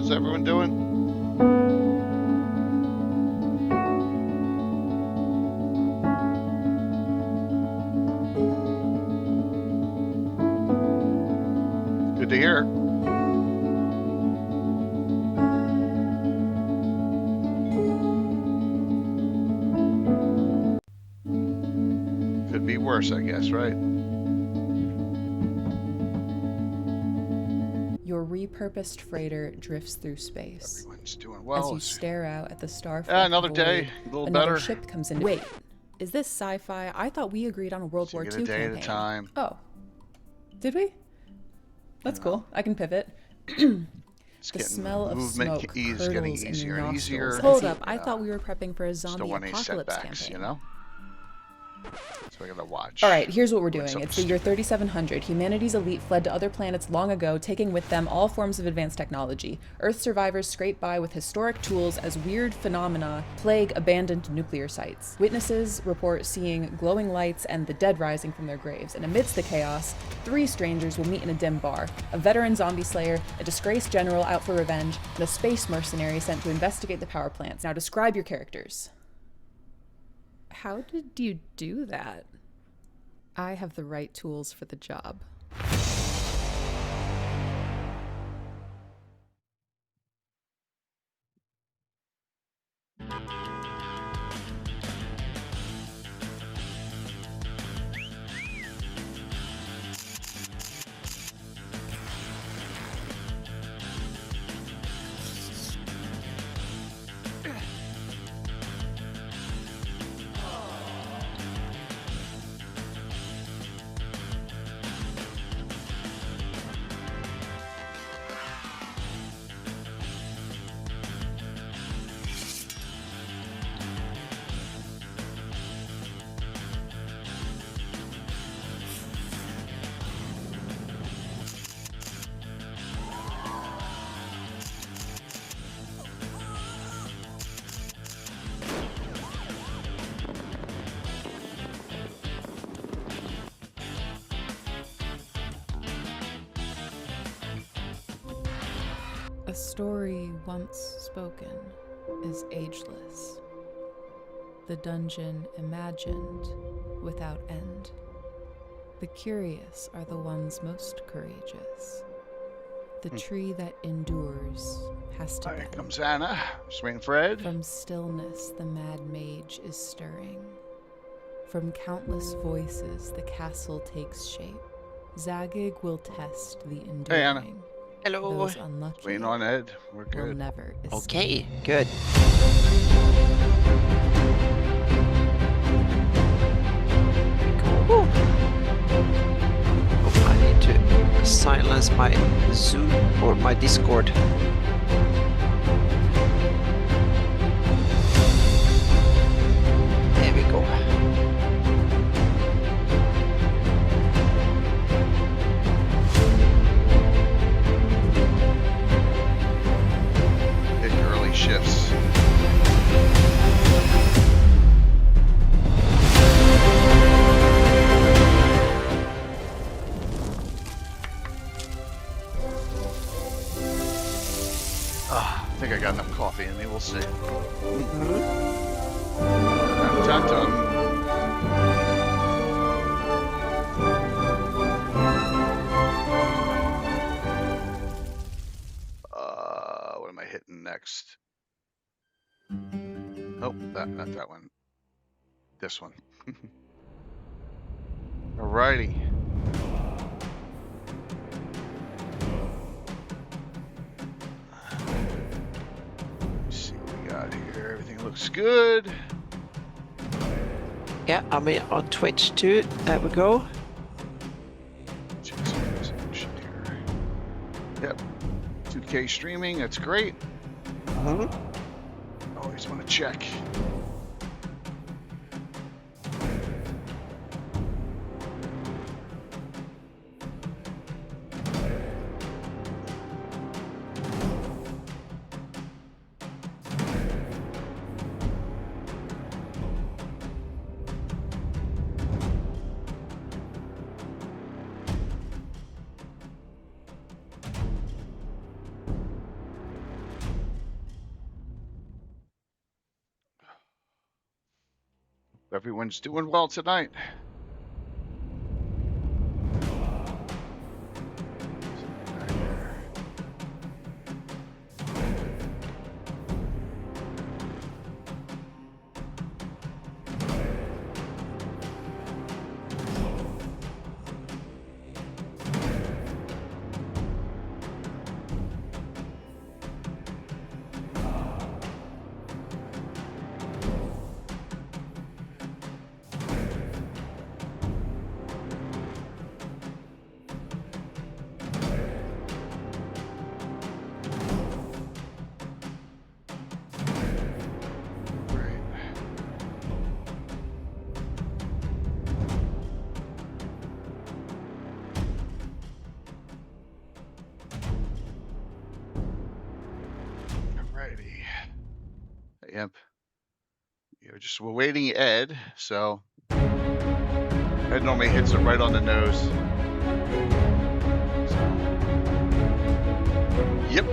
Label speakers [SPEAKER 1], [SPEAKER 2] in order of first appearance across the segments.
[SPEAKER 1] How's everyone doing? Good to hear. Could be worse, I guess, right?
[SPEAKER 2] Your repurposed freighter drifts through space.
[SPEAKER 1] Everyone's doing
[SPEAKER 2] As
[SPEAKER 1] well.
[SPEAKER 2] you stare out at the star
[SPEAKER 1] Another
[SPEAKER 2] void,
[SPEAKER 1] day, a little
[SPEAKER 2] another
[SPEAKER 1] better.
[SPEAKER 2] ship comes in. Wait, is this sci-fi? I thought we agreed on a World War
[SPEAKER 1] Take
[SPEAKER 2] II
[SPEAKER 1] it a day
[SPEAKER 2] campaign.
[SPEAKER 1] at a time.
[SPEAKER 2] Oh, did we? That's cool. I can pivot.
[SPEAKER 1] It's
[SPEAKER 2] The
[SPEAKER 1] getting
[SPEAKER 2] smell of
[SPEAKER 1] movement
[SPEAKER 2] smoke
[SPEAKER 1] is getting
[SPEAKER 2] curdles in
[SPEAKER 1] easier
[SPEAKER 2] your
[SPEAKER 1] and
[SPEAKER 2] nostrils.
[SPEAKER 1] easier.
[SPEAKER 2] Hold up, I thought we were prepping for a
[SPEAKER 1] Still
[SPEAKER 2] zombie
[SPEAKER 1] want any
[SPEAKER 2] apocalypse
[SPEAKER 1] setbacks,
[SPEAKER 2] campaign.
[SPEAKER 1] you know? So I gotta watch.
[SPEAKER 2] All right, here's what we're
[SPEAKER 1] Doing
[SPEAKER 2] doing. It's
[SPEAKER 1] something
[SPEAKER 2] the year
[SPEAKER 1] stupid.
[SPEAKER 2] 3700. Humanity's elite fled to other planets long ago, taking with them all forms of advanced technology. Earth survivors scrape by with historic tools as weird phenomena plague abandoned nuclear sites. Witnesses report seeing glowing lights and the dead rising from their graves. And amidst the chaos, 3 strangers will meet in a dim bar. A veteran zombie slayer, a disgraced general out for revenge, and a space mercenary sent to investigate the power plants. Now describe your characters. How did you do that? I have the right tools for the job. A story once spoken is ageless. The dungeon imagined without end. The curious are the ones most courageous. The tree that endures has to
[SPEAKER 1] Here
[SPEAKER 2] bend.
[SPEAKER 1] comes Anna. Just waiting for Ed.
[SPEAKER 2] From stillness the mad mage is stirring. From countless voices the castle takes shape. Zagig will test the enduring.
[SPEAKER 1] Hey, Anna.
[SPEAKER 3] Hello.
[SPEAKER 2] Those unlucky
[SPEAKER 1] Waiting on Ed. We're
[SPEAKER 2] will
[SPEAKER 1] good.
[SPEAKER 2] never escape.
[SPEAKER 3] Okay, good. Cool. Oh, I need to silence my Zoom or my Discord. There we go.
[SPEAKER 1] Big early shifts. I think I got enough coffee in me. We'll see. Dun, dun. What am I hitting next? Oh, not that one. This one. Alrighty. Let's see what we got here. Everything looks good.
[SPEAKER 3] Yeah, I'm on Twitch too. There we go.
[SPEAKER 1] Here. Yep. 2K streaming. That's great. Always want to check. Everyone's doing well tonight. Yep. We're waiting Ed, so Ed normally hits it right on the nose. So. Yep.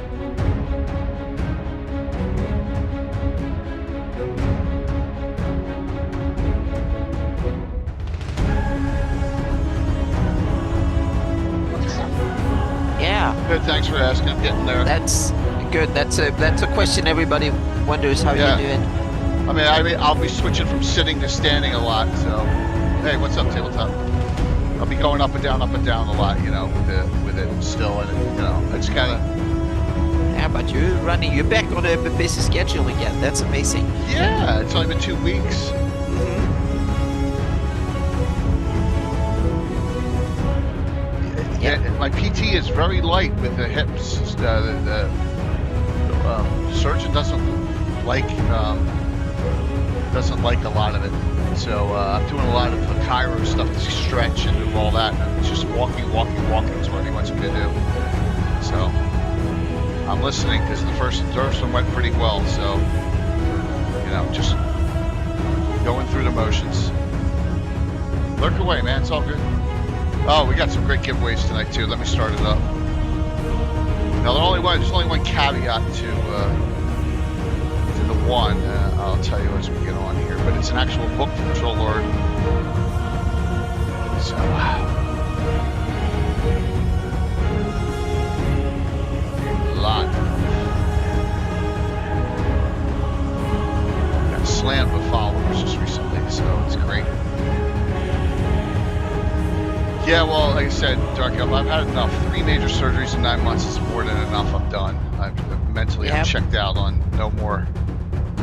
[SPEAKER 3] Yeah.
[SPEAKER 1] Good, thanks for asking. I'm getting there.
[SPEAKER 3] That's good. That's a question everybody wonders how you're doing.
[SPEAKER 1] I mean, I'll be switching from sitting to standing a lot. So, hey, what's up, tabletop? I'll be going up and down a lot, you know, with it still, and you know, it's kind of.
[SPEAKER 3] Yeah, but you're back on a busy schedule again. That's amazing.
[SPEAKER 1] Yeah, it's only been 2 weeks. Yeah, my PT is very light with the hips. The surgeon doesn't like a lot of it. So I'm doing a lot of chiro stuff to stretch and do all that. And it's just walking is what he wants me to do. So I'm listening because the first one went pretty well. So, you know, just going through the motions. Lurk away, man. It's all good. Oh, we got some great giveaways tonight too. Let me start it up. Now, there's only one caveat to the one. I'll tell you as we get on here, but it's an actual book from Troll Lord. So, a lot. Got slammed with followers just recently, so it's great. Yeah, well, like I said, Darky, I've had enough. 3 major surgeries in 9 months is more than enough. I'm done. I'm mentally I'm checked out on no more.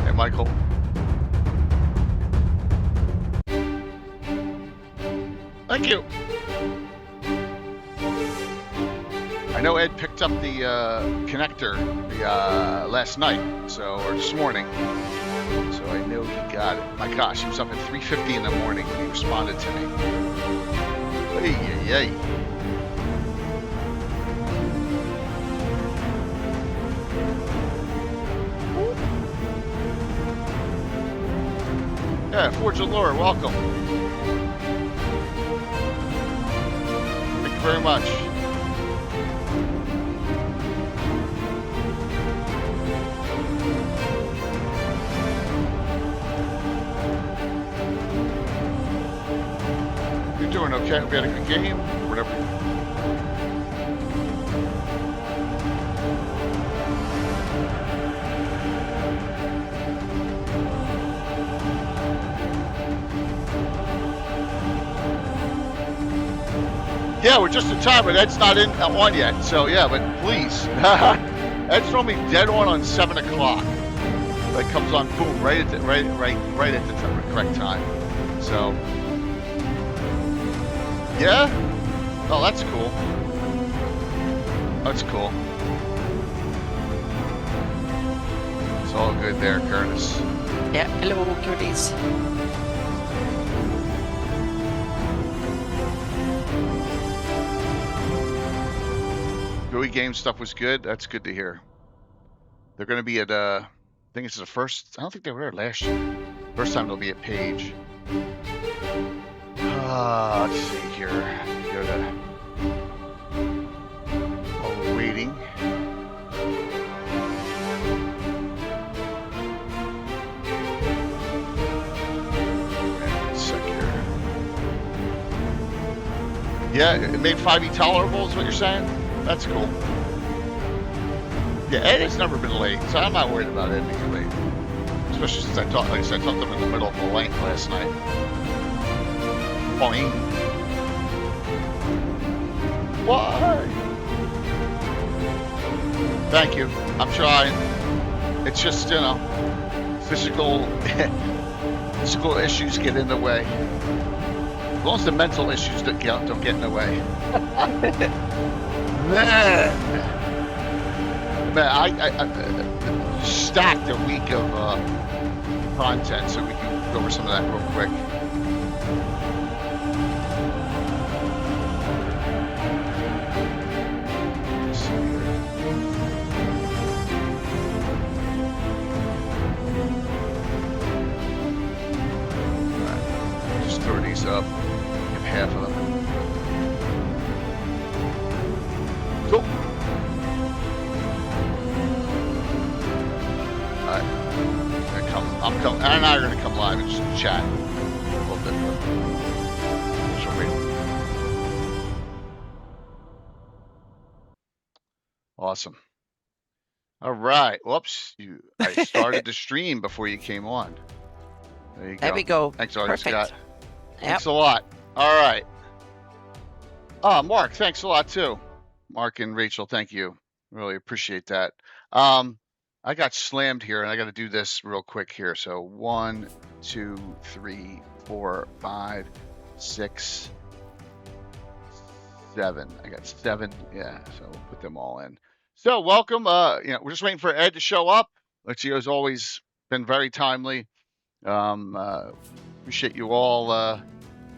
[SPEAKER 1] Hey, Michael. Thank you. I know Ed picked up the connector last night, or this morning. So I know he got it. My gosh, he was up at 3:50 in the morning when he responded to me. Hey. Yeah, Forge of Lore, welcome. Thank you very much. Doing okay. We had a good game. Whatever. Yeah, we're just in time, but Ed's not on yet. So yeah, but please, Ed's normally dead on 7 o'clock. It comes on, boom, right at the correct time. So. Yeah? Oh, that's cool. That's cool. It's all good there, Curtis.
[SPEAKER 3] Yeah, hello, Curtis.
[SPEAKER 1] GUI game stuff was good. That's good to hear. They're going to be at, I think it's the first, I don't think they were there last year. First time they'll be at Page. Let's see here. Go to. Oh, we're waiting. Yeah, it made 5e tolerable is what you're saying? That's cool. Yeah, Ed has never been late, so I'm not worried about Ed being late. Especially since I talked to him in the middle of the lane last night. Boing. Why? Thank you. I'm trying. It's just, you know, physical issues get in the way. As long as the mental issues don't get in the way. Man, I stacked a week of content, so we can go over some of that real quick. Let's see here. All right. Just throw these up. Give half of them. Cool. I'm coming. Anna and I are going to come live and just chat a little bit. Awesome. All right. Whoops. I started the stream before you came on. There you go.
[SPEAKER 3] There we go.
[SPEAKER 1] Thanks, Artie
[SPEAKER 3] Perfect.
[SPEAKER 1] Scott. Thanks a lot. All right. Oh, Mark, thanks a lot too. Mark and Rachel, thank you. Really appreciate that. I got slammed here, and I got to do this real quick here. So 1, 2, 3, 4, 5, 6, 7. I got 7. Yeah, so we'll put them all in. So welcome. We're just waiting for Ed to show up, which he has always been very timely. Appreciate you all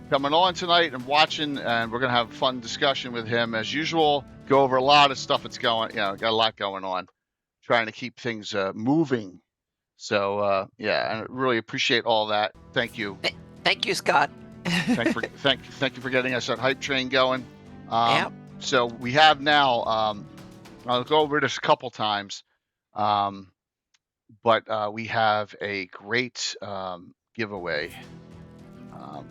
[SPEAKER 1] coming on tonight and watching, and we're gonna have a fun discussion with him as usual. Go over a lot of stuff that's got a lot going on. Trying to keep things moving. So I really appreciate all that. Thank you.
[SPEAKER 3] Thank you, Scott.
[SPEAKER 1] thank you for getting us that hype train going.
[SPEAKER 3] Yep.
[SPEAKER 1] So we have now. I'll go over this a couple times, but we have a great giveaway,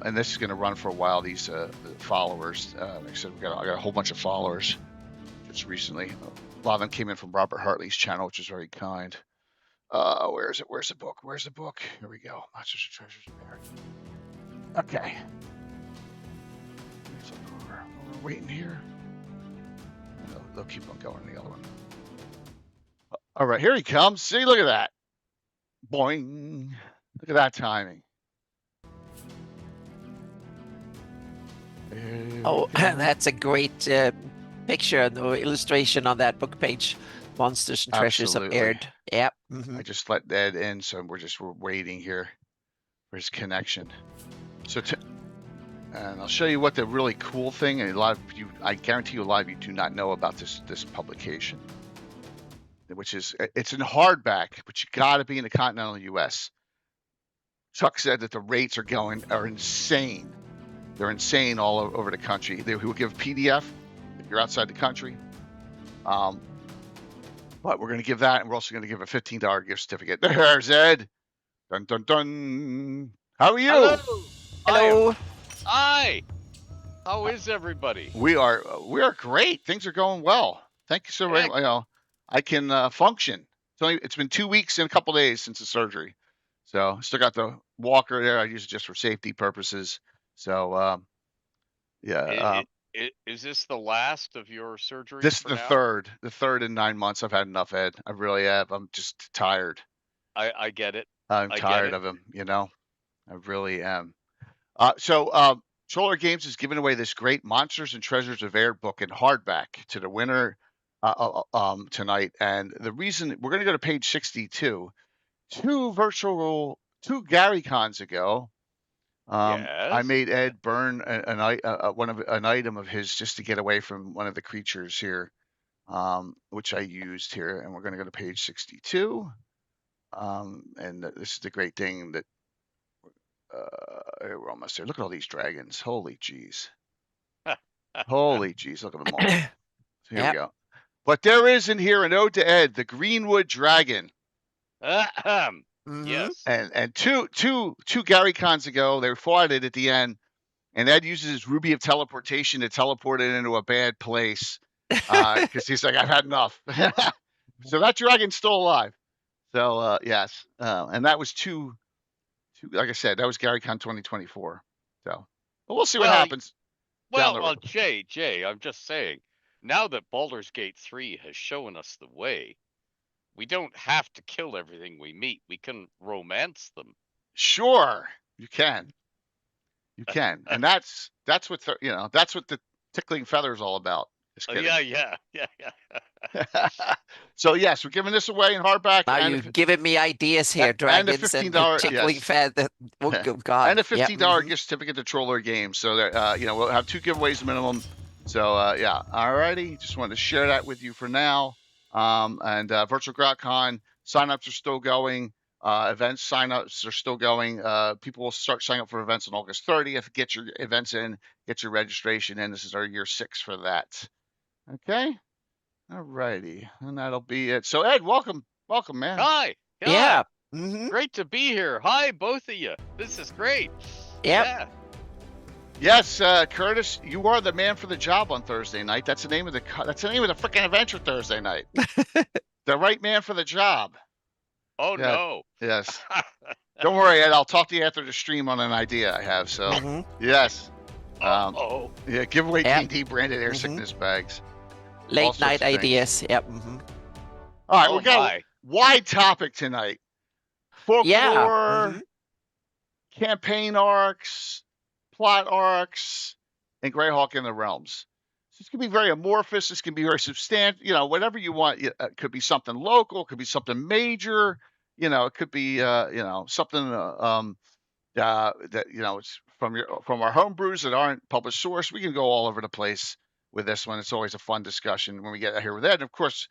[SPEAKER 1] and this is going to run for a while. These followers, like I said, I got a whole bunch of followers just recently. A lot of them came in from Robert Hartley's channel, which is very kind. Where is it? Where's the book? Where's the book? Here we go. Monsters and Treasures of Air. Okay. We're waiting here. They'll keep on going. The other one. All right, here he comes. See, look at that. Boing. Look at that timing.
[SPEAKER 3] Oh, that's a great picture, the illustration on that book page. Monsters and Treasures of Air. Yep.
[SPEAKER 1] I just let Ed in, so we're waiting here for his connection. So, and I'll show you what the really cool thing, and a lot of you, I guarantee you, a lot of you do not know about this publication, which is it's in hardback, but you got to be in the continental U.S. Chuck said that the rates are insane. They're insane all over the country. They will give PDF if you're outside the country. But we're going to give that, and we're also going to give a $15 gift certificate. There's Ed. Dun, dun, dun. How are you?
[SPEAKER 3] Hello.
[SPEAKER 4] Hi. How is everybody?
[SPEAKER 1] We are great. Things are going well. Thank you so very much. I can function. It's been 2 weeks and a couple days since the surgery. So still got the walker there. I use it just for safety purposes. So,
[SPEAKER 4] is this the last of your surgery?
[SPEAKER 1] This is the third in 9 months. I've had enough, Ed. I really have. I'm just tired.
[SPEAKER 4] I get it.
[SPEAKER 1] I'm tired of him. I really am. Troller Games is giving away this great Monsters and Treasures of Air book in hardback to the winner tonight. And the reason we're going to go to page 62, two Gary Cons ago.
[SPEAKER 4] Yes.
[SPEAKER 1] I made Ed burn an item of his just to get away from one of the creatures here, which I used here. And we're going to go to page 62. And this is the great thing that we're almost there. Look at all these dragons. Holy jeez. Holy jeez. Look at them all. So here we go. But there is in here an ode to Ed, the Greenwood dragon.
[SPEAKER 4] Yes.
[SPEAKER 1] And two Gary Cons ago, they fought it at the end, and Ed uses his ruby of teleportation to teleport it into a bad place because he's like, I've had enough. So that dragon's still alive. So yes, and that was two. Like I said, that was GaryCon 2024. So, but we'll see what happens down the road.
[SPEAKER 4] Jay, I'm just saying. Now that Baldur's Gate 3 has shown us the way, we don't have to kill everything we meet. We can romance them.
[SPEAKER 1] Sure, you can. You can, and that's what that's what the tickling feather is all about. Just kidding.
[SPEAKER 4] Yeah.
[SPEAKER 1] So yes, we're giving this away in hardback.
[SPEAKER 3] Now you've given me ideas here, dragons and
[SPEAKER 1] $15
[SPEAKER 3] tickling feather. Oh, God.
[SPEAKER 1] And a $15 gift certificate to Troller Games. So that we'll have 2 giveaways minimum. So yeah, alrighty. Just wanted to share that with you for now. And Virtual GrowCon signups are still going. Events signups are still going. People will start signing up for events on August 30th. Get your events in, get your registration in. This is our year 6 for that. Okay. Alrighty. And that'll be it. So Ed, welcome, man.
[SPEAKER 4] Hi.
[SPEAKER 3] Yeah.
[SPEAKER 4] Great to be here. Hi, both of you. This is great.
[SPEAKER 3] Yep.
[SPEAKER 4] Yeah.
[SPEAKER 1] Yes, Curtis, you are the man for the job on Thursday night. That's the name of the freaking adventure Thursday night. The right man for the job.
[SPEAKER 4] Oh
[SPEAKER 1] yeah.
[SPEAKER 4] no.
[SPEAKER 1] Yes. Don't worry, Ed. I'll talk to you after the stream on an idea I have. So yes. Yeah. Give away D&D branded air sickness bags.
[SPEAKER 3] Late night ideas. Yep.
[SPEAKER 1] All right, we got a wide topic tonight. Folklore, campaign arcs, plot arcs, and Greyhawk in the Realms. So this can be very amorphous. This can be very substantial. Whatever you want. It could be something local. It could be something major. It could be something that it's from our home brews that aren't published source. We can go all over the place with this one. It's always a fun discussion when we get here with Ed. And of course,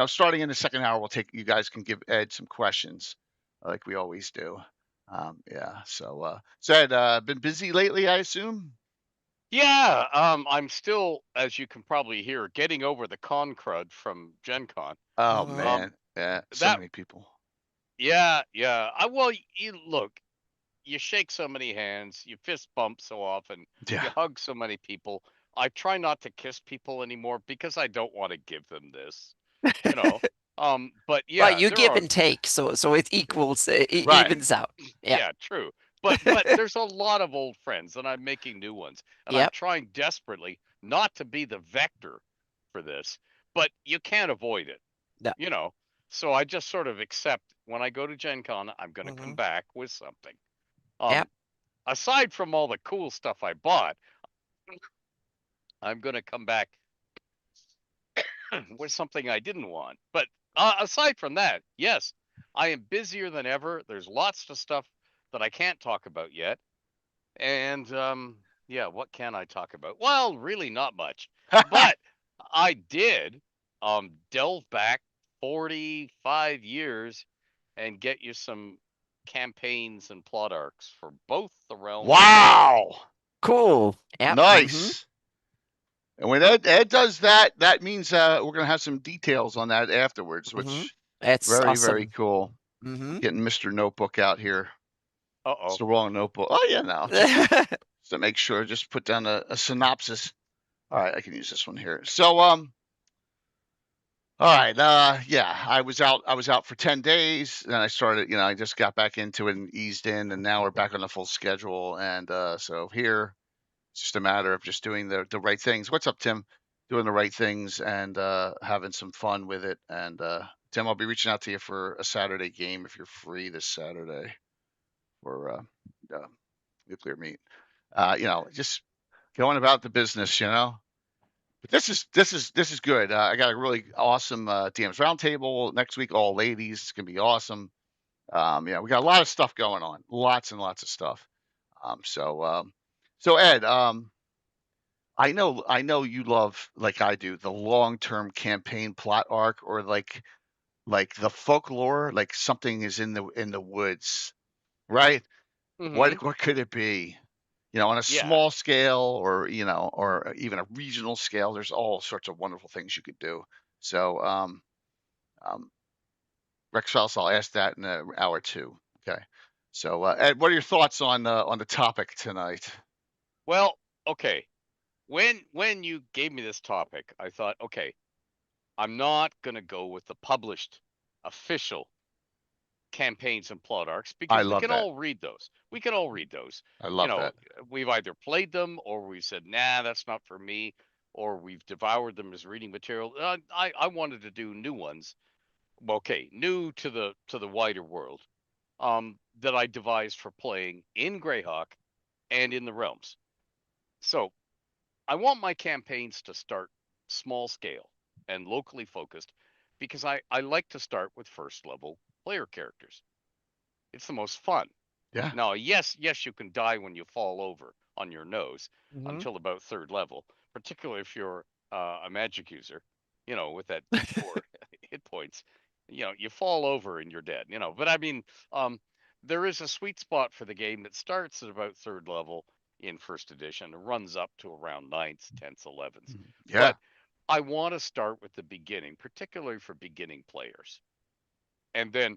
[SPEAKER 1] starting in the second hour, you guys can give Ed some questions like we always do. Yeah. So Ed, been busy lately, I assume?
[SPEAKER 4] Yeah. I'm still, as you can probably hear, getting over the con crud from Gen Con.
[SPEAKER 1] Oh man. Yeah. So many people.
[SPEAKER 4] Yeah. Well, look, you shake so many hands, you fist bump so often, you hug so many people. I try not to kiss people anymore because I don't want to give them this, but yeah,
[SPEAKER 3] you give and take, so it equals, evens out.
[SPEAKER 4] Yeah, true. But there's a lot of old friends, and I'm making new ones, and I'm trying desperately not to be the vector for this, but you can't avoid it, So I just sort of accept when I go to Gen Con, I'm going to come back with something. Aside from all the cool stuff I bought, I'm going to come back with something I didn't want. But aside from that, yes, I am busier than ever. There's lots of stuff that I can't talk about yet. And what can I talk about? Well, really not much. But I did delve back 45 years and get you some campaigns and plot arcs for both the realms.
[SPEAKER 1] Wow.
[SPEAKER 3] Cool.
[SPEAKER 1] Yep. Nice. And when Ed does that, that means we're going to have some details on that afterwards, which
[SPEAKER 3] that's
[SPEAKER 1] very,
[SPEAKER 3] awesome.
[SPEAKER 1] Very cool. Getting Mr. Notebook out here.
[SPEAKER 4] Uh-oh.
[SPEAKER 1] It's the wrong notebook. Oh, yeah, no. Just to make sure, just put down a synopsis. All right, I can use this one here. So, all right, I was out for 10 days, and I started, I just got back into it and eased in, and now we're back on the full schedule. And so here, it's just a matter of just doing the right things. What's up, Tim? Doing the right things and having some fun with it. And Tim, I'll be reaching out to you for a Saturday game if you're free this Saturday for nuclear meat. Just going about the business, But this is good. I got a really awesome DMs roundtable next week. All ladies. It's gonna be awesome. We got a lot of stuff going on. Lots and lots of stuff. So Ed, I know you love, like I do, the long-term campaign plot arc, or like the folklore, like something is in the woods, right? What could it be? On a small scale, or or even a regional scale. There's all sorts of wonderful things you could do. So Rex Faust, I'll ask that in an hour or two. Okay. So Ed, what are your thoughts on the topic tonight?
[SPEAKER 4] Well, okay. When you gave me this topic, I thought, okay, I'm not gonna go with the published official campaigns and plot arcs
[SPEAKER 1] I
[SPEAKER 4] because we
[SPEAKER 1] love
[SPEAKER 4] can
[SPEAKER 1] that.
[SPEAKER 4] all read those. We can all read those.
[SPEAKER 1] I
[SPEAKER 4] You
[SPEAKER 1] love
[SPEAKER 4] know,
[SPEAKER 1] that.
[SPEAKER 4] we've either played them or we said, nah, that's not for me, or we've devoured them as reading material. I wanted to do new ones. Well, okay, new to the wider world. That I devised for playing in Greyhawk and in the realms. So I want my campaigns to start small scale and locally focused because I like to start with first level player characters. It's the most fun.
[SPEAKER 1] Yeah.
[SPEAKER 4] Now, yes, you can die when you fall over on your nose
[SPEAKER 3] Mm-hmm.
[SPEAKER 4] until about third level, particularly if you're a magic user, with that 4 hit points. You fall over and you're dead, But I mean, um, there is a sweet spot for the game that starts at about third level in first edition and runs up to around ninth, 10th, 11th.
[SPEAKER 1] Yeah.
[SPEAKER 4] But I want to start with the beginning, particularly for beginning players. And then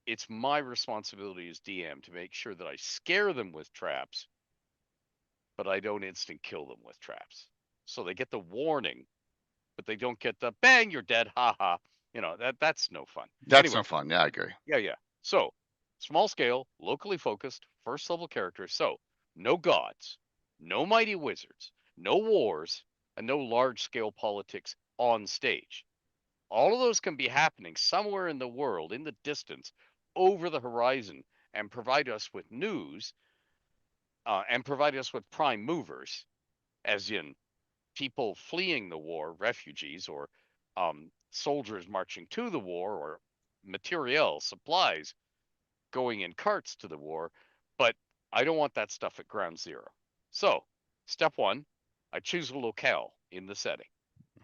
[SPEAKER 4] it's my responsibility as DM to make sure that I scare them with traps, but I don't instant kill them with traps. So they get the warning, but they don't get the bang, you're dead, ha ha. That's no fun.
[SPEAKER 1] That's
[SPEAKER 4] Anyway,
[SPEAKER 1] no fun. Yeah, I agree.
[SPEAKER 4] yeah. So small scale, locally focused, first level characters. So no gods, no mighty wizards, no wars, and no large scale politics on stage. All of those can be happening somewhere in the world, in the distance, over the horizon, and provide us with news and provide us with prime movers, as in people fleeing the war, refugees, or soldiers marching to the war, or materiel, supplies going in carts to the war. But I don't want that stuff at ground zero. So, step one, I choose a locale in the setting.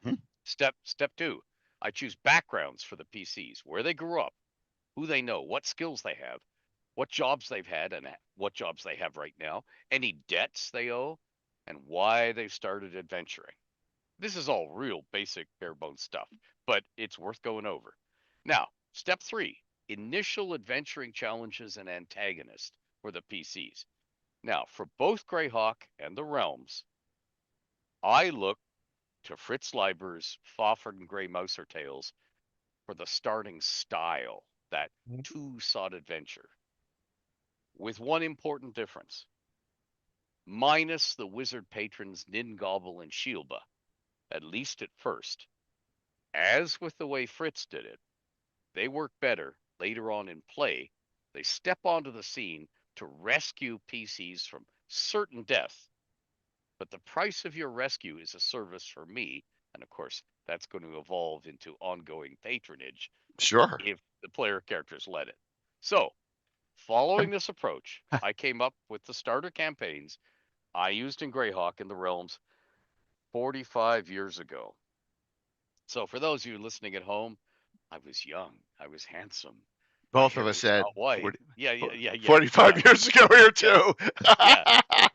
[SPEAKER 1] Mhm.
[SPEAKER 4] Step two, I choose backgrounds for the PCs, where they grew up, who they know, what skills they have, what jobs they've had, and what jobs they have right now, any debts they owe, and why they've started adventuring. This is all real basic bare bones stuff, but it's worth going over. Now, step three, initial adventuring challenges and antagonists for the PCs. Now, for both Greyhawk and the Realms, I look to Fritz Leiber's Fafhrd and Grey Mouser Tales for the starting style, that two-sought adventure, with one important difference. Minus the wizard patrons Ningobble and Shielba, at least at first. As with the way Fritz did it, they work better later on in play. They step onto the scene to rescue PCs from certain death, but the price of your rescue is a service for me, and of course, that's going to evolve into ongoing patronage
[SPEAKER 1] Sure.
[SPEAKER 4] if the player characters let it. So, following this approach, I came up with the starter campaigns I used in Greyhawk in the Realms 45 years ago. So, for those of you listening at home, I was young, I was handsome, my
[SPEAKER 1] Both of
[SPEAKER 4] hair
[SPEAKER 1] us
[SPEAKER 4] was
[SPEAKER 1] said
[SPEAKER 4] not white.
[SPEAKER 1] 40,
[SPEAKER 4] Yeah,
[SPEAKER 1] 45 years ago here
[SPEAKER 4] yeah,
[SPEAKER 1] too.
[SPEAKER 4] yeah.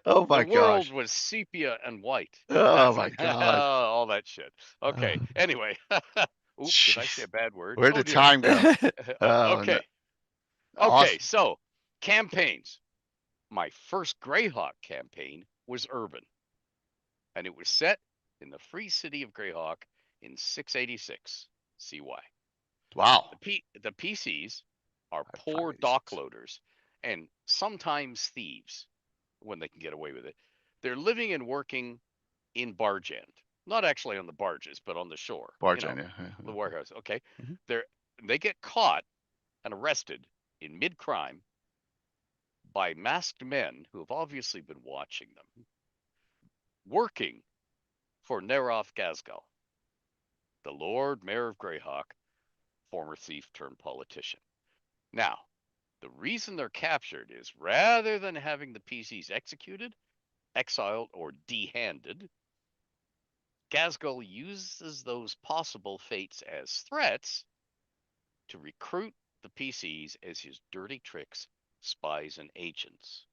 [SPEAKER 1] Oh
[SPEAKER 4] The
[SPEAKER 1] my
[SPEAKER 4] world
[SPEAKER 1] gosh.
[SPEAKER 4] was sepia and white.
[SPEAKER 1] Oh
[SPEAKER 4] That's
[SPEAKER 1] my God.
[SPEAKER 4] all that shit.
[SPEAKER 1] Uh,
[SPEAKER 4] Okay. Anyway, oop, did I say
[SPEAKER 1] Jeez.
[SPEAKER 4] a bad word?
[SPEAKER 1] Where'd
[SPEAKER 4] Oh
[SPEAKER 1] the
[SPEAKER 4] dear.
[SPEAKER 1] time go? Oh, no.
[SPEAKER 4] Okay. Okay.
[SPEAKER 1] Awesome.
[SPEAKER 4] So campaigns. My first Greyhawk campaign was urban, and it was set in the free city of Greyhawk in 686 CY.
[SPEAKER 1] Wow.
[SPEAKER 4] The PCs are poor dock
[SPEAKER 1] 586.
[SPEAKER 4] loaders and sometimes thieves when they can get away with it. They're living and working in barge end, not actually on the barges, but on the shore.
[SPEAKER 1] Bargen, yeah.
[SPEAKER 4] The warehouse. Okay,
[SPEAKER 1] Mhm.
[SPEAKER 4] they're they get caught and arrested in mid crime by masked men who have obviously been watching them, working for Neroth Gazgal, the Lord Mayor of Greyhawk, former thief turned politician. Now, the reason they're captured is rather than having the PCs executed, exiled, or dehanded, Gazgal uses those possible fates as threats to recruit the PCs as his dirty tricks, spies, and agents,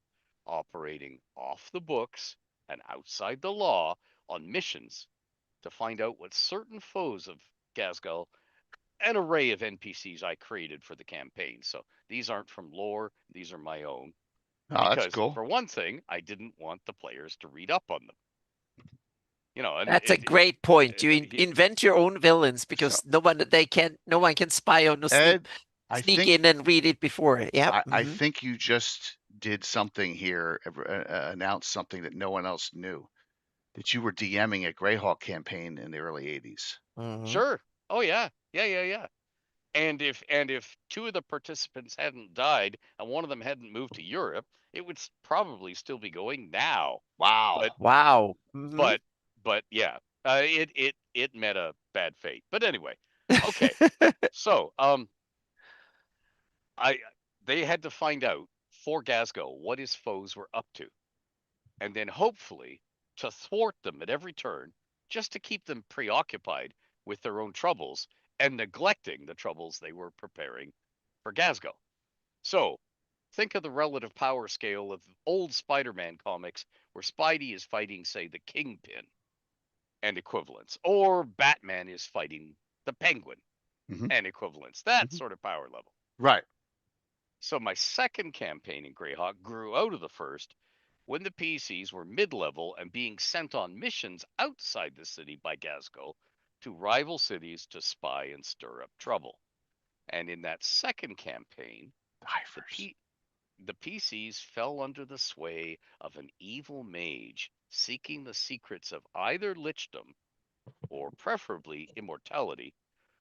[SPEAKER 4] operating off the books and outside the law on missions to find out what certain foes of Gazgal, an array of NPCs I created for the campaign. So these aren't from lore, these are my own.
[SPEAKER 1] Oh, that's
[SPEAKER 4] Because,
[SPEAKER 1] cool.
[SPEAKER 4] for one thing, I didn't want the players to read up on them. And
[SPEAKER 3] That's a great point. You
[SPEAKER 4] he-
[SPEAKER 3] invent your own villains because
[SPEAKER 1] So,
[SPEAKER 3] no one can spy on or
[SPEAKER 1] Ed, I
[SPEAKER 3] sneak
[SPEAKER 1] think
[SPEAKER 3] in and read it before. Yeah.
[SPEAKER 1] I think you just did something here, announced something that no one else knew. That you were DMing a Greyhawk campaign in the early '80s.
[SPEAKER 3] Mhm.
[SPEAKER 4] Sure. Oh yeah. Yeah. And if two of the participants hadn't died and one of them hadn't moved to Europe, it would probably still be going now.
[SPEAKER 1] Wow.
[SPEAKER 4] But
[SPEAKER 3] Wow. Mhm.
[SPEAKER 4] but yeah, it met a bad fate. But anyway, okay. So I they had to find out for Glasgow what his foes were up to, and then hopefully to thwart them at every turn, just to keep them preoccupied with their own troubles and neglecting the troubles they were preparing for Glasgow. So think of the relative power scale of old Spider-Man comics where Spidey is fighting, say, the Kingpin and equivalents, or Batman is fighting the Penguin
[SPEAKER 1] Hmm.
[SPEAKER 4] and equivalents. That
[SPEAKER 1] Hmm.
[SPEAKER 4] sort of power level.
[SPEAKER 1] Right.
[SPEAKER 4] So my second campaign in Greyhawk grew out of the first when the PCs were mid-level and being sent on missions outside the city by Glasgow to rival cities to spy and stir up trouble. And in that second campaign, the
[SPEAKER 1] Divers.
[SPEAKER 4] P- the PCs fell under the sway of an evil mage seeking the secrets of either lichdom or preferably immortality,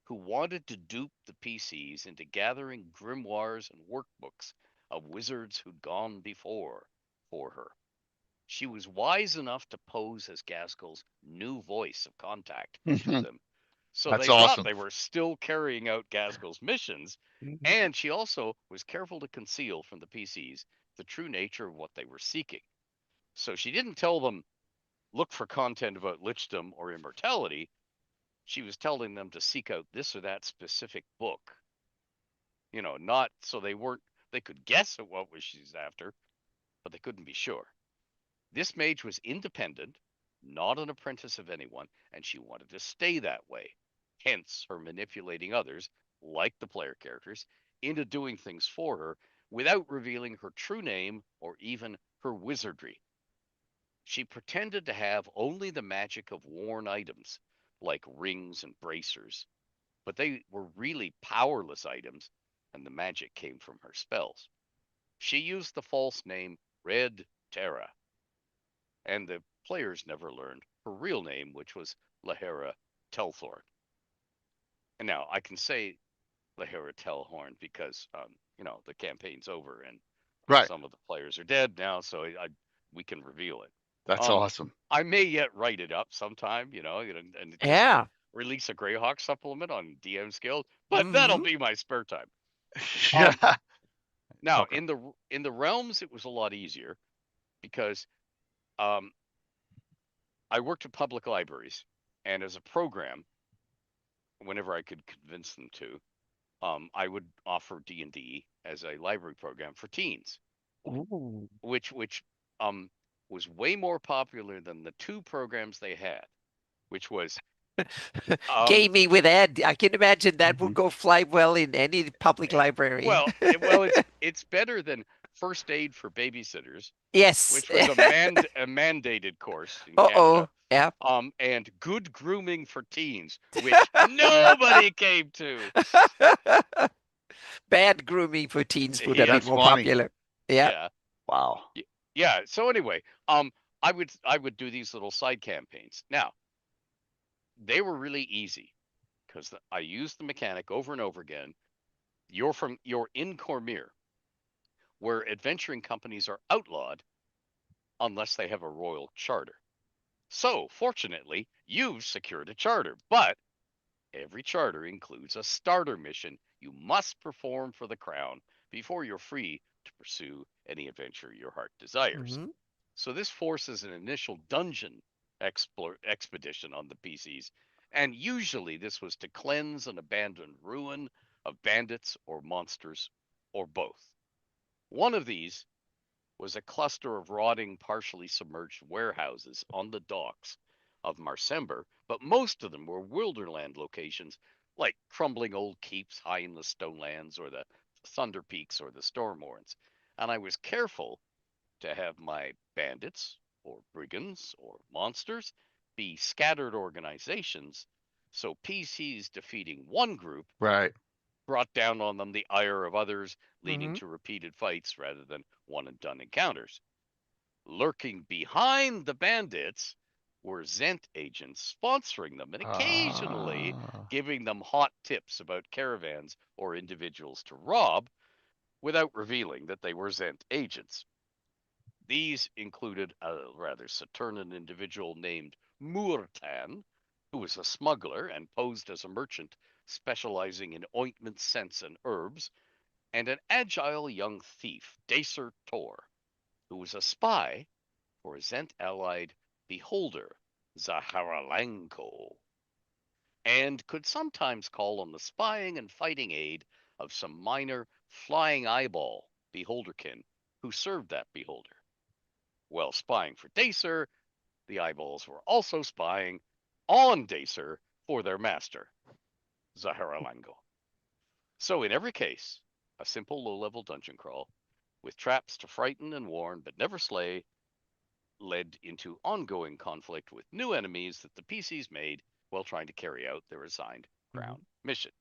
[SPEAKER 4] who wanted to dupe the PCs into gathering grimoires and workbooks of wizards who'd gone before for her. She was wise enough to pose as Gaskell's new voice of contact to them, so
[SPEAKER 1] That's
[SPEAKER 4] they thought
[SPEAKER 1] awesome.
[SPEAKER 4] they were still carrying out Gaskell's missions,
[SPEAKER 3] Mhm.
[SPEAKER 4] and she also was careful to conceal from the PCs the true nature of what they were seeking. So she didn't tell them, look for content about lichdom or immortality. She was telling them to seek out this or that specific book. Not so they could guess at what was she's after, but they couldn't be sure. This mage was independent, not an apprentice of anyone, and she wanted to stay that way. Hence her manipulating others, like the player characters, into doing things for her without revealing her true name or even her wizardry. She pretended to have only the magic of worn items, like rings and bracers, but they were really powerless items, and the magic came from her spells. She used the false name Red Terra, and the players never learned her real name, which was Lahara Telthorn. And now I can say Lahara Telhorn because the campaign's over and
[SPEAKER 1] Right.
[SPEAKER 4] some of the players are dead now, so we can reveal it.
[SPEAKER 1] That's
[SPEAKER 4] Um,
[SPEAKER 1] awesome.
[SPEAKER 4] I may yet write it up sometime, and just
[SPEAKER 3] Yeah.
[SPEAKER 4] release a Greyhawk supplement on DM skills, but that'll
[SPEAKER 3] Mhm.
[SPEAKER 4] be my spare time.
[SPEAKER 1] Yeah.
[SPEAKER 4] Um, Now
[SPEAKER 1] Okay.
[SPEAKER 4] in the realms, it was a lot easier because um, I worked at public libraries, and as a program, whenever I could convince them to, I would offer D&D as a library program for teens,
[SPEAKER 3] Ooh.
[SPEAKER 4] which um, was way more popular than the two programs they had, which was um,
[SPEAKER 3] Gaming with Ed. I can imagine that would
[SPEAKER 1] Mhm.
[SPEAKER 3] go fly well in any public library.
[SPEAKER 4] it's better than first aid for babysitters,
[SPEAKER 3] Yes.
[SPEAKER 4] which was a mandated course in
[SPEAKER 3] Uh-oh.
[SPEAKER 4] Canada,
[SPEAKER 3] Yeah.
[SPEAKER 4] and good grooming for teens, which nobody came to.
[SPEAKER 3] Bad grooming for teens would have
[SPEAKER 4] Yeah,
[SPEAKER 3] been
[SPEAKER 1] That's
[SPEAKER 3] more
[SPEAKER 1] funny.
[SPEAKER 3] popular. Yeah.
[SPEAKER 4] yeah,
[SPEAKER 1] Wow.
[SPEAKER 4] yeah. So anyway, I would do these little side campaigns. Now they were really easy because I used the mechanic over and over again. You're in Cormier, where adventuring companies are outlawed unless they have a royal charter. So fortunately, you've secured a charter, but every charter includes a starter mission you must perform for the crown before you're free to pursue any adventure your heart desires.
[SPEAKER 3] Mhm.
[SPEAKER 4] So this forces an initial dungeon expedition on the PCs, and usually this was to cleanse an abandoned ruin of bandits or monsters, or both. One of these was a cluster of rotting, partially submerged warehouses on the docks of Marsember, but most of them were wilderland locations, like crumbling old keeps high in the Stonelands or the Thunder Peaks or the Stormhorns. And I was careful to have my bandits or brigands or monsters be scattered organizations, so PCs defeating one group
[SPEAKER 1] Right.
[SPEAKER 4] brought down on them the ire of others, leading
[SPEAKER 3] Mm-hmm.
[SPEAKER 4] to repeated fights rather than one and done encounters. Lurking behind the bandits were Zent agents sponsoring them and occasionally
[SPEAKER 1] Ah.
[SPEAKER 4] giving them hot tips about caravans or individuals to rob without revealing that they were Zent agents. These included a rather Saturnian individual named Murtan, who was a smuggler and posed as a merchant specializing in ointments, scents, and herbs, and an agile young thief, Dacer Tor, who was a spy for Zent allied beholder, Zaharalanko, and could sometimes call on the spying and fighting aid of some minor flying eyeball beholderkin who served that beholder. While spying for Dacer, the eyeballs were also spying on Dacer for their master, Zaharalango. So in every case, a simple low-level dungeon crawl with traps to frighten and warn but never slay led into ongoing conflict with new enemies that the PCs made while trying to carry out their assigned crown mission.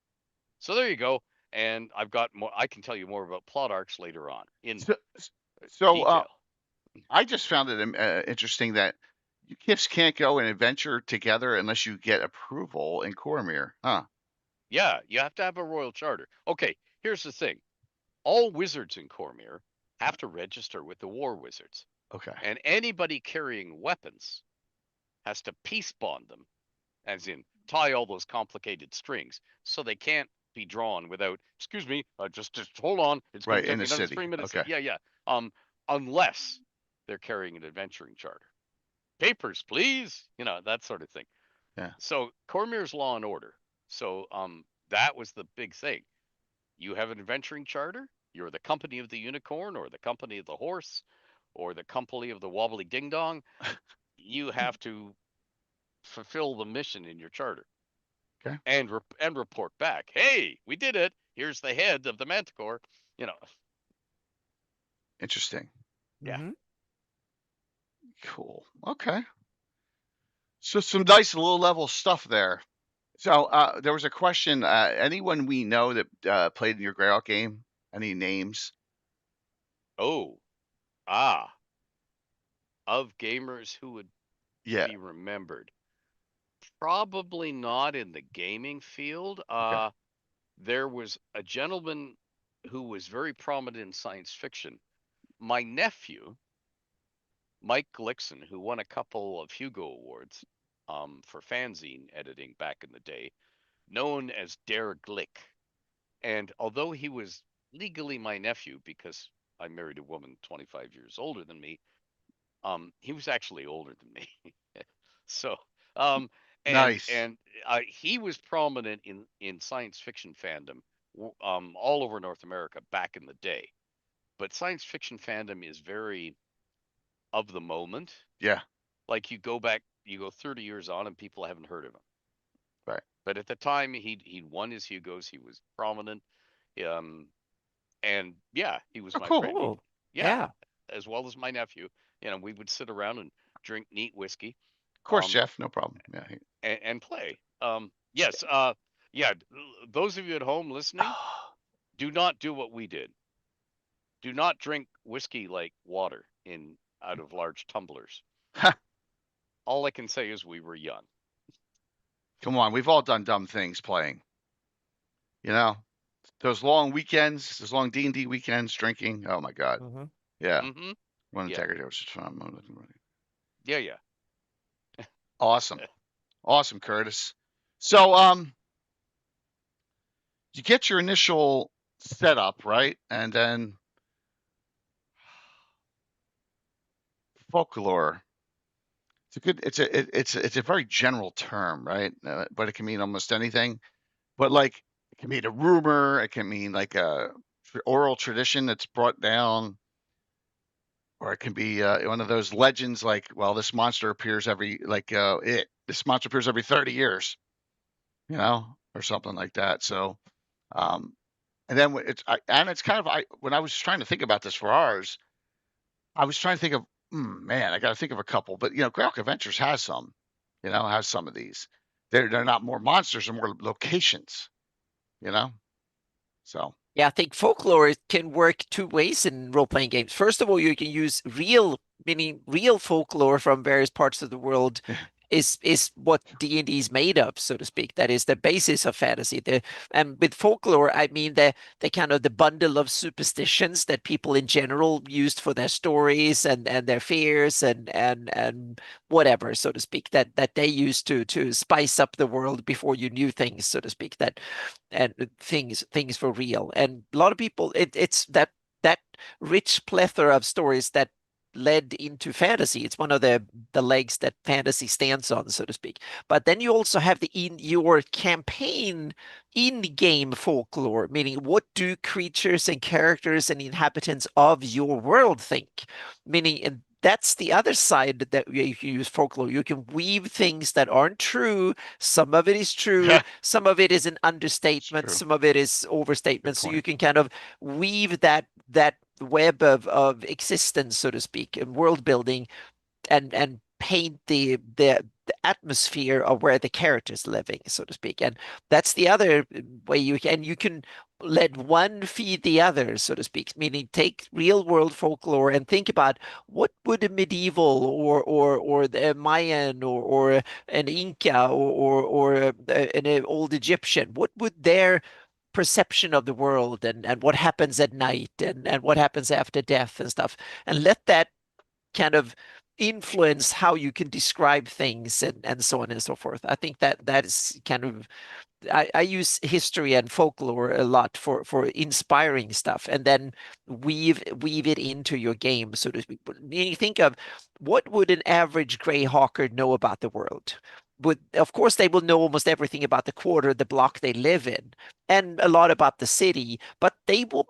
[SPEAKER 4] So there you go. And I've got more. I can tell you more about plot arcs later on in
[SPEAKER 1] So, so
[SPEAKER 4] detail.
[SPEAKER 1] I just found it interesting that you just can't go and adventure together unless you get approval in Cormyr, huh?
[SPEAKER 4] Yeah, you have to have a royal charter. Okay, here's the thing. All wizards in Cormyr have to register with the war wizards.
[SPEAKER 1] Okay.
[SPEAKER 4] And anybody carrying weapons has to peace bond them, as in tie all those complicated strings, so they can't be drawn without. Excuse me, just hold on. It's going
[SPEAKER 1] Right,
[SPEAKER 4] to
[SPEAKER 1] in
[SPEAKER 4] take
[SPEAKER 1] the
[SPEAKER 4] me another
[SPEAKER 1] city.
[SPEAKER 4] 3 minutes.
[SPEAKER 1] Okay.
[SPEAKER 4] Yeah. Unless they're carrying an adventuring charter. Papers, please. That sort of thing.
[SPEAKER 1] Yeah.
[SPEAKER 4] So Cormyr's law and order. So that was the big thing. You have an adventuring charter. You're the company of the unicorn, or the company of the horse, or the company of the wobbly ding dong. You have to fulfill the mission in your charter.
[SPEAKER 1] Okay.
[SPEAKER 4] And report back. Hey, we did it. Here's the head of the manticore.
[SPEAKER 1] Interesting.
[SPEAKER 4] Yeah.
[SPEAKER 3] Mm-hmm.
[SPEAKER 1] Cool. Okay. So some nice low level stuff there. So there was a question. Anyone we know that played in your Greyhawk game? Any names?
[SPEAKER 4] Oh, of gamers who would
[SPEAKER 1] Yeah.
[SPEAKER 4] be remembered. Probably not in the gaming field.
[SPEAKER 1] Okay.
[SPEAKER 4] There was a gentleman who was very prominent in science fiction. My nephew, Mike Glickson, who won a couple of Hugo Awards for fanzine editing back in the day, known as Der Glick. And although he was legally my nephew because I married a woman 25 years older than me, he was actually older than me. So, um,
[SPEAKER 1] Nice.
[SPEAKER 4] and he was prominent in science fiction fandom, all over North America back in the day. But science fiction fandom is very of the moment.
[SPEAKER 1] Yeah.
[SPEAKER 4] Like you go 30 years on, and people haven't heard of him.
[SPEAKER 1] Right.
[SPEAKER 4] But at the time, he'd won his Hugos. He was prominent. And yeah, he was
[SPEAKER 1] Oh,
[SPEAKER 4] my
[SPEAKER 1] cool.
[SPEAKER 4] friend.
[SPEAKER 3] Cool.
[SPEAKER 4] Yeah,
[SPEAKER 3] Yeah.
[SPEAKER 4] as well as my nephew. We would sit around and drink neat whiskey,
[SPEAKER 1] Of course,
[SPEAKER 4] um,
[SPEAKER 1] Jeff. No problem. Yeah.
[SPEAKER 4] and play. Yes, yeah. Those of you at home listening, do not do what we did. Do not drink whiskey like water out of large tumblers. All I can say is we were young.
[SPEAKER 1] Come on. We've all done dumb things playing. Those long weekends, those long D&D weekends, drinking. Oh my God.
[SPEAKER 3] Mm-hmm.
[SPEAKER 1] Yeah.
[SPEAKER 4] Mm-hmm.
[SPEAKER 1] One
[SPEAKER 4] Yeah.
[SPEAKER 1] integrity was just fun.
[SPEAKER 4] Yeah.
[SPEAKER 1] Awesome. Awesome, Curtis. So, you get your initial setup, right? And then folklore. It's a very general term, right? But it can mean almost anything. But like, it can mean a rumor. It can mean like a oral tradition that's brought down, or it can be one of those legends, like, well, this monster appears this monster appears every 30 years, or something like that. So, and then it's kind of when I was trying to think about this for ours, I was trying to think of, man, I got to think of a couple, but Greyhawk Adventures has some, has some of these. They're not more monsters, they're more locations, you know. So
[SPEAKER 3] Yeah, I think folklore can work two ways in role-playing games. First of all, you can use real, meaning real folklore from various parts of the world is what D&D is made of, so to speak. That is the basis of fantasy. And with folklore, I mean the kind of the bundle of superstitions that people in general used for their stories and their fears and whatever, so to speak, that they used to spice up the world before you knew things, so to speak. That and things for real. And a lot of people, it's that rich plethora of stories that led into fantasy. It's one of the legs that fantasy stands on, so to speak. But then you also have the in your campaign in-game folklore, meaning what do creatures and characters and inhabitants of your world think? Meaning, and that's the other side that you use folklore. You can weave things that aren't true. Some of it is true.
[SPEAKER 1] yeah,
[SPEAKER 3] Some of it is an
[SPEAKER 1] it's
[SPEAKER 3] understatement.
[SPEAKER 1] true.
[SPEAKER 3] Some of it is
[SPEAKER 1] Good
[SPEAKER 3] overstatement. So you
[SPEAKER 1] point.
[SPEAKER 3] can kind of weave that web of existence, so to speak, and world building and paint the atmosphere of where the character's living, so to speak. And that's the other way you can let one feed the other, so to speak, meaning take real world folklore and think about what would a medieval or the Mayan or an Inca or an old Egyptian, what would their perception of the world and what happens at night and what happens after death and stuff, and let that kind of influence how you can describe things and so on and so forth. I think that is kind of I use history and folklore a lot for inspiring stuff, and then weave it into your game, so to speak. When you think of what would an average Greyhawker know about the world? Of course, they will know almost everything about the quarter, the block they live in, and a lot about the city, but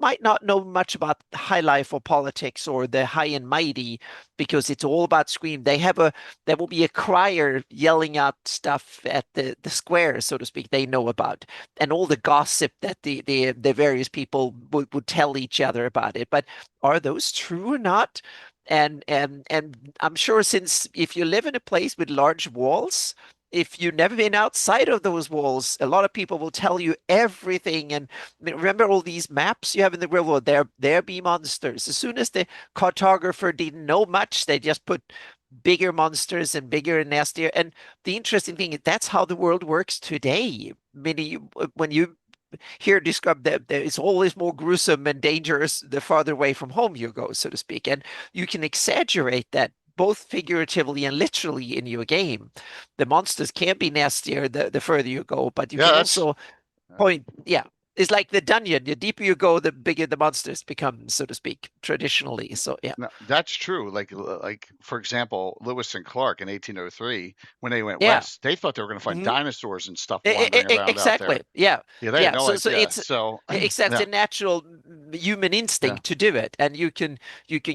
[SPEAKER 3] might not know much about high life or politics or the high and mighty because it's all about scream. There will be a crier yelling out stuff at the square, so to speak, they know about, and all the gossip that the various people would tell each other about it. But are those true or not? And I'm sure, since if you live in a place with large walls, if you've never been outside of those walls, a lot of people will tell you everything. And remember all these maps you have in the real world, there be monsters. As soon as the cartographer didn't know much, they just put bigger monsters and bigger and nastier. And the interesting thing is that's how the world works today. When you hear described that it's always more gruesome and dangerous the farther away from home you go, so to speak. And you can exaggerate that both figuratively and literally in your game. The monsters can be nastier the further you go, but you
[SPEAKER 1] Yeah,
[SPEAKER 3] can
[SPEAKER 1] that's
[SPEAKER 3] also point, yeah. It's like the dungeon. The deeper you go, the bigger the monsters become, so to speak, traditionally. So yeah.
[SPEAKER 1] no, that's true. Like for example, Lewis and Clark in 1803, when they went
[SPEAKER 3] Yeah.
[SPEAKER 1] west, they thought they were going to find
[SPEAKER 3] Mhm.
[SPEAKER 1] dinosaurs and stuff wandering around out
[SPEAKER 3] Exactly.
[SPEAKER 1] there.
[SPEAKER 3] Yeah.
[SPEAKER 1] Yeah, they had
[SPEAKER 3] Yeah.
[SPEAKER 1] no
[SPEAKER 3] So
[SPEAKER 1] idea.
[SPEAKER 3] it's
[SPEAKER 1] So
[SPEAKER 3] except
[SPEAKER 1] yeah,
[SPEAKER 3] a natural human
[SPEAKER 1] yeah.
[SPEAKER 3] instinct to do it, and you can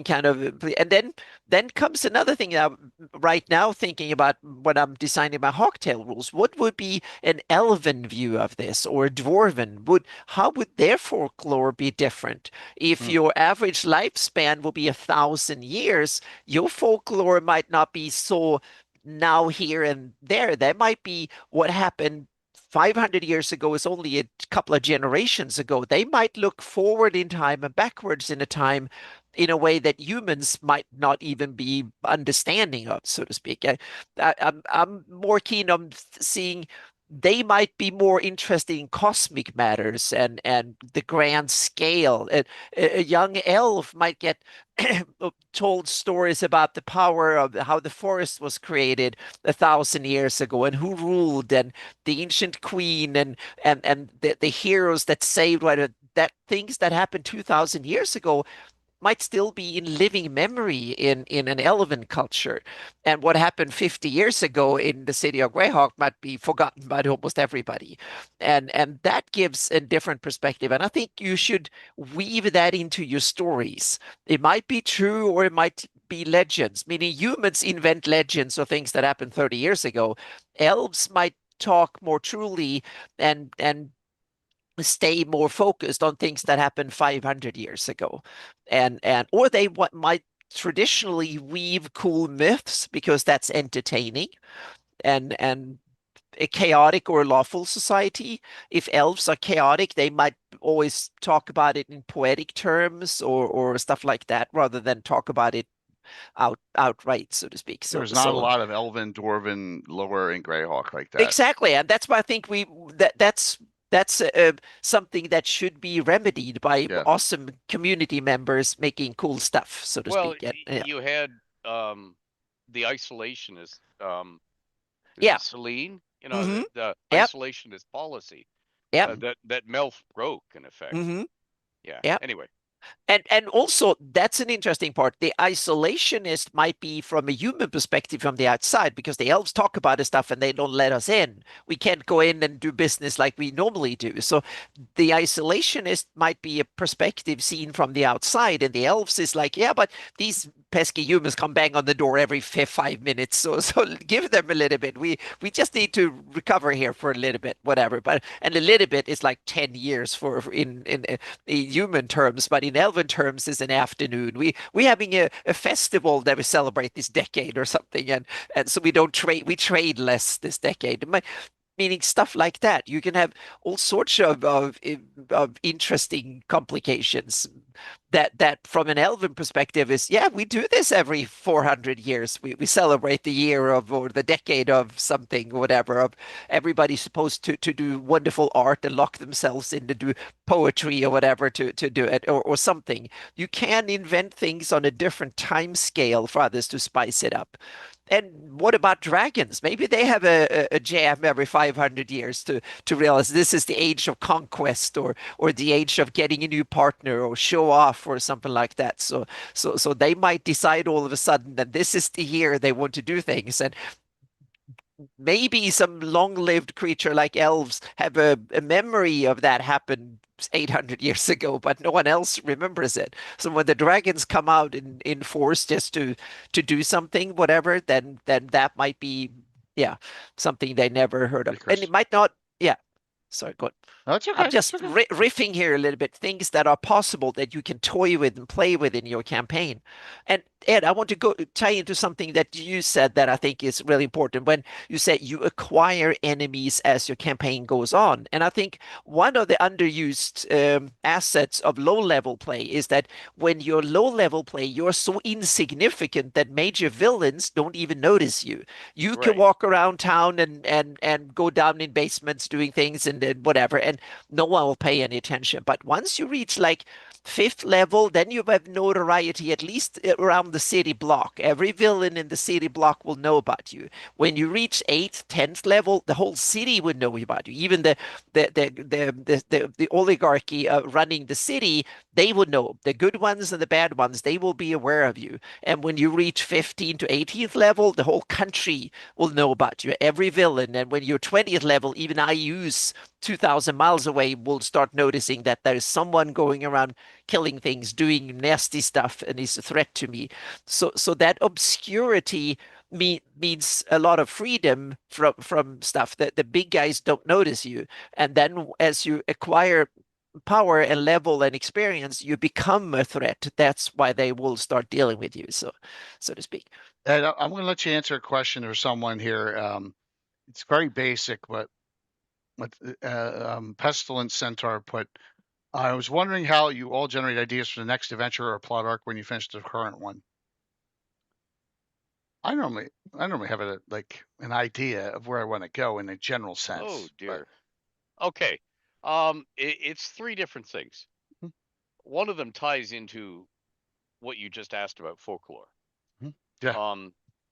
[SPEAKER 3] kind of and then comes another thing I'm right now thinking about when I'm designing my Hawktail rules. What would be an elven view of this, or a dwarven? How would their folklore be different? If
[SPEAKER 1] Hmm.
[SPEAKER 3] your average lifespan will be 1,000 years, your folklore might not be so now, here, and there. That might be what happened 500 years ago is only a couple of generations ago. They might look forward in time and backwards in a time in a way that humans might not even be understanding of, so to speak. I'm more keen on seeing they might be more interested in cosmic matters and the grand scale. A young elf might get told stories about the power of how the forest was created 1,000 years ago and who ruled and the ancient queen and the heroes that saved that things that happened 2,000 years ago might still be in living memory in an elven culture. And what happened 50 years ago in the city of Greyhawk might be forgotten by almost everybody. And that gives a different perspective. And I think you should weave that into your stories. It might be true or it might be legends, meaning humans invent legends or things that happened 30 years ago. Elves might talk more truly and stay more focused on things that happened 500 years ago, and or they what might traditionally weave cool myths because that's entertaining and a chaotic or lawful society. If elves are chaotic, they might always talk about it in poetic terms or stuff like that rather than talk about it outright, so to speak.
[SPEAKER 1] There's not a lot of Elven, Dwarven lore in Greyhawk like that.
[SPEAKER 3] Exactly, and that's why I think that's something that should be remedied by
[SPEAKER 1] Yeah.
[SPEAKER 3] awesome community members making cool stuff, so to
[SPEAKER 4] Well,
[SPEAKER 3] speak. Yeah.
[SPEAKER 4] you had the isolationist is
[SPEAKER 3] Yeah.
[SPEAKER 4] it Celine? You know,
[SPEAKER 3] Mm-hmm.
[SPEAKER 4] the
[SPEAKER 3] Yep.
[SPEAKER 4] isolationist policy
[SPEAKER 3] Yep.
[SPEAKER 4] that Melf broke in effect.
[SPEAKER 3] Mm-hmm.
[SPEAKER 4] Yeah.
[SPEAKER 3] Yep.
[SPEAKER 4] Anyway,
[SPEAKER 3] And also that's an interesting part. The isolationist might be from a human perspective from the outside because the elves talk about this stuff and they don't let us in. We can't go in and do business like we normally do. So the isolationist might be a perspective seen from the outside, and the elves is like, yeah, but these pesky humans come bang on the door every 5 minutes. So give them a little bit. We just need to recover here for a little bit, whatever. But and a little bit is like 10 years for in human terms, but in elven terms is an afternoon. We having a festival that we celebrate this decade or something, and so we don't trade. We trade less this decade. Meaning stuff like that. You can have all sorts of interesting complications that from an elven perspective is, yeah, we do this every 400 years. We celebrate the year of or the decade of something, whatever, of everybody's supposed to do wonderful art and lock themselves in to do poetry or whatever to do it or something. You can invent things on a different time scale for others to spice it up. And what about dragons? Maybe they have a jam every 500 years to realize this is the age of conquest or the age of getting a new partner or show off or something like that. So they might decide all of a sudden that this is the year they want to do things. And maybe some long-lived creature like elves have a memory of that happened 800 years ago, but no one else remembers it. So when the dragons come out in force just to do something, whatever, then that might be, yeah, something they never heard of. And it might not, yeah. Sorry, go on.
[SPEAKER 1] No, it's okay.
[SPEAKER 3] I'm just
[SPEAKER 1] It's okay.
[SPEAKER 3] riffing here a little bit, things that are possible that you can toy with and play with in your campaign. And Ed, I want to go tie into something that you said that I think is really important when you said you acquire enemies as your campaign goes on. And I think one of the underused assets of low-level play is that when you're low-level play, you're so insignificant that major villains don't even notice you. You can
[SPEAKER 4] right.
[SPEAKER 3] walk around town and go down in basements doing things and whatever, and no one will pay any attention. But once you reach like fifth level, then you have notoriety at least around the city block. Every villain in the city block will know about you. When you reach eighth, 10th level, the whole city would know about you. Even the oligarchy running the city, they would know. The good ones and the bad ones, they will be aware of you. And when you reach 15th to 18th level, the whole country will know about you. Every villain. And when you're 20th level, even IUs 2,000 miles away will start noticing that there's someone going around killing things, doing nasty stuff, and is a threat to me. So that obscurity means a lot of freedom from stuff that the big guys don't notice you. And then as you acquire power and level and experience, you become a threat. That's why they will start dealing with you, so to speak.
[SPEAKER 1] Ed, I'm going to let you answer a question or someone here. It's very basic, but Pestilence Centaur put, I was wondering how you all generate ideas for the next adventure or plot arc when you finish the current one. I normally have like an idea of where I want to go in a general sense.
[SPEAKER 4] Oh
[SPEAKER 1] but-
[SPEAKER 4] dear. Okay. It's three different things.
[SPEAKER 1] Mhm.
[SPEAKER 4] One of them ties into what you just asked about folklore.
[SPEAKER 1] Yeah.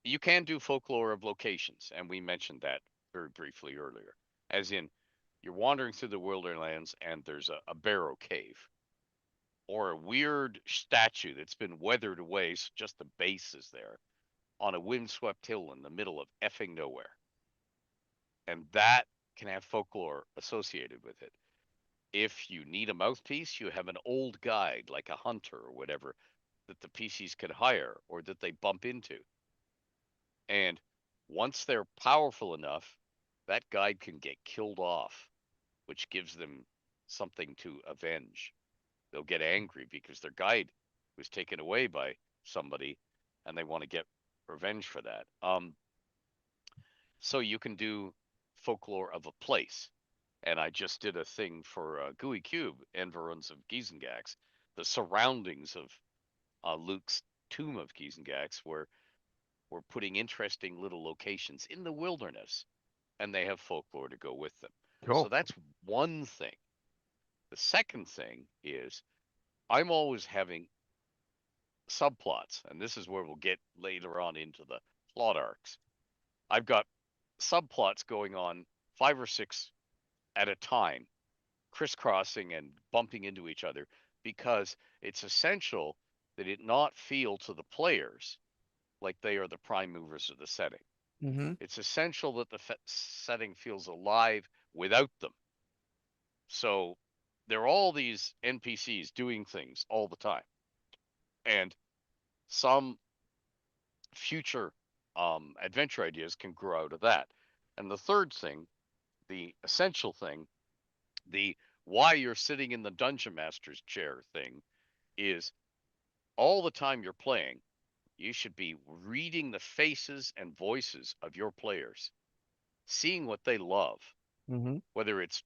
[SPEAKER 4] You can do folklore of locations, and we mentioned that very briefly earlier. As in, you're wandering through the Wilderlands and there's a barrow cave. Or a weird statue that's been weathered away, so just the base is there, on a windswept hill in the middle of effing nowhere. And that can have folklore associated with it. If you need a mouthpiece, you have an old guide, like a hunter or whatever, that the PCs can hire or that they bump into. And once they're powerful enough, that guide can get killed off, which gives them something to avenge. They'll get angry because their guide was taken away by somebody and they want to get revenge for that. So you can do folklore of a place. And I just did a thing for GUI Cube, Environs of Gizengax, the surroundings of Luke's tomb of Gizengax, where we're putting interesting little locations in the wilderness, and they have folklore to go with them.
[SPEAKER 1] Cool.
[SPEAKER 4] So that's one thing. The second thing is I'm always having subplots, and this is where we'll get later on into the plot arcs. I've got subplots going on 5 or 6 at a time, crisscrossing and bumping into each other, because it's essential that it not feel to the players like they are the prime movers of the setting.
[SPEAKER 3] Mm-hmm.
[SPEAKER 4] It's essential that the setting feels alive without them. So there are all these NPCs doing things all the time. And some future adventure ideas can grow out of that. And the third thing, the essential thing, the why you're sitting in the dungeon master's chair thing, is all the time you're playing, you should be reading the faces and voices of your players, seeing what they love,
[SPEAKER 3] Mm-hmm.
[SPEAKER 4] whether it's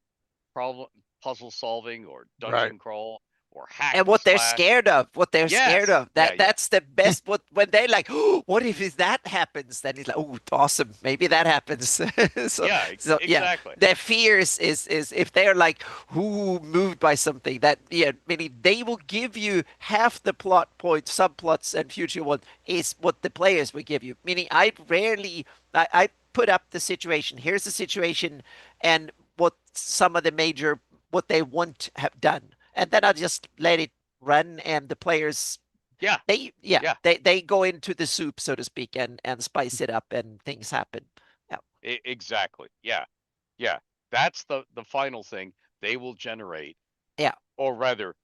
[SPEAKER 4] problem puzzle solving or
[SPEAKER 1] Right.
[SPEAKER 4] dungeon crawl or hack
[SPEAKER 3] And what they're
[SPEAKER 4] slash.
[SPEAKER 3] scared of,
[SPEAKER 4] Yes. Yeah,
[SPEAKER 3] that's the best. When they like, oh, what if that happens? Then it's like, oh, awesome, maybe that happens. so
[SPEAKER 4] yeah,
[SPEAKER 3] so yeah,
[SPEAKER 4] exactly.
[SPEAKER 3] their fears is if they're like, who moved by something that, yeah, meaning they will give you half the plot points, subplots, and future one is what the players will give you. Meaning I put up the situation. Here's the situation, and what some of the major what they want to have done, and then I just let it run, and the players
[SPEAKER 4] Yeah.
[SPEAKER 3] yeah. They go into the soup, so to speak, and spice it up, and things happen. Yeah.
[SPEAKER 4] Exactly. Yeah. Yeah. That's the final thing they will generate.
[SPEAKER 3] Yeah.
[SPEAKER 4] Or rather,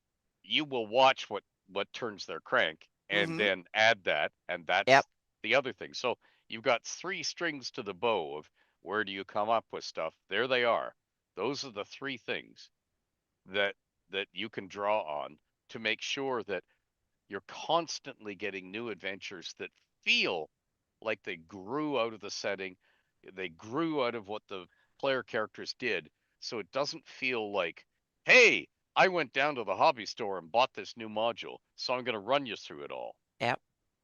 [SPEAKER 4] you will watch what turns their crank and
[SPEAKER 3] Mm-hmm.
[SPEAKER 4] then add that, and that's
[SPEAKER 3] Yep.
[SPEAKER 4] the other thing. So you've got 3 strings to the bow of where do you come up with stuff? There they are. Those are the 3 things that you can draw on to make sure that you're constantly getting new adventures that feel like they grew out of the setting, they grew out of what the player characters did, so it doesn't feel like, hey, I went down to the hobby store and bought this new module, so I'm going to run you through it all.
[SPEAKER 3] Yep.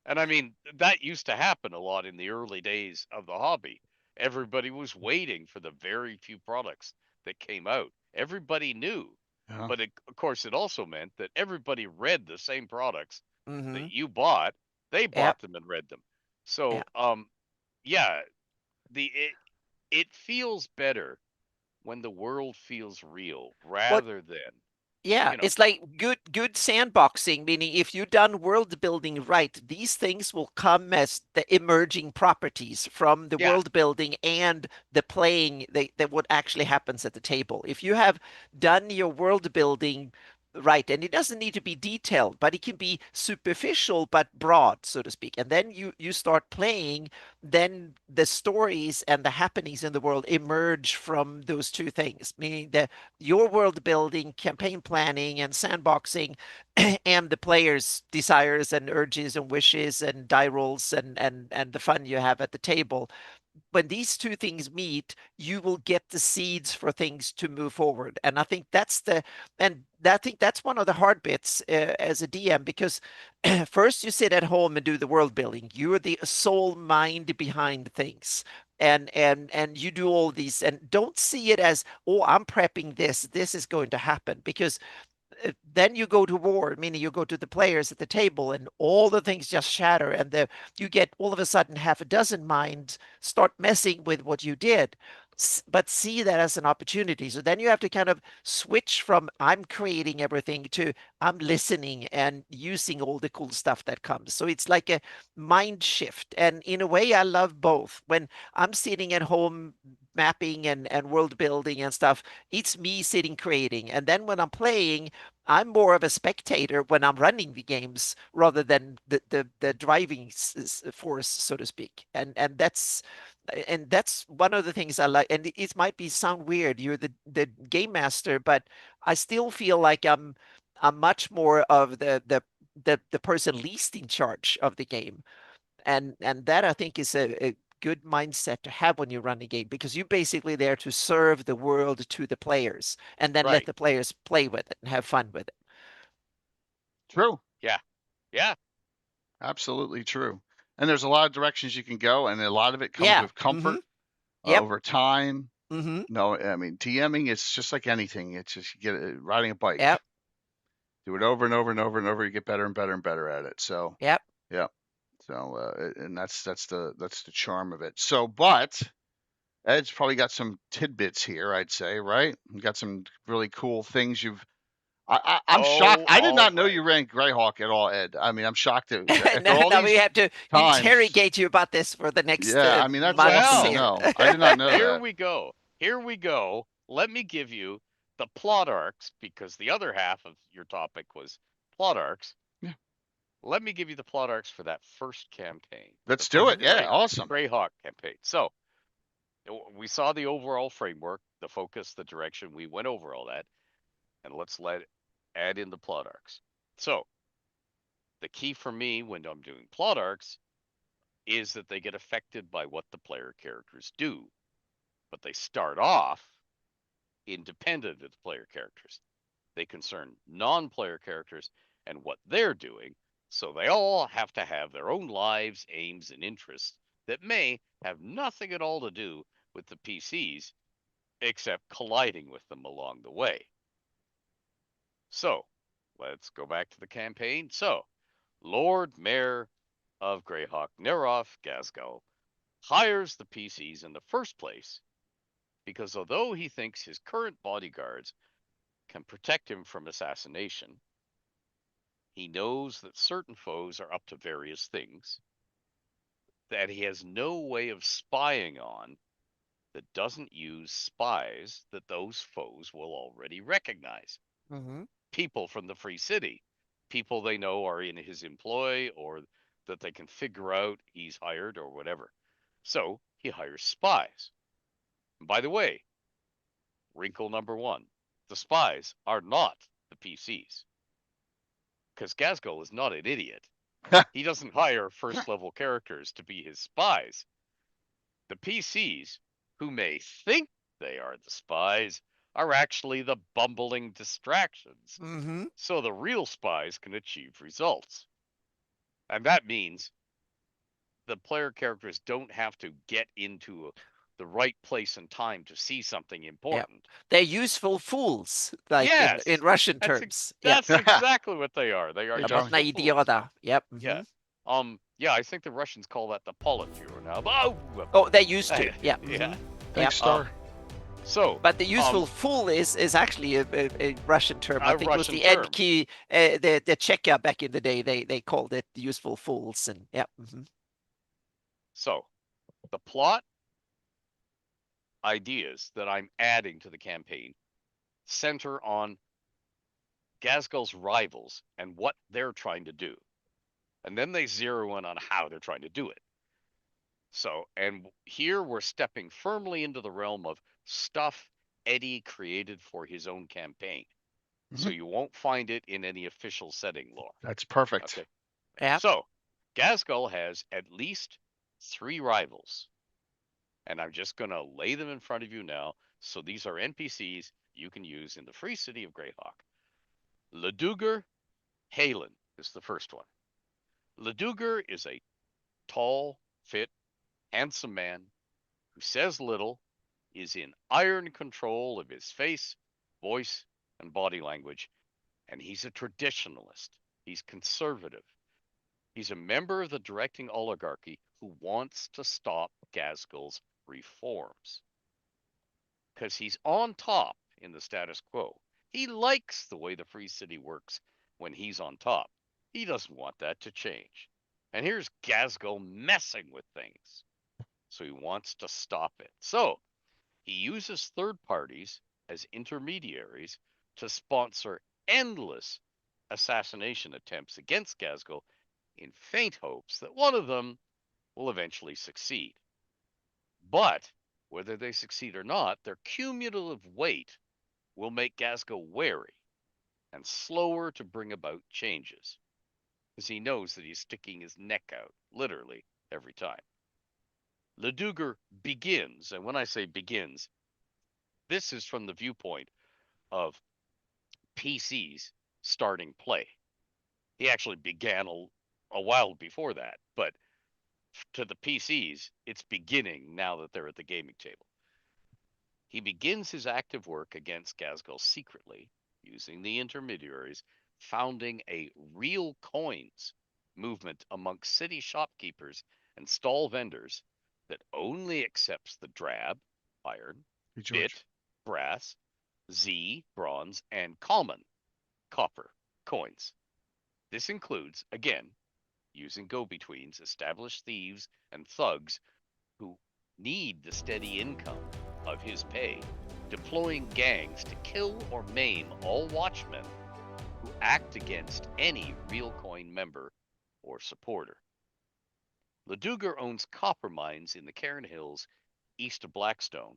[SPEAKER 4] And I mean, that used to happen a lot in the early days of the hobby. Everybody was waiting for the very few products that came out. Everybody knew.
[SPEAKER 1] Yeah.
[SPEAKER 4] But of course, it also meant that everybody read the same products
[SPEAKER 3] Mm-hmm.
[SPEAKER 4] that you bought. They bought them and read them. So, yeah, it feels better when the world feels real rather than,
[SPEAKER 3] Yeah,
[SPEAKER 4] you know,
[SPEAKER 3] it's like good sandboxing, meaning if you've done world building right, these things will come as the emerging properties from the
[SPEAKER 4] yeah,
[SPEAKER 3] world building and the playing that what actually happens at the table. If you have done your world building right, and it doesn't need to be detailed, but it can be superficial but broad, so to speak. And then you start playing, then the stories and the happenings in the world emerge from those two things, meaning that your world building, campaign planning, and sandboxing, and the players' desires and urges and wishes and die rolls and the fun you have at the table. When these two things meet, you will get the seeds for things to move forward. And I think that's one of the hard bits as a DM, because first you sit at home and do the world building. You're the sole mind behind things. And you do all these, and don't see it as, oh, I'm prepping this is going to happen, because then you go to war, meaning you go to the players at the table, and all the things just shatter, and you get all of a sudden half a dozen minds start messing with what you did, but see that as an opportunity. So then you have to kind of switch from I'm creating everything to I'm listening and using all the cool stuff that comes. So it's like a mind shift. And in a way, I love both. When I'm sitting at home mapping and world building and stuff, it's me sitting creating. And then when I'm playing, I'm more of a spectator when I'm running the games rather than the driving force, so to speak. And that's one of the things I like. And it might be sound weird. You're the game master, but I still feel like I'm much more of the the person least in charge of the game, and that I think is a good mindset to have when you run a game, because you're basically there to serve the world to the players, and then let
[SPEAKER 4] Right.
[SPEAKER 3] the players play with it and have fun with it.
[SPEAKER 1] True.
[SPEAKER 4] Yeah. Yeah.
[SPEAKER 1] Absolutely true. And there's a lot of directions you can go, and a lot of it comes
[SPEAKER 3] Yeah.
[SPEAKER 1] with comfort
[SPEAKER 3] Yep.
[SPEAKER 1] over time.
[SPEAKER 3] Mm-hmm.
[SPEAKER 1] No, I mean, DMing, it's just like anything. It's just you get it, riding a bike.
[SPEAKER 3] Yep.
[SPEAKER 1] Do it over and over and over and over. You get better and better and better at it. So,
[SPEAKER 3] Yep.
[SPEAKER 1] yeah. So, and that's the charm of it. So, but Ed's probably got some tidbits here, I'd say, right? You got some really cool things you've. I'm shocked.
[SPEAKER 4] Oh,
[SPEAKER 1] I did
[SPEAKER 4] all
[SPEAKER 1] not know
[SPEAKER 4] right.
[SPEAKER 1] you ran Greyhawk at all, Ed. I mean, I'm shocked after all
[SPEAKER 3] Now we
[SPEAKER 1] these
[SPEAKER 3] have to
[SPEAKER 1] times.
[SPEAKER 3] interrogate you about this for the next
[SPEAKER 1] Yeah, I mean, that's
[SPEAKER 3] months
[SPEAKER 1] awesome to
[SPEAKER 3] here.
[SPEAKER 1] know. I did not know
[SPEAKER 4] Here
[SPEAKER 1] that.
[SPEAKER 4] we go. Here we go. Let me give you the plot arcs, because the other half of your topic was plot arcs.
[SPEAKER 1] Yeah.
[SPEAKER 4] Let me give you the plot arcs for that first campaign.
[SPEAKER 1] Let's
[SPEAKER 4] the
[SPEAKER 1] do
[SPEAKER 4] first
[SPEAKER 1] it. Yeah,
[SPEAKER 4] Grey-
[SPEAKER 1] awesome.
[SPEAKER 4] Greyhawk campaign. So we saw the overall framework, the focus, the direction. We went over all that, and let's add in the plot arcs. So the key for me when I'm doing plot arcs is that they get affected by what the player characters do, but they start off independent of the player characters. They concern non-player characters and what they're doing, so they all have to have their own lives, aims, and interests that may have nothing at all to do with the PCs, except colliding with them along the way. So, let's go back to the campaign. So, Lord Mayor of Greyhawk, Neroth Gazgal, hires the PCs in the first place because although he thinks his current bodyguards can protect him from assassination, he knows that certain foes are up to various things that he has no way of spying on that doesn't use spies that those foes will already recognize.
[SPEAKER 3] Mm-hmm.
[SPEAKER 4] People from the Free City, people they know are in his employ or that they can figure out he's hired or whatever. So he hires spies. And by the way, wrinkle number one, the spies are not the PCs. Because Gazgul is not an idiot. He doesn't hire first level characters to be his spies. The PCs, who may think they are the spies, are actually the bumbling distractions.
[SPEAKER 3] Mm-hmm.
[SPEAKER 4] So the real spies can achieve results. And that means the player characters don't have to get into the right place and time to see something important.
[SPEAKER 3] They're useful fools, like
[SPEAKER 4] Yes,
[SPEAKER 3] in Russian
[SPEAKER 4] that's
[SPEAKER 3] terms.
[SPEAKER 4] that's exactly what they are. They are
[SPEAKER 1] Hey,
[SPEAKER 3] About
[SPEAKER 1] Joey.
[SPEAKER 4] useful fools.
[SPEAKER 3] idioda. Yep.
[SPEAKER 4] Yeah. Yeah, I think the Russians call that the Politburo now. Oh,
[SPEAKER 3] Oh, they used to. Yeah.
[SPEAKER 4] yeah.
[SPEAKER 1] Thanks,
[SPEAKER 3] Yeah.
[SPEAKER 1] Star.
[SPEAKER 4] So,
[SPEAKER 3] But the useful fool is actually a Russian term. I
[SPEAKER 4] A
[SPEAKER 3] think it was
[SPEAKER 4] Russian
[SPEAKER 3] the
[SPEAKER 4] term.
[SPEAKER 3] NQ, the Czechia back in the day. They called it the useful fools, and yeah. Mm-hmm.
[SPEAKER 4] so the plot ideas that I'm adding to the campaign center on Gazgul's rivals and what they're trying to do. And then they zero in on how they're trying to do it. So, and here we're stepping firmly into the realm of stuff Eddie created for his own campaign. So you won't find it in any official setting lore.
[SPEAKER 1] That's perfect.
[SPEAKER 4] Okay.
[SPEAKER 3] Yeah.
[SPEAKER 4] So, Gazgul has at least 3 rivals. And I'm just going to lay them in front of you now. So these are NPCs you can use in the free city of Greyhawk. Leduger Halen is the first one. Leduger is a tall, fit, handsome man who says little, is in iron control of his face, voice, and body language, and he's a traditionalist. He's conservative. He's a member of the directing oligarchy who wants to stop Gazgul's reforms. Because he's on top in the status quo. He likes the way the free city works when he's on top. He doesn't want that to change. And here's Gazgul messing with things. So he wants to stop it. So he uses third parties as intermediaries to sponsor endless assassination attempts against Gazgul in faint hopes that one of them will eventually succeed. But whether they succeed or not, their cumulative weight will make Gazgul wary and slower to bring about changes. because he knows that he's sticking his neck out, literally, every time. Leduger begins, and when I say begins, this is from the viewpoint of PCs starting play. He actually began a while before that, but to the PCs, it's beginning now that they're at the gaming table. He begins his active work against Ghazghkull secretly, using the intermediaries, founding a real coins movement amongst city shopkeepers and stall vendors that only accepts the drab, iron,
[SPEAKER 1] Hey, George.
[SPEAKER 4] bit, brass, Z, bronze, and common, copper, coins. This includes, again, using go-betweens, established thieves, and thugs who need the steady income of his pay, deploying gangs to kill or maim all watchmen who act against any real coin member or supporter. Leduger owns copper mines in the Cairn Hills east of Blackstone,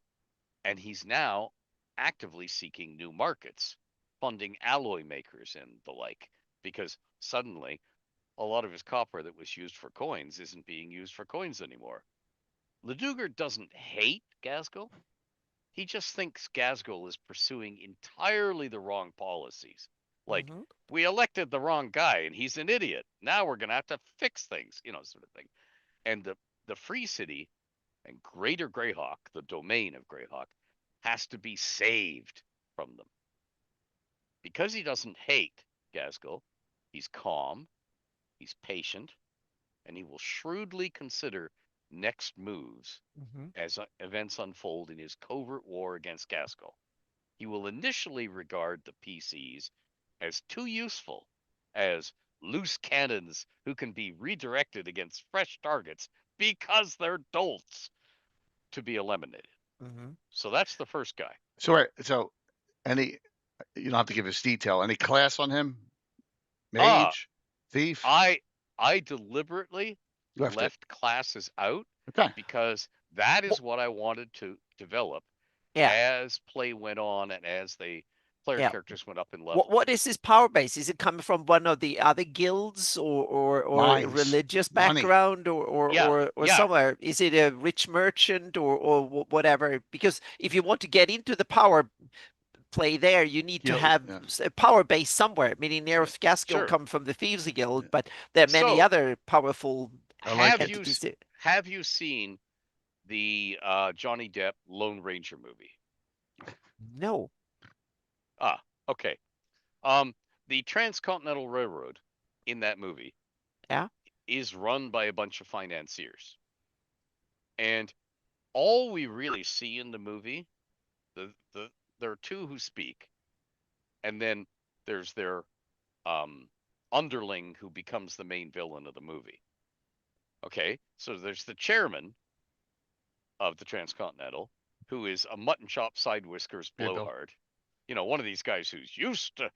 [SPEAKER 4] and he's now actively seeking new markets, funding alloy makers and the like, because suddenly a lot of his copper that was used for coins isn't being used for coins anymore. Leduger doesn't hate Ghazghkull. He just thinks Ghazghkull is pursuing entirely the wrong policies. Like, we elected the wrong guy and he's an idiot. Now we're going to have to fix things, sort of thing. And the Free City and Greater Greyhawk, the domain of Greyhawk, has to be saved from them. Because he doesn't hate Ghazghkull, he's calm, he's patient, and he will shrewdly consider next moves as events unfold in his covert war against Ghazghkull. He will initially regard the PCs as too useful, as loose cannons who can be redirected against fresh targets because they're dolts, to be eliminated. So that's the first guy.
[SPEAKER 1] So you don't have to give us detail. Any class on him? Mage? Thief?
[SPEAKER 4] I deliberately left classes out because that is what I wanted to develop as play went on and as the player characters went up in level.
[SPEAKER 3] What is his power base? Is it coming from one of the other guilds or
[SPEAKER 1] Mines.
[SPEAKER 3] religious
[SPEAKER 1] Money.
[SPEAKER 3] background or somewhere? Is it a rich merchant or whatever? Because if you want to get into the power play there, you need to have a power base somewhere, meaning Nereth Ghazghkull come from the Thieves Guild, but there are many other powerful entities.
[SPEAKER 4] Have you seen the Johnny Depp Lone Ranger movie?
[SPEAKER 3] No.
[SPEAKER 4] Okay. The Transcontinental Railroad in that movie is run by a bunch of financiers. And all we really see in the movie, there are two who speak, and then there's their underling who becomes the main villain of the movie. Okay, so there's the chairman of the Transcontinental, who is a mutton chop side whiskers blowhard. One of these guys who's used to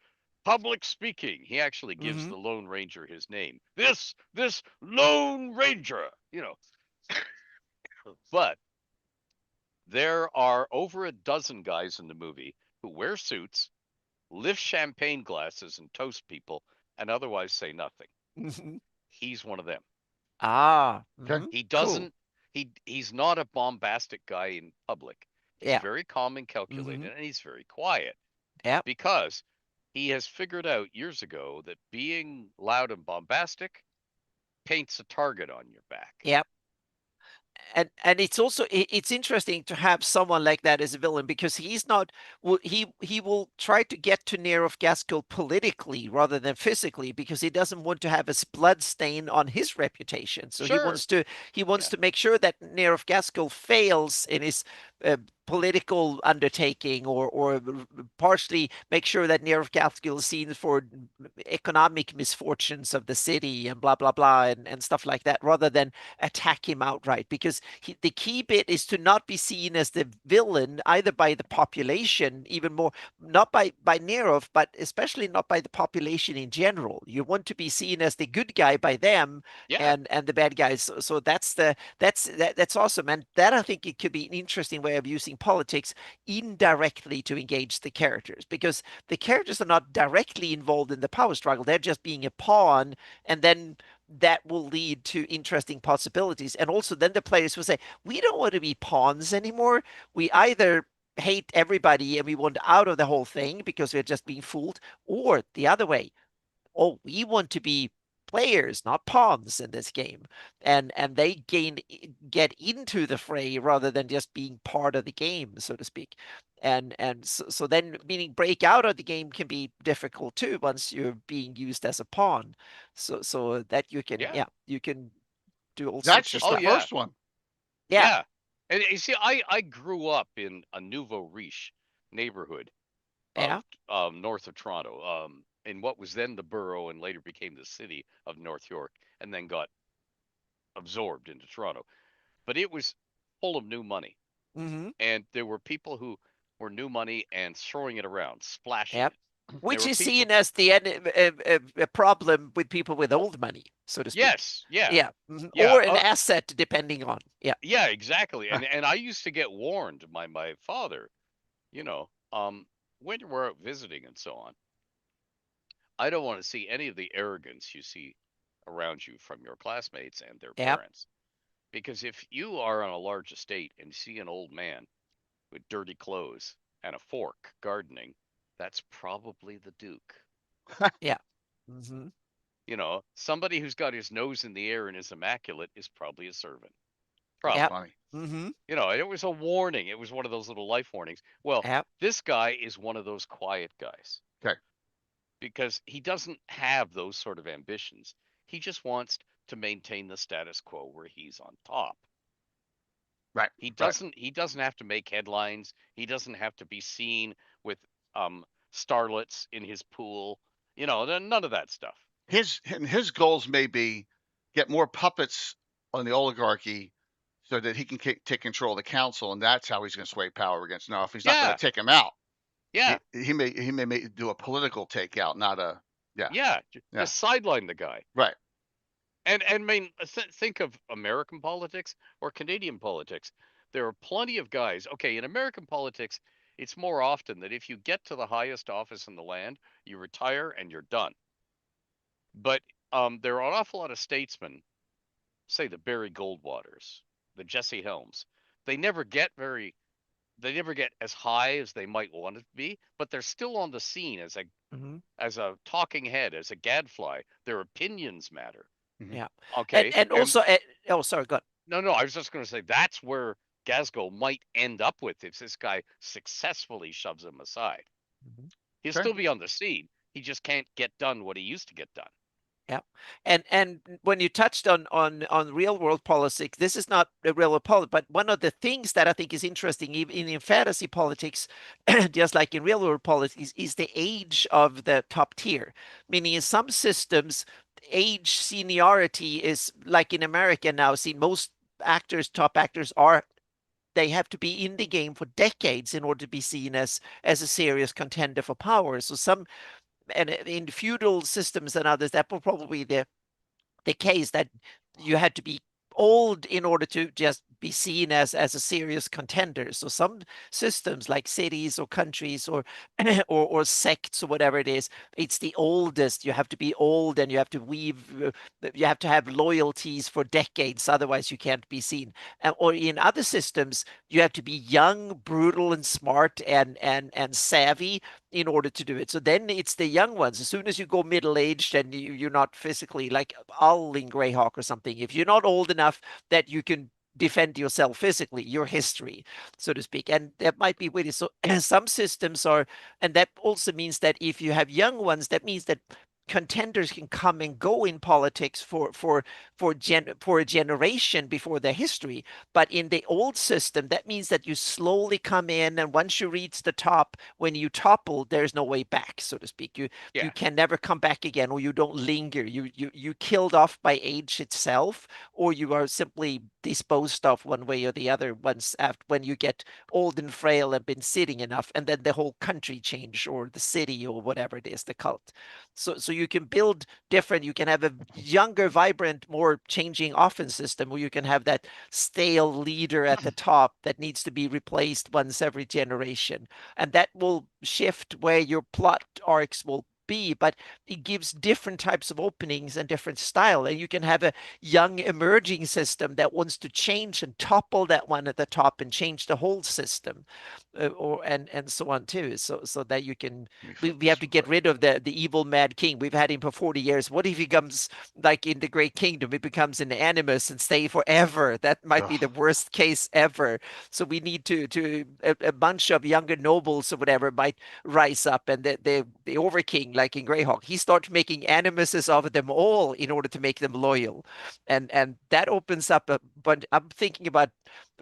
[SPEAKER 4] public speaking. He actually gives the Lone Ranger his name. This Lone Ranger, But there are over a dozen guys in the movie who wear suits, lift champagne glasses and toast people, and otherwise say nothing. He's one of them. He doesn't. Cool. He's not a bombastic guy in public. He's very calm and calculated, and he's very quiet. Because he has figured out years ago that being loud and bombastic paints a target on your back.
[SPEAKER 3] And it's also it's interesting to have someone like that as a villain, because he's not he will try to get to Nereth Ghazghkull politically rather than physically, because he doesn't want to have a blood stain on his reputation. So he wants to make sure that Nereth Ghazghkull fails in his political undertaking, or partially make sure that Nereth Ghazghkull is seen for economic misfortunes of the city and blah blah blah and stuff like that, rather than attack him outright. Because the key bit is to not be seen as the villain either by the population, even more not by Nereth, but especially not by the population in general. You want to be seen as the good guy by them and the bad guys. So that's awesome, and that I think it could be an interesting way of using politics indirectly to engage the characters, because the characters are not directly involved in the power struggle. They're just being a pawn, and then that will lead to interesting possibilities. And also then the players will say, we don't want to be pawns anymore. We either hate everybody and we want out of the whole thing because we're just being fooled, or the other way, oh, we want to be players, not pawns in this game, and they get into the fray rather than just being part of the game, so to speak. And so then, meaning break out of the game can be difficult too once you're being used as a pawn. So that you can you can do all
[SPEAKER 1] That's
[SPEAKER 3] sorts of
[SPEAKER 1] just
[SPEAKER 4] Oh,
[SPEAKER 1] the
[SPEAKER 3] stuff.
[SPEAKER 4] yeah.
[SPEAKER 1] first one.
[SPEAKER 3] Yeah.
[SPEAKER 4] Yeah. And you see, I grew up in a nouveau riche neighborhood
[SPEAKER 3] Yeah.
[SPEAKER 4] of north of Toronto, in what was then the borough and later became the city of North York, and then got absorbed into Toronto. But it was full of new money,
[SPEAKER 3] Mm-hmm.
[SPEAKER 4] and there were people who were new money and throwing it around, splashing
[SPEAKER 3] Yep.
[SPEAKER 4] it. There
[SPEAKER 3] Which
[SPEAKER 4] were
[SPEAKER 3] is
[SPEAKER 4] people.
[SPEAKER 3] seen as the a problem with people with old money, so to speak.
[SPEAKER 4] Yes, yeah,
[SPEAKER 3] Yeah. Mhm.
[SPEAKER 4] yeah,
[SPEAKER 3] Or an asset, depending on. Yeah.
[SPEAKER 4] yeah, exactly. And I used to get warned by my father, you know, when we're out visiting and so on. I don't want to see any of the arrogance you see around you from your classmates and their
[SPEAKER 3] Yeah.
[SPEAKER 4] parents. Because if you are on a large estate and see an old man with dirty clothes and a fork gardening, that's probably the Duke.
[SPEAKER 3] Yeah. Mm-hmm.
[SPEAKER 4] You know, somebody who's got his nose in the air and is immaculate is probably a servant.
[SPEAKER 1] That's
[SPEAKER 3] Yeah.
[SPEAKER 4] Probably.
[SPEAKER 1] funny.
[SPEAKER 3] Mm-hmm.
[SPEAKER 4] You know, it was a warning. It was one of those little life warnings. Well,
[SPEAKER 3] Yeah.
[SPEAKER 4] this guy is one of those quiet guys
[SPEAKER 1] Okay.
[SPEAKER 4] because he doesn't have those sort of ambitions. He just wants to maintain the status quo where he's on top.
[SPEAKER 1] Right.
[SPEAKER 4] He
[SPEAKER 1] Right.
[SPEAKER 4] doesn't have to make headlines. He doesn't have to be seen with um starlets in his pool. You know, none of that stuff.
[SPEAKER 1] His goals may be get more puppets on the oligarchy so that he can take control of the council, and that's how he's going to sway power against. Now, if he's not going
[SPEAKER 4] Yeah.
[SPEAKER 1] to take him out,
[SPEAKER 4] Yeah.
[SPEAKER 1] he may do a political takeout, not a yeah.
[SPEAKER 4] Yeah.
[SPEAKER 1] Yeah.
[SPEAKER 4] Just sideline the guy.
[SPEAKER 1] Right.
[SPEAKER 4] And I mean, think of American politics or Canadian politics. There are plenty of guys. Okay, in American politics, it's more often that if you get to the highest office in the land, you retire and you're done. But there are an awful lot of statesmen, say the Barry Goldwaters, the Jesse Helms. They never get very, they never get as high as they might want it to be, but they're still on the scene
[SPEAKER 3] Mm-hmm.
[SPEAKER 4] as a talking head, as a gadfly. Their opinions matter.
[SPEAKER 1] Mhm.
[SPEAKER 3] Yeah.
[SPEAKER 4] Okay,
[SPEAKER 3] And
[SPEAKER 4] and
[SPEAKER 3] also, oh, sorry, go on.
[SPEAKER 4] no, I was just going to say that's where Glasgow might end up with if this guy successfully shoves him aside.
[SPEAKER 3] Mhm.
[SPEAKER 4] He'll
[SPEAKER 1] Sure.
[SPEAKER 4] still be on the scene. He just can't get done what he used to get done.
[SPEAKER 3] Yeah. And when you touched on real world politics, this is not a real world politics, but one of the things that I think is interesting, even in fantasy politics, just like in real world politics, is the age of the top tier. Meaning, in some systems, age seniority is like in America now. See, most actors, top actors, are they have to be in the game for decades in order to be seen as a serious contender for power. So some, and in feudal systems and others, that will probably be the case that you had to be old in order to just be seen as a serious contender. So some systems like cities or countries or or sects or whatever it is, it's the oldest. You have to be old and you have to you have to have loyalties for decades, otherwise you can't be seen. Or in other systems, you have to be young, brutal, and smart and savvy in order to do it. So then it's the young ones. As soon as you go middle aged and you're not physically like I'll in Greyhawk or something, if you're not old enough that you can defend yourself physically, your history, so to speak. And that might be with it. So some systems are, and that also means that if you have young ones, that means that contenders can come and go in politics for a generation before their history. But in the old system, that means that you slowly come in, and once you reach the top, when you topple, there's no way back, so to speak. You
[SPEAKER 4] Yeah.
[SPEAKER 3] can never come back again, or you don't linger. You killed off by age itself, or you are simply disposed of one way or the other once after when you get old and frail and been sitting enough, and then the whole country change or the city or whatever it is, the cult. So So you can build different, you can have a younger, vibrant, more changing offense system where you can have that stale leader at the top that needs to be replaced once every generation. And that will shift where your plot arcs will be, but it gives different types of openings and different style. And you can have a young emerging system that wants to change and topple that one at the top and change the whole system, and so on too. So that you can, we have to get rid of the evil mad king. We've had him for 40 years. What if he comes like in the Great Kingdom? He becomes an animus and stay forever. That might be the worst case ever. So we need to a bunch of younger nobles or whatever might rise up, and the overking, like in Greyhawk, he starts making animuses of them all in order to make them loyal, and that opens up a. But I'm thinking about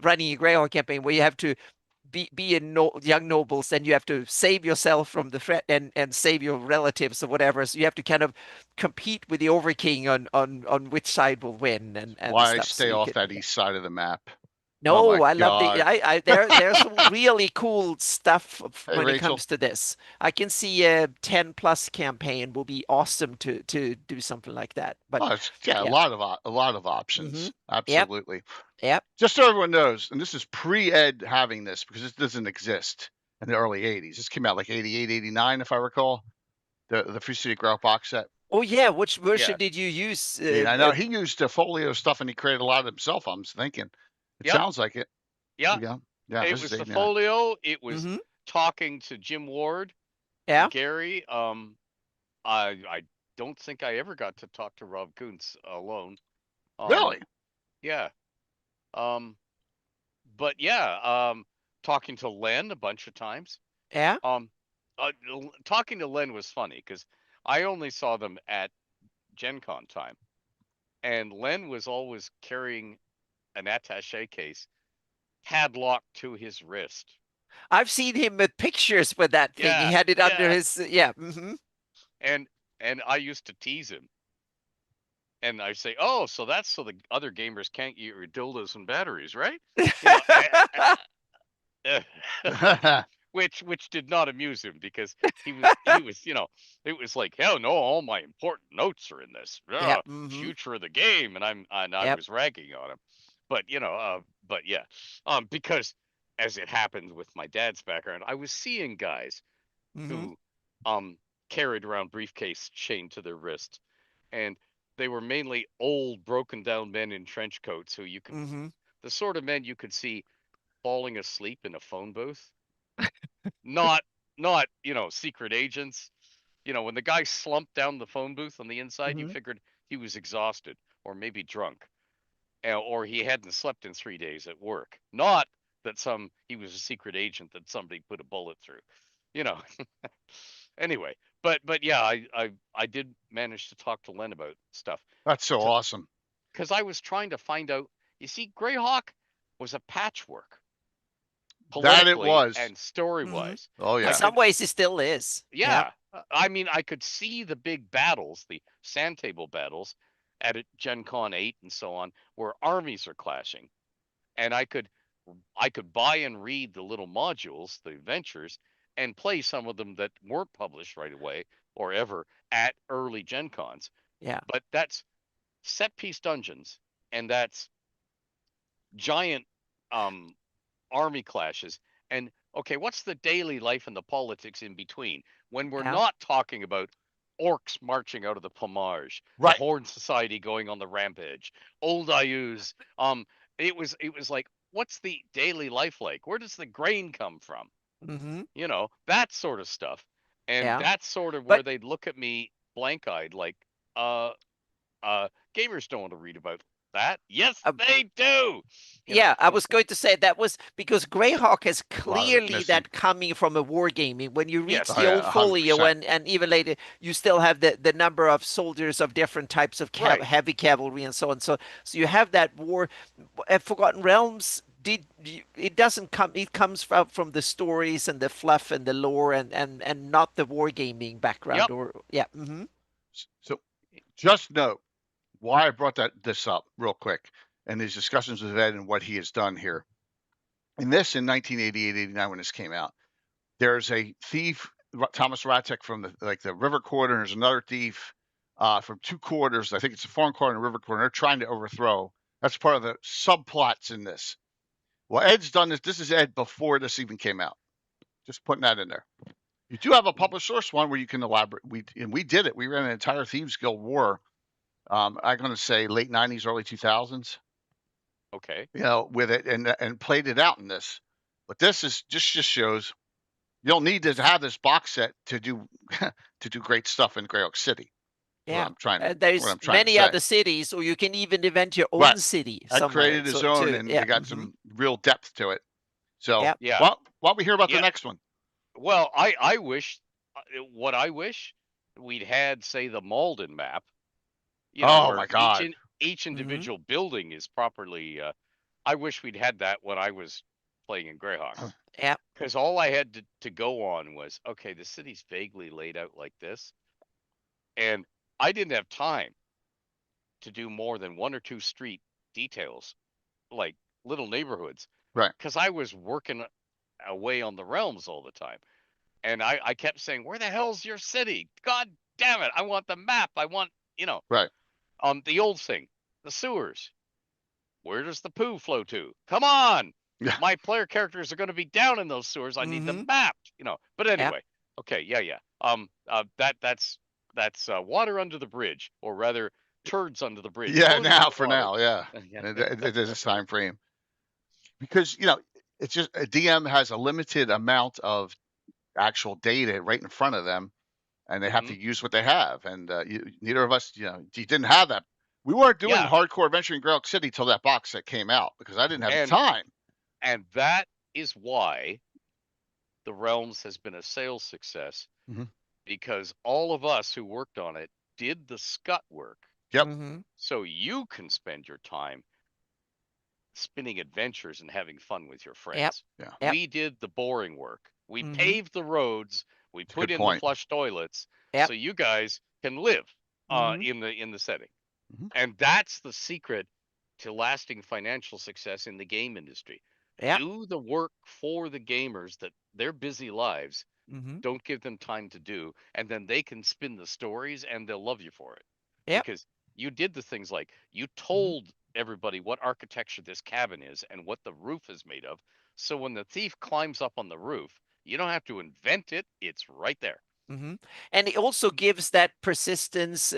[SPEAKER 3] running a Greyhawk campaign where you have to be a young nobles, and you have to save yourself from the threat and save your relatives or whatever. So you have to kind of compete with the overking on which side will win and
[SPEAKER 1] Why
[SPEAKER 3] stuff.
[SPEAKER 1] stay
[SPEAKER 3] so
[SPEAKER 1] off that east side of the map?
[SPEAKER 3] No, I love
[SPEAKER 1] God.
[SPEAKER 3] there's some really cool stuff
[SPEAKER 1] Hey,
[SPEAKER 3] when it
[SPEAKER 1] Rachel.
[SPEAKER 3] comes to this. I can see a 10+ campaign will be awesome to do something like that. But
[SPEAKER 1] a lot of options. Absolutely.
[SPEAKER 3] Yep.
[SPEAKER 1] Just so everyone knows, and this is pre-Ed having this because this doesn't exist in the early 80s. This came out like 88, 89, if I recall, the Free City Greyhawk box set.
[SPEAKER 3] Oh yeah, which version did you use?
[SPEAKER 1] I know he used folio stuff and he created a lot of himself. I'm thinking it sounds like it.
[SPEAKER 4] Yeah. It was the folio. It was talking to Jim Ward.
[SPEAKER 3] Yeah.
[SPEAKER 4] Gary. I don't think I ever got to talk to Rob Kuntz alone.
[SPEAKER 1] Really?
[SPEAKER 4] Yeah. But talking to Len a bunch of times.
[SPEAKER 3] Yeah.
[SPEAKER 4] Talking to Len was funny because I only saw them at Gen Con time, and Len was always carrying an attaché case padlocked to his wrist.
[SPEAKER 3] I've seen him with pictures with that thing. He had it under his
[SPEAKER 4] And I used to tease him. And I say, "Oh, so that's so the other gamers can't get your dildos and batteries, right?" Which did not amuse him because he was it was like, hell no, all my important notes are in this future of the game, and I was ragging on him, but because as it happened with my dad's background, I was seeing guys who carried around briefcase chained to their wrist, and they were mainly old, broken down men in trench coats who you can the sort of men you could see falling asleep in a phone booth. not secret agents. When the guy slumped down the phone booth on the inside, you figured he was exhausted or maybe drunk, or he hadn't slept in 3 days at work. Not that he was a secret agent that somebody put a bullet through. Anyway, but yeah, I did manage to talk to Len about stuff.
[SPEAKER 1] That's so awesome.
[SPEAKER 4] Because I was trying to find out. You see, Greyhawk was a patchwork.
[SPEAKER 1] That it was,
[SPEAKER 4] and story-wise.
[SPEAKER 1] Oh yeah.
[SPEAKER 3] In some ways, it still is.
[SPEAKER 4] Yeah. I mean, I could see the big battles, the sand table battles at Gen Con 8 and so on, where armies are clashing, and I could buy and read the little modules, the adventures, and play some of them that weren't published right away or ever at early Gen Cons.
[SPEAKER 3] Yeah.
[SPEAKER 4] But that's set piece dungeons, and that's giant army clashes. And okay, what's the daily life and the politics in between when we're not talking about orcs marching out of the plumage, the Horde Society going on the rampage, old Ayus? It was like, what's the daily life like? Where does the grain come from? That sort of stuff. And that's sort of where they'd look at me blank-eyed, like, gamers don't want to read about that. Yes, they do.
[SPEAKER 3] I was going to say that was because Greyhawk has clearly that coming from a wargaming. When you reach the old folio and even later, you still have the number of soldiers of different types of heavy cavalry and so on. So you have that war. Forgotten Realms. It doesn't come. It comes from the stories and the fluff and the lore and not the wargaming background. So
[SPEAKER 1] just note why I brought this up real quick, and these discussions with Ed and what he has done here. In 1988, 89, when this came out, there's a thief Thomas Ratek from the river quarter, and there's another thief from 2 quarters. I think it's the farm quarter and the river quarter. They're trying to overthrow. That's part of the subplots in this. Well, Ed's done this. This is Ed before this even came out. Just putting that in there. You do have a published source one where you can elaborate. We did it. We ran an entire Thieves Guild war. I'm going to say late 90s, early 2000s.
[SPEAKER 4] Okay.
[SPEAKER 1] With it and played it out in this. But this is just shows you don't need to have this box set to do great stuff in Greyhawk City.
[SPEAKER 3] Yeah,
[SPEAKER 1] I'm trying to.
[SPEAKER 3] there's
[SPEAKER 1] What I'm trying to
[SPEAKER 3] many
[SPEAKER 1] say.
[SPEAKER 3] other cities, or you can even invent your own
[SPEAKER 1] Right.
[SPEAKER 3] city
[SPEAKER 1] I
[SPEAKER 3] somewhere.
[SPEAKER 1] created his own, and they got some real depth to it. So,
[SPEAKER 3] Yep.
[SPEAKER 4] Yeah.
[SPEAKER 1] why don't we hear about the next one?
[SPEAKER 4] Well, I wish, what I wish we'd had, say, the Malden map. You know,
[SPEAKER 1] Oh
[SPEAKER 4] where
[SPEAKER 1] my God.
[SPEAKER 4] each individual building is properly. I wish we'd had that when I was playing in Greyhawk.
[SPEAKER 3] Yeah.
[SPEAKER 4] Because all I had to go on was, okay, the city's vaguely laid out like this, and I didn't have time to do more than 1 or 2 street details, like little neighborhoods,
[SPEAKER 1] Right.
[SPEAKER 4] because I was working away on the realms all the time. And I kept saying, where the hell's your city? God damn it. I want the map. I want,
[SPEAKER 1] Right.
[SPEAKER 4] The old thing, the sewers. Where does the poo flow to? Come on.
[SPEAKER 1] Yeah.
[SPEAKER 4] My player characters are going to be down in those sewers. I need them mapped, But anyway, okay, yeah. That's water under the bridge, or rather turds under the bridge.
[SPEAKER 1] Yeah,
[SPEAKER 4] floating in
[SPEAKER 1] now
[SPEAKER 4] the
[SPEAKER 1] for
[SPEAKER 4] water.
[SPEAKER 1] now, yeah. There's this time frame because it's just a DM has a limited amount of actual data right in front of them, and they have to use what they have. And neither of us, you didn't have that. We weren't doing hardcore adventure in Greyhawk City till that box set came out because I didn't have the time.
[SPEAKER 4] And that is why the Realms has been a sales success, because all of us who worked on it did the scut work.
[SPEAKER 1] Yep.
[SPEAKER 4] So you can spend your time spinning adventures and having fun with your friends.
[SPEAKER 1] Yep.
[SPEAKER 3] Yep.
[SPEAKER 4] We did the boring work. We paved the roads. We put in the flush toilets, so you guys can live in the setting. And that's the secret to lasting financial success in the game industry. Do the work for the gamers that their busy lives don't give them time to do, and then they can spin the stories and they'll love you for it. Because you did the things like you told everybody what architecture this cabin is and what the roof is made of. So when the thief climbs up on the roof, you don't have to invent it. It's right there.
[SPEAKER 3] And it also gives that persistence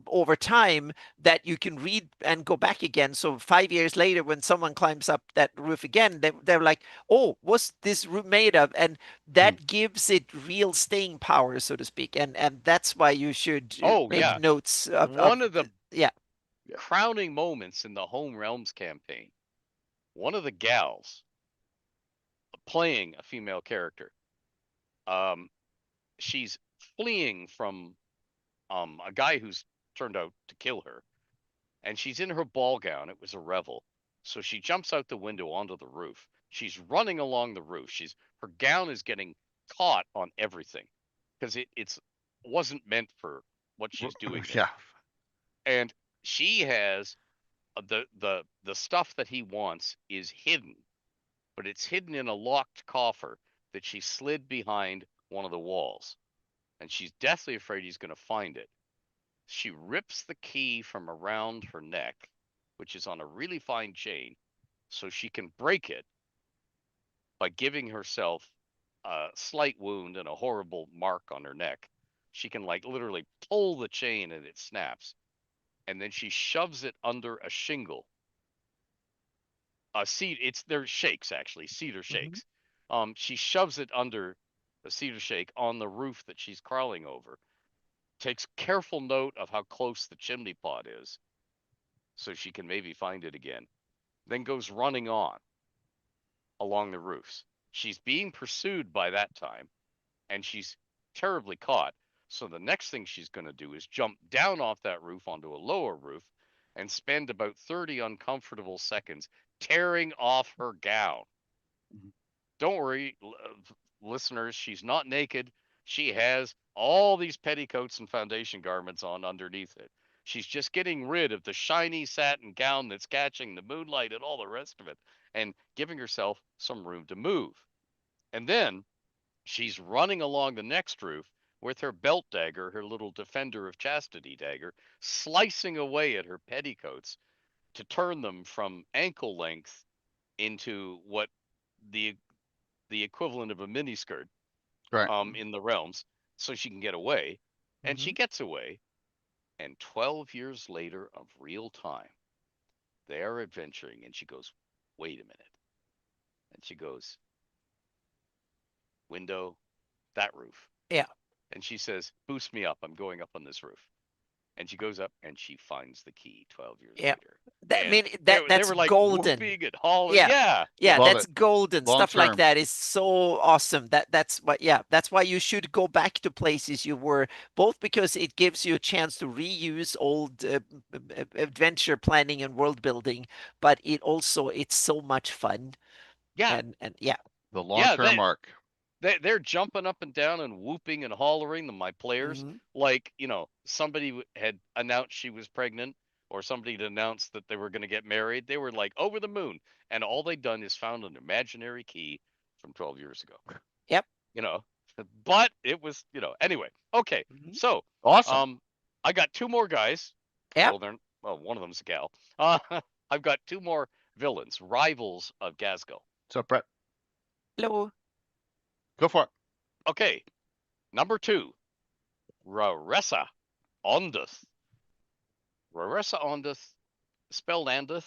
[SPEAKER 3] over time that you can read and go back again. So 5 years later, when someone climbs up that roof again, they're like, oh, what's this roof made of? And that gives it real staying power, so to speak. And that's why you should make notes.
[SPEAKER 4] One of the crowning moments in the Home Realms campaign, one of the gals playing a female character, she's fleeing from a guy who's turned out to kill her, and she's in her ball gown. It was a revel, so she jumps out the window onto the roof. She's running along the roof. Her gown is getting caught on everything because it wasn't meant for what she's doing.
[SPEAKER 1] Yeah,
[SPEAKER 4] and she has the stuff that he wants is hidden, but it's hidden in a locked coffer that she slid behind one of the walls, and she's deathly afraid he's going to find it. She rips the key from around her neck, which is on a really fine chain, so she can break it by giving herself a slight wound and a horrible mark on her neck. She can literally pull the chain and it snaps, and then she shoves it under a shingle. They're shakes, actually, cedar shakes. She shoves it under a cedar shake on the roof that she's crawling over, takes careful note of how close the chimney pot is so she can maybe find it again, then goes running on along the roofs. She's being pursued by that time, and she's terribly caught. So the next thing she's going to do is jump down off that roof onto a lower roof and spend about 30 uncomfortable seconds tearing off her gown. Don't worry, listeners, she's not naked. She has all these petticoats and foundation garments on underneath it. She's just getting rid of the shiny satin gown that's catching the moonlight and all the rest of it, and giving herself some room to move. And then she's running along the next roof with her belt dagger, her little defender of chastity dagger, slicing away at her petticoats to turn them from ankle length into what the the equivalent of a miniskirt
[SPEAKER 1] Right.
[SPEAKER 4] in the realms, so she can get away. And she gets away, and 12 years later of real time, they are adventuring, and she goes, wait a minute. And she goes, window, that roof.
[SPEAKER 3] Yeah.
[SPEAKER 4] And she says, boost me up. I'm going up on this roof. And she goes up and she finds the key 12 years
[SPEAKER 3] Yeah.
[SPEAKER 4] later.
[SPEAKER 3] That, I
[SPEAKER 4] And
[SPEAKER 3] mean,
[SPEAKER 4] they
[SPEAKER 3] that's
[SPEAKER 4] were like
[SPEAKER 3] golden.
[SPEAKER 4] whooping and hollering.
[SPEAKER 3] Yeah.
[SPEAKER 4] Yeah.
[SPEAKER 3] Yeah,
[SPEAKER 1] Love
[SPEAKER 3] that's
[SPEAKER 1] it.
[SPEAKER 3] golden.
[SPEAKER 1] Long
[SPEAKER 3] Stuff like
[SPEAKER 1] term.
[SPEAKER 3] that is so awesome. That's what, yeah, that's why you should go back to places you were, both because it gives you a chance to reuse old adventure planning and world building, but it's so much fun.
[SPEAKER 4] Yeah.
[SPEAKER 3] And yeah.
[SPEAKER 1] The long
[SPEAKER 4] Yeah.
[SPEAKER 1] term arc.
[SPEAKER 4] They're jumping up and down and whooping and hollering, my players,
[SPEAKER 3] Mhm.
[SPEAKER 4] like, somebody had announced she was pregnant, or somebody had announced that they were going to get married. They were like over the moon. And all they'd done is found an imaginary key from 12 years ago.
[SPEAKER 3] Yep.
[SPEAKER 4] But it was, anyway. Okay.
[SPEAKER 3] Mhm.
[SPEAKER 4] So,
[SPEAKER 1] Awesome.
[SPEAKER 4] I got two more guys.
[SPEAKER 3] Yep.
[SPEAKER 4] Well, one of them's a gal. I've got two more villains, rivals of Gazgo.
[SPEAKER 1] What's up, Brett?
[SPEAKER 3] Hello.
[SPEAKER 1] Go for it.
[SPEAKER 4] Okay. Number 2, Raressa Ondith. Raressa Ondith, spelled Andith,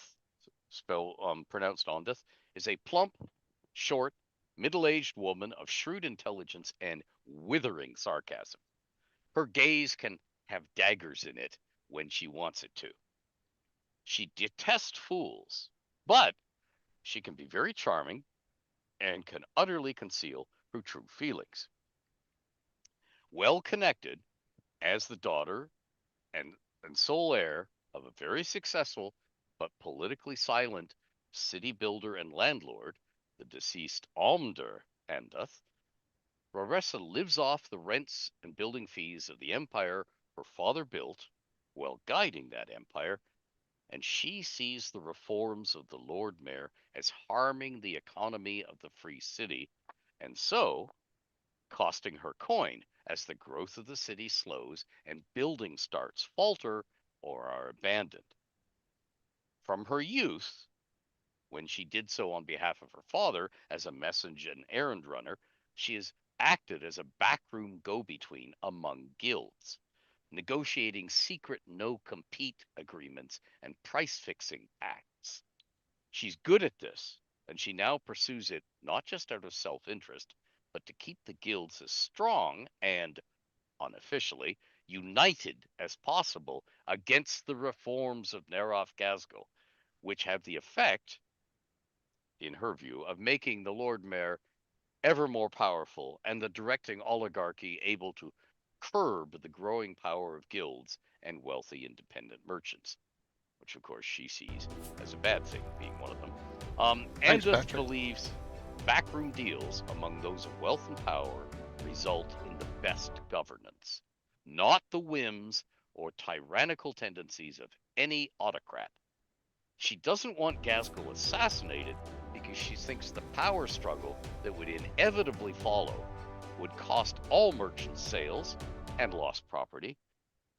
[SPEAKER 4] pronounced Ondith, is a plump, short, middle-aged woman of shrewd intelligence and withering sarcasm. Her gaze can have daggers in it when she wants it to. She detests fools, but she can be very charming and can utterly conceal her true feelings. Well connected as the daughter and, and sole heir of a very successful but politically silent city builder and landlord, the deceased Almder Andeth, Raressa lives off the rents and building fees of the empire her father built while guiding that empire, and she sees the reforms of the Lord Mayor as harming the economy of the free city, and so costing her coin as the growth of the city slows and building starts falter or are abandoned. From her youth, when she did so on behalf of her father as a messenger and errand runner, she has acted as a backroom go between among guilds, negotiating secret no compete agreements and price fixing acts. She's good at this, and she now pursues it not just out of self interest, but to keep the guilds as strong and, unofficially, united as possible against the reforms of Neroth Gazgul, which have the effect, in her view, of making the Lord Mayor ever more powerful and the directing oligarchy able to curb the growing power of guilds and wealthy independent merchants, which of course she sees as a bad thing, being one of them.
[SPEAKER 1] Thanks,
[SPEAKER 4] Andeth
[SPEAKER 1] Patrick.
[SPEAKER 4] believes backroom deals among those of wealth and power result in the best governance, not the whims or tyrannical tendencies of any autocrat. She doesn't want Gazgul assassinated because she thinks the power struggle that would inevitably follow would cost all merchants sales and lost property,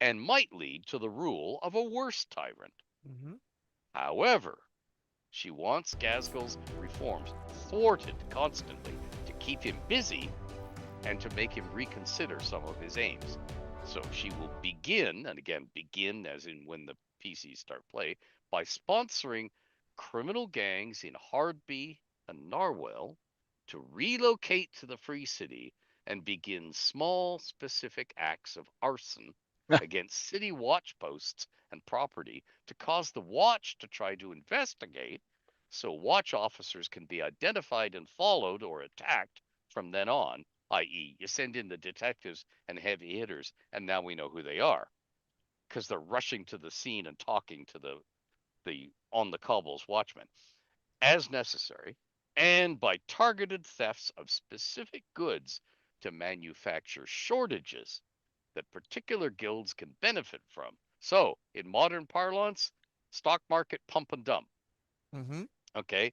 [SPEAKER 4] and might lead to the rule of a worse tyrant.
[SPEAKER 3] Mhm.
[SPEAKER 4] However, she wants Gazgul's reforms thwarted constantly to keep him busy and to make him reconsider some of his aims. So she will begin, and again, begin as in when the PCs start play, by sponsoring criminal gangs in Hardby and Narwhal to relocate to the Free City and begin small, specific acts of arson against city watch posts and property to cause the watch to try to investigate so watch officers can be identified and followed or attacked from then on, i.e., you send in the detectives and heavy hitters, and now we know who they are because they're rushing to the scene and talking to the on the cobbles watchmen as necessary, and by targeted thefts of specific goods to manufacture shortages that particular guilds can benefit from. So, in modern parlance, stock market pump and dump.
[SPEAKER 3] Mhm.
[SPEAKER 4] Okay.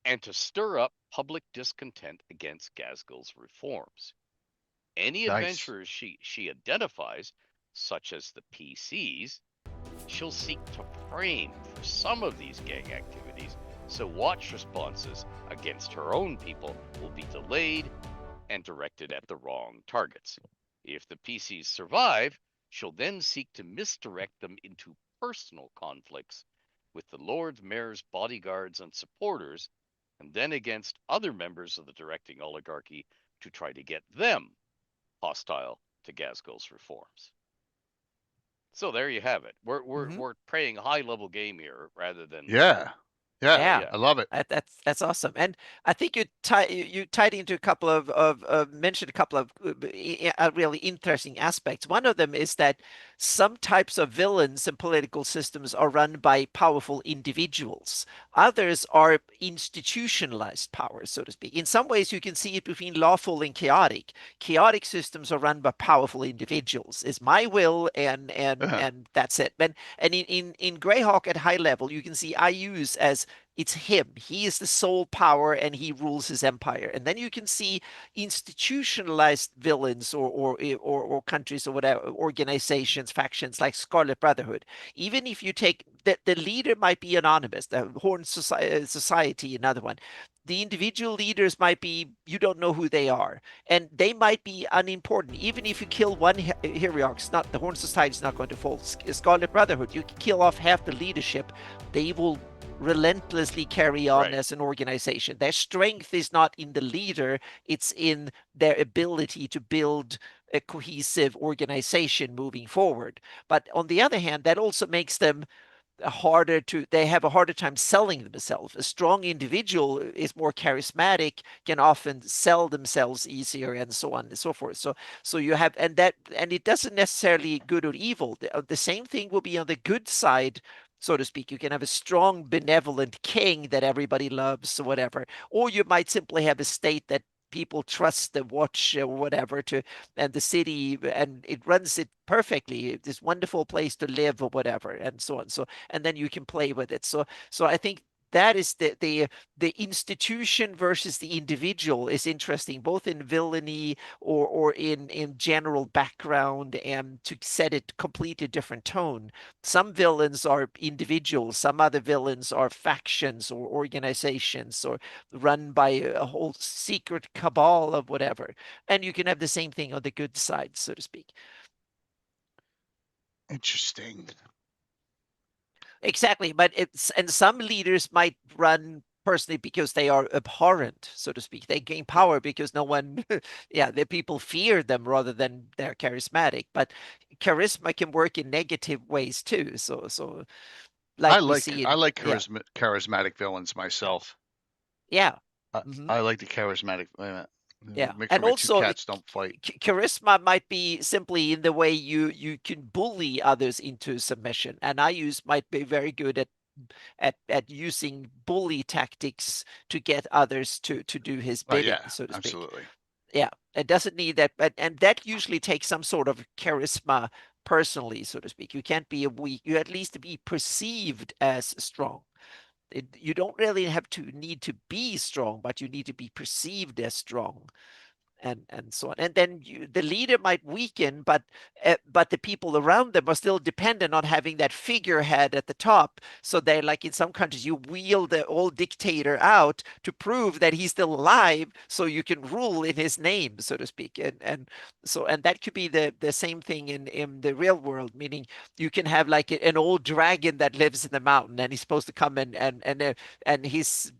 [SPEAKER 4] and to stir up public discontent against Gaskell's reforms. Any
[SPEAKER 1] Nice.
[SPEAKER 4] adventurers she identifies, such as the PCs, she'll seek to frame for some of these gang activities, so watch responses against her own people will be delayed and directed at the wrong targets. If the PCs survive, she'll then seek to misdirect them into personal conflicts with the Lord Mayor's bodyguards and supporters, and then against other members of the directing oligarchy to try to get them hostile to Gaskell's reforms. So there you have it. We're playing high level game here rather than
[SPEAKER 1] Yeah. Yeah.
[SPEAKER 3] Yeah.
[SPEAKER 1] I love it.
[SPEAKER 3] That's awesome, and I think you tied into a couple of mentioned a couple of really interesting aspects. One of them is that some types of villains and political systems are run by powerful individuals. Others are institutionalized powers, so to speak. In some ways, you can see it between lawful and chaotic. Chaotic systems are run by powerful individuals. It's my will, and that's it. And in Greyhawk at high level, you can see I use as it's him. He is the sole power and he rules his empire. And then you can see institutionalized villains or countries or whatever, organizations, factions like Scarlet Brotherhood. Even if you take the leader might be anonymous, the Horn Society, another one. The individual leaders might be, you don't know who they are, and they might be unimportant. Even if you kill one hierarch, not the Horn Society is not going to fall. Scarlet Brotherhood, you kill off half the leadership, they will relentlessly carry on as an organization. Their strength is not in the leader, it's in their ability to build a cohesive organization moving forward. But on the other hand, that also makes them they have a harder time selling themselves. A strong individual is more charismatic, can often sell themselves easier, and so on and so forth. So you have, and it doesn't necessarily good or evil. The same thing will be on the good side, so to speak. You can have a strong, benevolent king that everybody loves or whatever, or you might simply have a state that people trust the watch or whatever and the city, and it runs it perfectly, this wonderful place to live or whatever, and so on. So and then you can play with it. So I think that is the institution versus the individual is interesting, both in villainy or in general background, and to set it completely different tone. Some villains are individuals, some other villains are factions or organizations or run by a whole secret cabal of whatever. And you can have the same thing on the good side, so to speak.
[SPEAKER 1] Interesting.
[SPEAKER 3] Exactly, but and some leaders might run personally because they are abhorrent, so to speak. They gain power because no one, the people fear them rather than they're charismatic. But charisma can work in negative ways too. So like we see
[SPEAKER 1] I
[SPEAKER 3] in,
[SPEAKER 1] like charismatic villains myself.
[SPEAKER 3] yeah.
[SPEAKER 1] I like the charismatic.
[SPEAKER 3] Yeah,
[SPEAKER 1] Make sure
[SPEAKER 3] and
[SPEAKER 1] my two
[SPEAKER 3] also
[SPEAKER 1] cats don't fight.
[SPEAKER 3] charisma might be simply in the way you can bully others into submission, and might be very good at using bully tactics to get others to do his bidding, so to speak.
[SPEAKER 1] Absolutely.
[SPEAKER 3] Yeah, it doesn't need that, and that usually takes some sort of charisma personally, so to speak. You can't be a weak. You at least be perceived as strong. You don't really need to be strong, but you need to be perceived as strong, and so on. And then the leader might weaken, but the people around them are still dependent on having that figurehead at the top. So they're like, in some countries, you wheel the old dictator out to prove that he's still alive, so you can rule in his name, so to speak. And that could be the same thing in the real world, meaning you can have like an old dragon that lives in the mountain, and he's supposed to come and his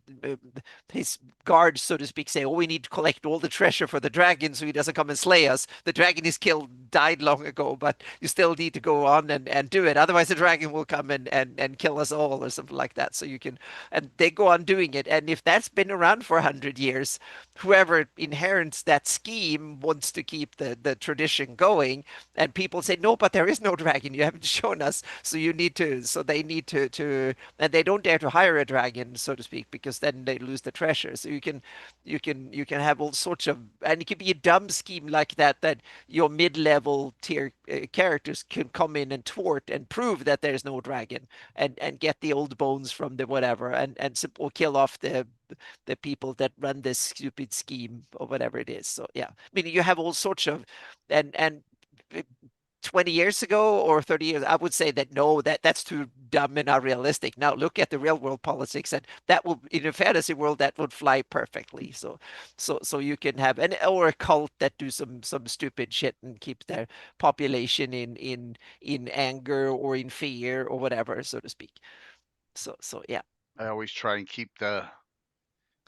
[SPEAKER 3] guards, so to speak, say, "Oh, we need to collect all the treasure for the dragon so he doesn't come and slay us. The dragon is killed, died long ago, but you still need to go on and do it. Otherwise, the dragon will come and kill us all," or something like that. So and they go on doing it. And if that's been around for 100 years, whoever inherits that scheme wants to keep the tradition going. And people say, "No, but there is no dragon. You haven't shown us. So you need to," so they need and they don't dare to hire a dragon, so to speak, because then they lose the treasure. So you can have all sorts of, and it could be a dumb scheme like that your mid-level level tier characters can come in and thwart and prove that there's no dragon, and get the old bones from the whatever, and or kill off the people that run this stupid scheme or whatever it is. So yeah, I mean, you have all sorts of, and 20 years ago or 30 years, I would say that no, that's too dumb and unrealistic. Now look at the real world politics, and that will, in a fantasy world, that would fly perfectly. So you can have or a cult that do some stupid shit and keep their population in anger or in fear or whatever, so to speak. So yeah.
[SPEAKER 1] I always try and keep the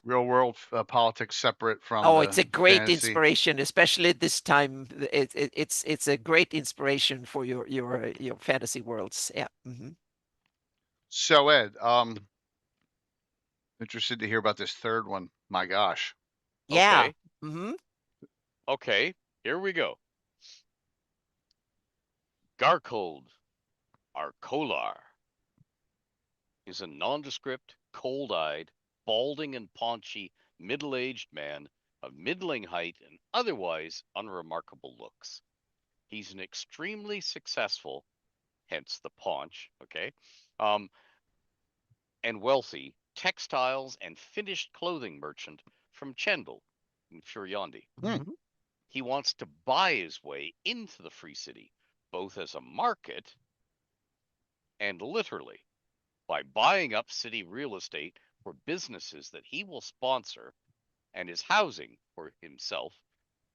[SPEAKER 1] real world politics separate from
[SPEAKER 3] Oh,
[SPEAKER 1] the
[SPEAKER 3] it's a great
[SPEAKER 1] fantasy.
[SPEAKER 3] inspiration, especially this time. It's a great inspiration for your fantasy worlds. Yeah.
[SPEAKER 1] So Ed, interested to hear about this third one. My gosh.
[SPEAKER 3] Yeah.
[SPEAKER 4] Okay. Okay, here we go. Garcold, Arcolar, is a nondescript, cold-eyed, balding and paunchy, middle-aged man of middling height and otherwise unremarkable looks. He's an extremely successful, hence the paunch, okay, and wealthy textiles and finished clothing merchant from Chendal in Furyondi. He wants to buy his way into the Free City, both as a market and literally, by buying up city real estate for businesses that he will sponsor and his housing for himself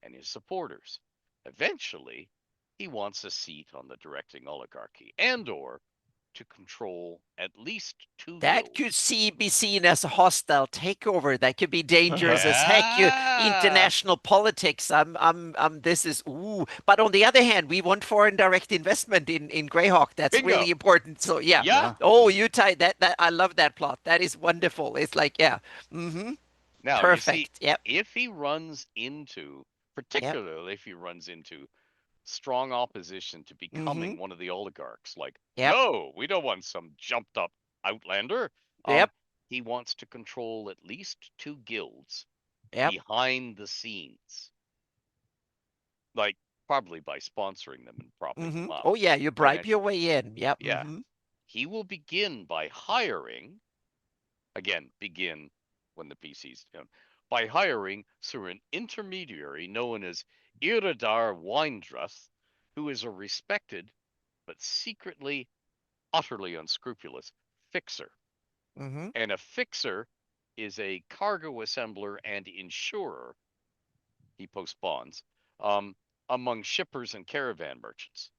[SPEAKER 4] and his supporters. Eventually, he wants a seat on the directing oligarchy and/or to control at least 2
[SPEAKER 3] That
[SPEAKER 4] guilds.
[SPEAKER 3] could be seen as a hostile takeover. That could be dangerous as heck. You
[SPEAKER 4] Yeah.
[SPEAKER 3] international politics. This is ooh. But on the other hand, we want foreign direct investment in Greyhawk. That's
[SPEAKER 4] Bingo.
[SPEAKER 3] really important. So yeah.
[SPEAKER 4] Yeah.
[SPEAKER 3] Oh, you tie that. I love that plot. That is wonderful. It's like yeah.
[SPEAKER 4] Now,
[SPEAKER 3] Perfect.
[SPEAKER 4] you see,
[SPEAKER 3] Yep.
[SPEAKER 4] if he runs into, particularly if he runs into strong opposition to becoming one of the oligarchs, like,
[SPEAKER 3] Yep.
[SPEAKER 4] no, we don't want some jumped up outlander.
[SPEAKER 3] Yep.
[SPEAKER 4] He wants to control at least 2 guilds
[SPEAKER 3] Yep.
[SPEAKER 4] behind the scenes. Like, probably by sponsoring them and propping them up.
[SPEAKER 3] Oh yeah, you bribe your
[SPEAKER 4] financially.
[SPEAKER 3] way in. Yep.
[SPEAKER 4] Yeah. He will begin by hiring, again, begin when the PC's done, by hiring through an intermediary known as Iridar Weindruth, who is a respected but secretly utterly unscrupulous fixer. And a fixer is a cargo assembler and insurer, he posts bonds, among shippers and caravan merchants.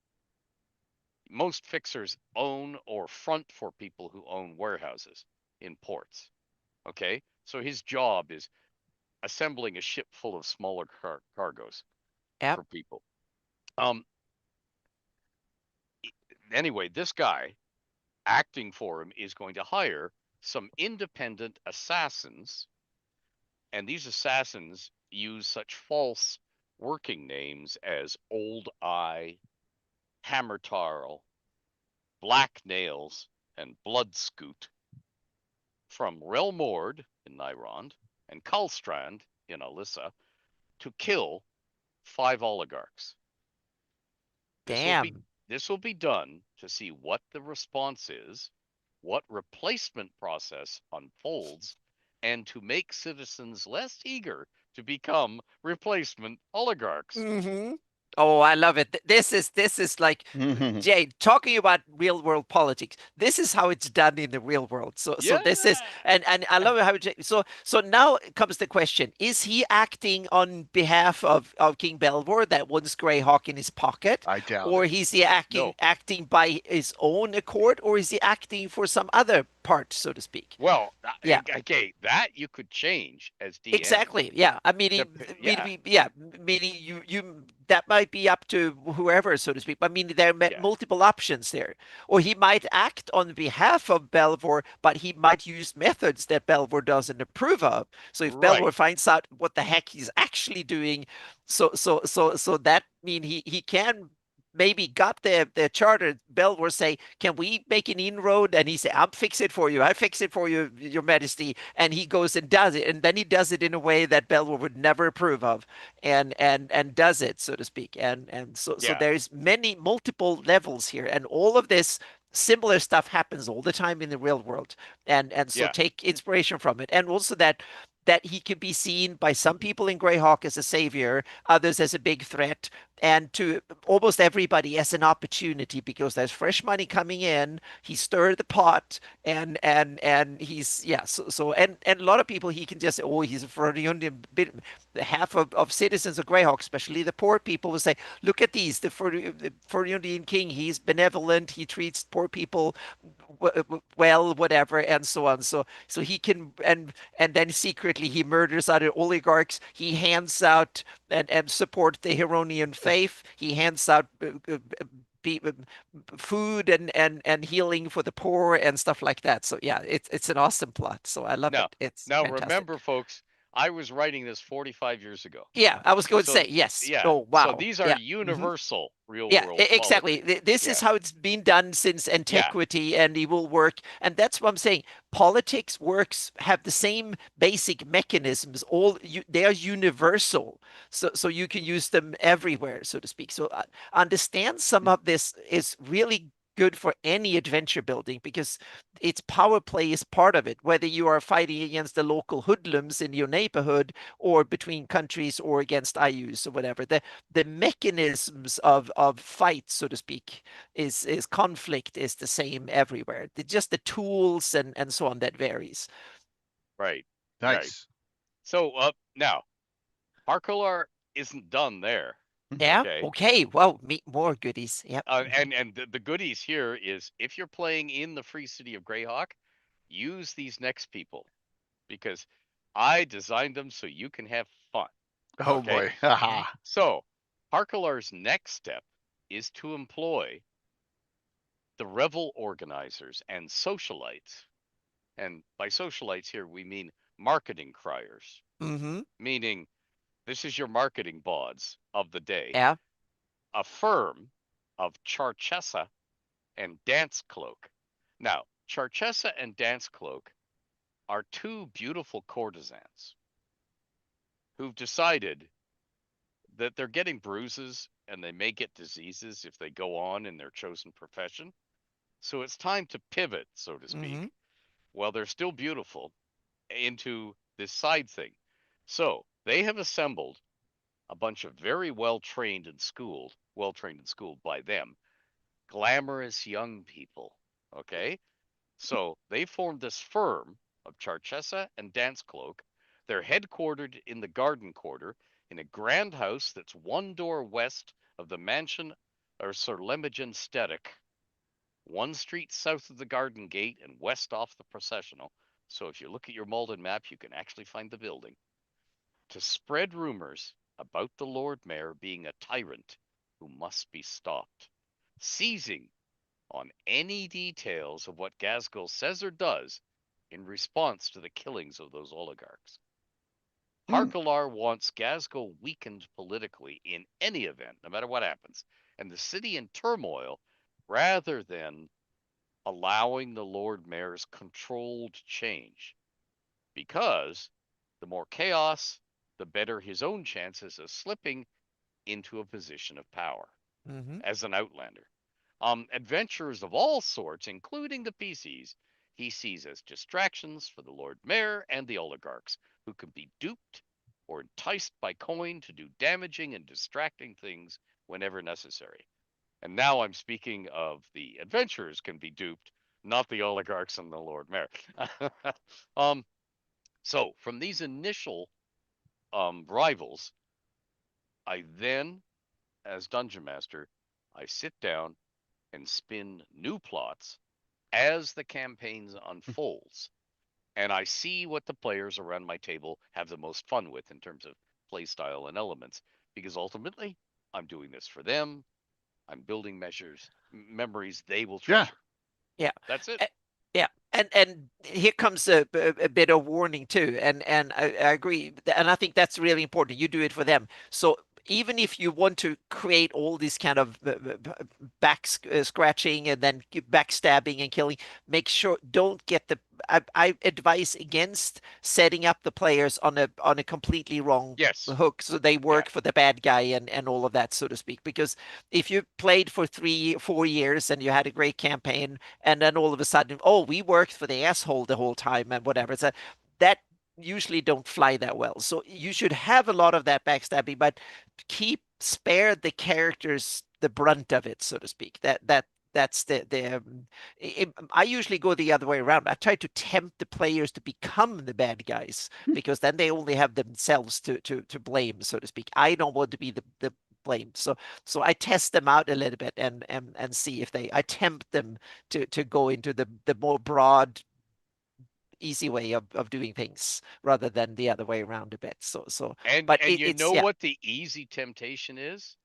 [SPEAKER 4] Most fixers own or front for people who own warehouses in ports. Okay, so his job is assembling a ship full of smaller cargoes for people. Anyway, this guy acting for him is going to hire some independent assassins, and these assassins use such false working names as Old Eye, Hammer Tarl, Black Nails, and Blood Scoot from Relmord in Nyrond and Kulstrand in Alyssa to kill 5 oligarchs. This will be done to see what the response is, what replacement process unfolds, and to make citizens less eager to become replacement oligarchs.
[SPEAKER 3] Oh, I love it. This is like Jay talking about real world politics. This is how it's done in the real world. So this is and I love how Jay, so now comes the question: is he acting on behalf of King Belvor that wants Greyhawk in his pocket,
[SPEAKER 1] I doubt
[SPEAKER 3] or
[SPEAKER 1] it.
[SPEAKER 3] is he acting by his own accord, or is he acting for some other part, so to speak?
[SPEAKER 4] Well, okay, that you could change as DM.
[SPEAKER 3] Exactly. Yeah. I mean, meaning you that might be up to whoever, so to speak. I mean, there are multiple options there. Or he might act on behalf of Belvor, but he might use methods that Belvor doesn't approve of. So if Belvor finds out what the heck he's actually doing, so that mean he can maybe got the charter, Bell will say, "Can we make an inroad?" And he say, "I'll fix it for you. I fix it for you, Your Majesty." And he goes and does it, and then he does it in a way that Bell would never approve of, and does it, so to speak. And so
[SPEAKER 4] Yeah.
[SPEAKER 3] there's multiple levels here, and all of this similar stuff happens all the time in the real world, and so
[SPEAKER 4] Yeah.
[SPEAKER 3] take inspiration from it, and also that he can be seen by some people in Greyhawk as a savior, others as a big threat, and to almost everybody as an opportunity, because there's fresh money coming in. He stirred the pot, and he's and a lot of people he can just say, oh, he's a Freudian bit. Half of citizens of Greyhawk, especially the poor people, will say, look at these, the Freudian king, he's benevolent, he treats poor people well, whatever, and so on. So he can, and then secretly he murders other oligarchs. He hands out and support the Heronian faith. He hands out food and healing for the poor and stuff like that. So yeah, it's an awesome plot. So I love
[SPEAKER 4] Now,
[SPEAKER 3] it. It's
[SPEAKER 4] now
[SPEAKER 3] fantastic.
[SPEAKER 4] remember, folks, I was writing this 45 years ago.
[SPEAKER 3] Yeah, I was going to
[SPEAKER 4] So
[SPEAKER 3] say yes.
[SPEAKER 4] yeah,
[SPEAKER 3] Oh
[SPEAKER 4] so
[SPEAKER 3] wow.
[SPEAKER 4] these are
[SPEAKER 3] Yeah.
[SPEAKER 4] universal real
[SPEAKER 3] Yeah,
[SPEAKER 4] world
[SPEAKER 3] exactly.
[SPEAKER 4] politics.
[SPEAKER 3] This is
[SPEAKER 4] Yeah.
[SPEAKER 3] how it's been done since
[SPEAKER 4] Yeah.
[SPEAKER 3] antiquity, and it will work. And that's what I'm saying. Politics works have the same basic mechanisms. They are universal, so you can use them everywhere, so to speak. So understand some of this is really good for any adventure building, because its power play is part of it, whether you are fighting against the local hoodlums in your neighborhood, or between countries, or against IUs or whatever. The mechanisms of fight, so to speak, is conflict is the same everywhere. Just the tools and so on that varies.
[SPEAKER 4] Right. Right.
[SPEAKER 1] Nice.
[SPEAKER 4] So now, Harkolar isn't done there.
[SPEAKER 3] Yeah.
[SPEAKER 4] Okay.
[SPEAKER 3] Okay. Well, more goodies. Yep.
[SPEAKER 4] And the goodies here is, if you're playing in the free city of Greyhawk, use these next people, because I designed them so you can have fun.
[SPEAKER 1] Oh
[SPEAKER 4] Okay.
[SPEAKER 1] boy. Haha.
[SPEAKER 4] So Harkolar's next step is to employ the revel organizers and socialites. And by socialites here, we mean marketing criers,
[SPEAKER 3] Mm-hmm.
[SPEAKER 4] meaning this is your marketing bods of the day.
[SPEAKER 3] Yeah.
[SPEAKER 4] A firm of Charchessa and Dance Cloak. Now, Charchessa and Dance Cloak are two beautiful courtesans who've decided that they're getting bruises and they may get diseases if they go on in their chosen profession. So it's time to pivot, so to speak,
[SPEAKER 3] Mm-hmm.
[SPEAKER 4] while they're still beautiful, into this side thing. So they have assembled a bunch of very well trained and schooled by them, glamorous young people. Okay. So they formed this firm of Charchessa and Dance Cloak. They're headquartered in the Garden Quarter, in a grand house that's one door west of the mansion of Sir Lemigen Stedic, one street south of the Garden Gate and west off the processional. So if you look at your Malden map, you can actually find the building. To spread rumors about the Lord Mayor being a tyrant who must be stopped, seizing on any details of what Gazgul says or does in response to the killings of those oligarchs. Harkolar wants Gazgul weakened politically in any event, no matter what happens, and the city in turmoil, rather than allowing the Lord Mayor's controlled change. Because the more chaos, the better his own chances of slipping into a position of power
[SPEAKER 3] Mm-hmm.
[SPEAKER 4] as an outlander. Adventurers of all sorts, including the PCs, he sees as distractions for the Lord Mayor and the oligarchs, who can be duped or enticed by coin to do damaging and distracting things whenever necessary. And now I'm speaking of the adventurers can be duped, not the oligarchs and the Lord Mayor. So from these initial rivals, I then, as Dungeon Master, I sit down and spin new plots as the campaigns unfolds. And I see what the players around my table have the most fun with in terms of play style and elements. Because ultimately, I'm doing this for them. I'm building memories they will
[SPEAKER 1] Yeah.
[SPEAKER 4] treasure.
[SPEAKER 3] Yeah.
[SPEAKER 4] That's it.
[SPEAKER 3] Yeah, and here comes a bit of warning too, and I agree, and I think that's really important. You do it for them. So even if you want to create all this kind of back scratching and then backstabbing and killing, make sure don't get the. I advise against setting up the players on a completely wrong
[SPEAKER 4] Yes.
[SPEAKER 3] hook so they
[SPEAKER 4] Yeah.
[SPEAKER 3] work for the bad guy and all of that, so to speak. Because if you played for 3 4 years and you had a great campaign and then all of a sudden, oh, we worked for the asshole the whole time and whatever, so that usually don't fly that well. So you should have a lot of that backstabbing, but spare the characters the brunt of it, so to speak. That's I usually go the other way around. I try to tempt the players to become the bad guys because then they only have themselves to blame, so to speak. I don't want to be the blame. So I test them out a little bit and see if I tempt them to go into the more broad easy way of doing things rather than the other way around a bit.
[SPEAKER 4] And
[SPEAKER 3] But
[SPEAKER 4] and you
[SPEAKER 3] it's
[SPEAKER 4] know
[SPEAKER 3] yeah.
[SPEAKER 4] what the easy temptation is?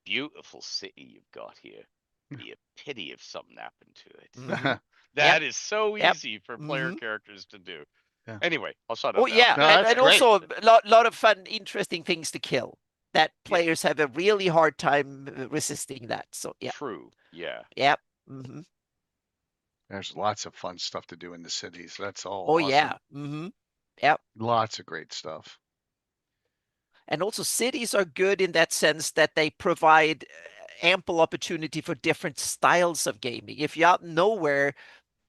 [SPEAKER 4] Beautiful city you've got here. Be a pity if something happened to it.
[SPEAKER 3] Mhm.
[SPEAKER 4] That is so
[SPEAKER 3] Yep.
[SPEAKER 4] easy for player
[SPEAKER 3] Mhm.
[SPEAKER 4] characters to do.
[SPEAKER 1] Yeah.
[SPEAKER 4] Anyway, I'll shut
[SPEAKER 3] Oh
[SPEAKER 4] up now.
[SPEAKER 3] yeah,
[SPEAKER 1] No, that's
[SPEAKER 3] and
[SPEAKER 1] great.
[SPEAKER 3] also a lot of fun, interesting things to kill that
[SPEAKER 4] Yeah,
[SPEAKER 3] players have a really hard time resisting that. So yeah,
[SPEAKER 4] true. Yeah.
[SPEAKER 3] yep. Hmm.
[SPEAKER 1] There's lots of fun stuff to do in the cities. That's all
[SPEAKER 3] Oh
[SPEAKER 1] awesome.
[SPEAKER 3] yeah. Hmm. Yep.
[SPEAKER 1] Lots of great stuff.
[SPEAKER 3] And also cities are good in that sense that they provide ample opportunity for different styles of gaming. If you're out nowhere,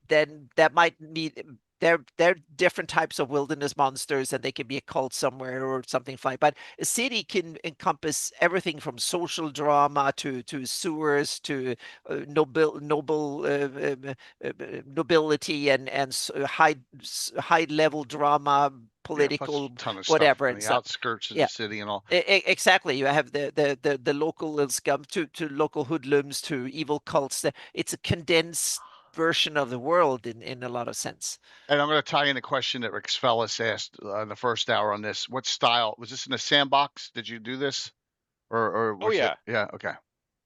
[SPEAKER 3] then that might mean they're different types of wilderness monsters and they can be a cult somewhere or something like. But a city can encompass everything from social drama to sewers to nobility and high level drama,
[SPEAKER 1] Yeah, plus
[SPEAKER 3] political,
[SPEAKER 1] a ton of stuff
[SPEAKER 3] whatever.
[SPEAKER 1] on
[SPEAKER 3] And
[SPEAKER 1] the
[SPEAKER 3] so
[SPEAKER 1] outskirts of the
[SPEAKER 3] yeah.
[SPEAKER 1] city and all.
[SPEAKER 3] Exactly. You have the local scum to local hoodlums to evil cults. It's a condensed version of the world in a lot of sense.
[SPEAKER 1] And I'm going to tie in a question that Rick Fellis asked in the first hour on this. What style was this in a sandbox? Did you do this, or
[SPEAKER 4] Oh
[SPEAKER 1] was it?
[SPEAKER 4] yeah.
[SPEAKER 1] Yeah. Okay.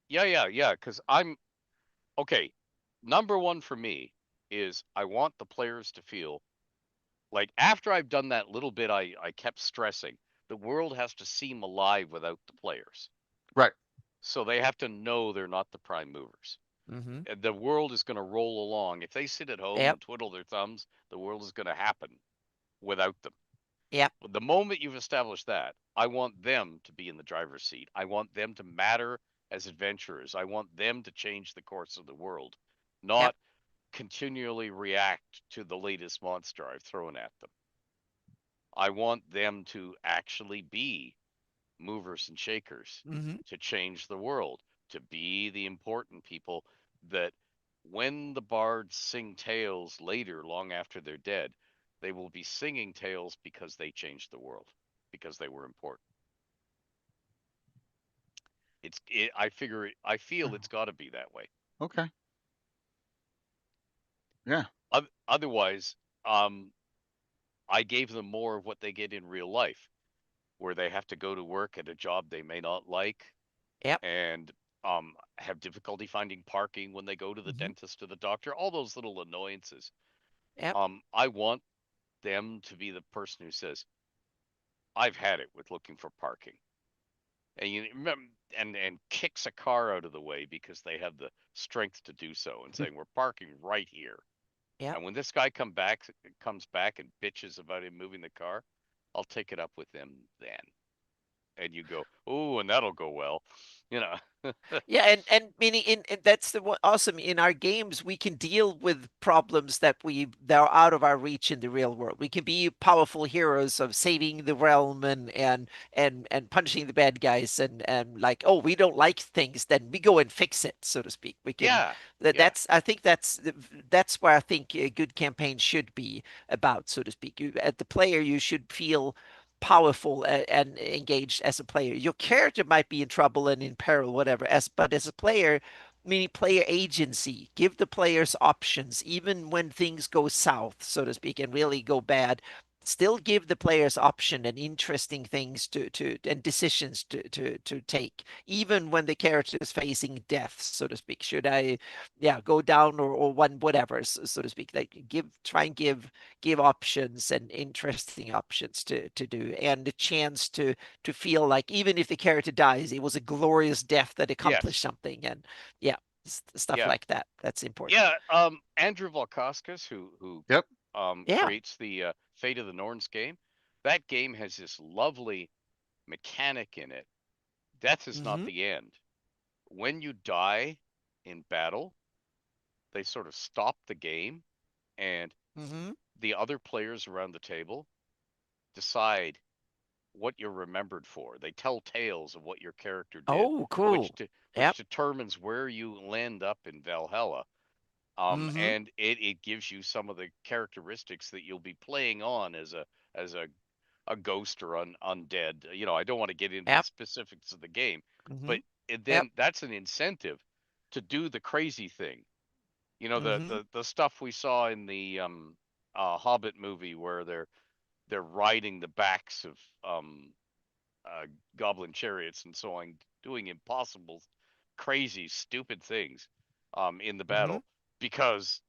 [SPEAKER 4] Yeah. Because I'm okay. Number one for me is I want the players to feel like after I've done that little bit I kept stressing, the world has to seem alive without the players.
[SPEAKER 1] Right.
[SPEAKER 4] So they have to know they're not the prime movers.
[SPEAKER 3] Mm-hmm.
[SPEAKER 4] The world is going to roll along. If they sit at home
[SPEAKER 3] Yep.
[SPEAKER 4] and twiddle their thumbs, the world is going to happen without them.
[SPEAKER 3] Yep.
[SPEAKER 4] The moment you've established that, I want them to be in the driver's seat. I want them to matter as adventurers. I want them to change the course of the world,
[SPEAKER 3] Yep.
[SPEAKER 4] not continually react to the latest monster I've thrown at them. I want them to actually be movers and shakers,
[SPEAKER 3] Mm-hmm.
[SPEAKER 4] to change the world, to be the important people that when the bards sing tales later, long after they're dead, they will be singing tales because they changed the world, because they were important. I feel it's got to be that way.
[SPEAKER 1] Okay. Yeah.
[SPEAKER 4] Otherwise, um, I gave them more of what they get in real life, where they have to go to work at a job they may not like,
[SPEAKER 3] Yep.
[SPEAKER 4] and have difficulty finding parking when they go to the
[SPEAKER 3] Mm-hmm.
[SPEAKER 4] dentist or the doctor, all those little annoyances.
[SPEAKER 3] Yep.
[SPEAKER 4] I want them to be the person who says, I've had it with looking for parking. And you remember, and kicks a car out of the way because they have the strength to do so and saying, we're parking right here.
[SPEAKER 3] Yep.
[SPEAKER 4] And when this guy comes back and bitches about him moving the car, I'll take it up with them then. And you go, oh, and that'll go well, you know.
[SPEAKER 3] Yeah, and meaning that's the one awesome in our games we can deal with problems that are out of our reach in the real world. We can be powerful heroes of saving the realm and punishing the bad guys and like, oh, we don't like things, then we go and fix it, so to speak. We can
[SPEAKER 4] Yeah, yeah,
[SPEAKER 3] that's I think that's where I think a good campaign should be about, so to speak. At the player you should feel powerful and engaged as a player. Your character might be in trouble and in peril, whatever. But as a player, meaning player agency, give the players options, even when things go south, so to speak, and really go bad. still give the players option and interesting things and decisions to take, even when the character is facing death, so to speak. Should I, go down or one whatever, so to speak. Like try and give options and interesting options to do, and a chance to feel like even if the character dies, it was a glorious death that accomplished
[SPEAKER 4] Yes.
[SPEAKER 3] something, and stuff
[SPEAKER 4] Yeah.
[SPEAKER 3] like that. That's important.
[SPEAKER 4] Yeah. Andrew Volkowskis, who
[SPEAKER 1] Yep.
[SPEAKER 3] Yeah.
[SPEAKER 4] creates the Fate of the Norns game, that game has this lovely mechanic in it. Death is not
[SPEAKER 3] Mm-hmm.
[SPEAKER 4] the end. When you die in battle, they sort of stop the game, and
[SPEAKER 3] Mm-hmm.
[SPEAKER 4] the other players around the table decide what you're remembered for. They tell tales of what your character did,
[SPEAKER 3] Oh, cool.
[SPEAKER 4] which
[SPEAKER 3] Yep.
[SPEAKER 4] determines where you land up in Valhalla.
[SPEAKER 3] Mm-hmm.
[SPEAKER 4] And it gives you some of the characteristics that you'll be playing on as a ghost or undead. I don't want to get into the
[SPEAKER 3] Yep.
[SPEAKER 4] specifics of the game,
[SPEAKER 3] Mm-hmm.
[SPEAKER 4] but
[SPEAKER 3] Yep.
[SPEAKER 4] then that's an incentive to do the crazy thing. The
[SPEAKER 3] Mm-hmm.
[SPEAKER 4] the the stuff we saw in the Hobbit movie where they're riding the backs of uh, goblin chariots and so on, doing impossible, crazy, stupid things in the
[SPEAKER 3] Mm-hmm.
[SPEAKER 4] battle because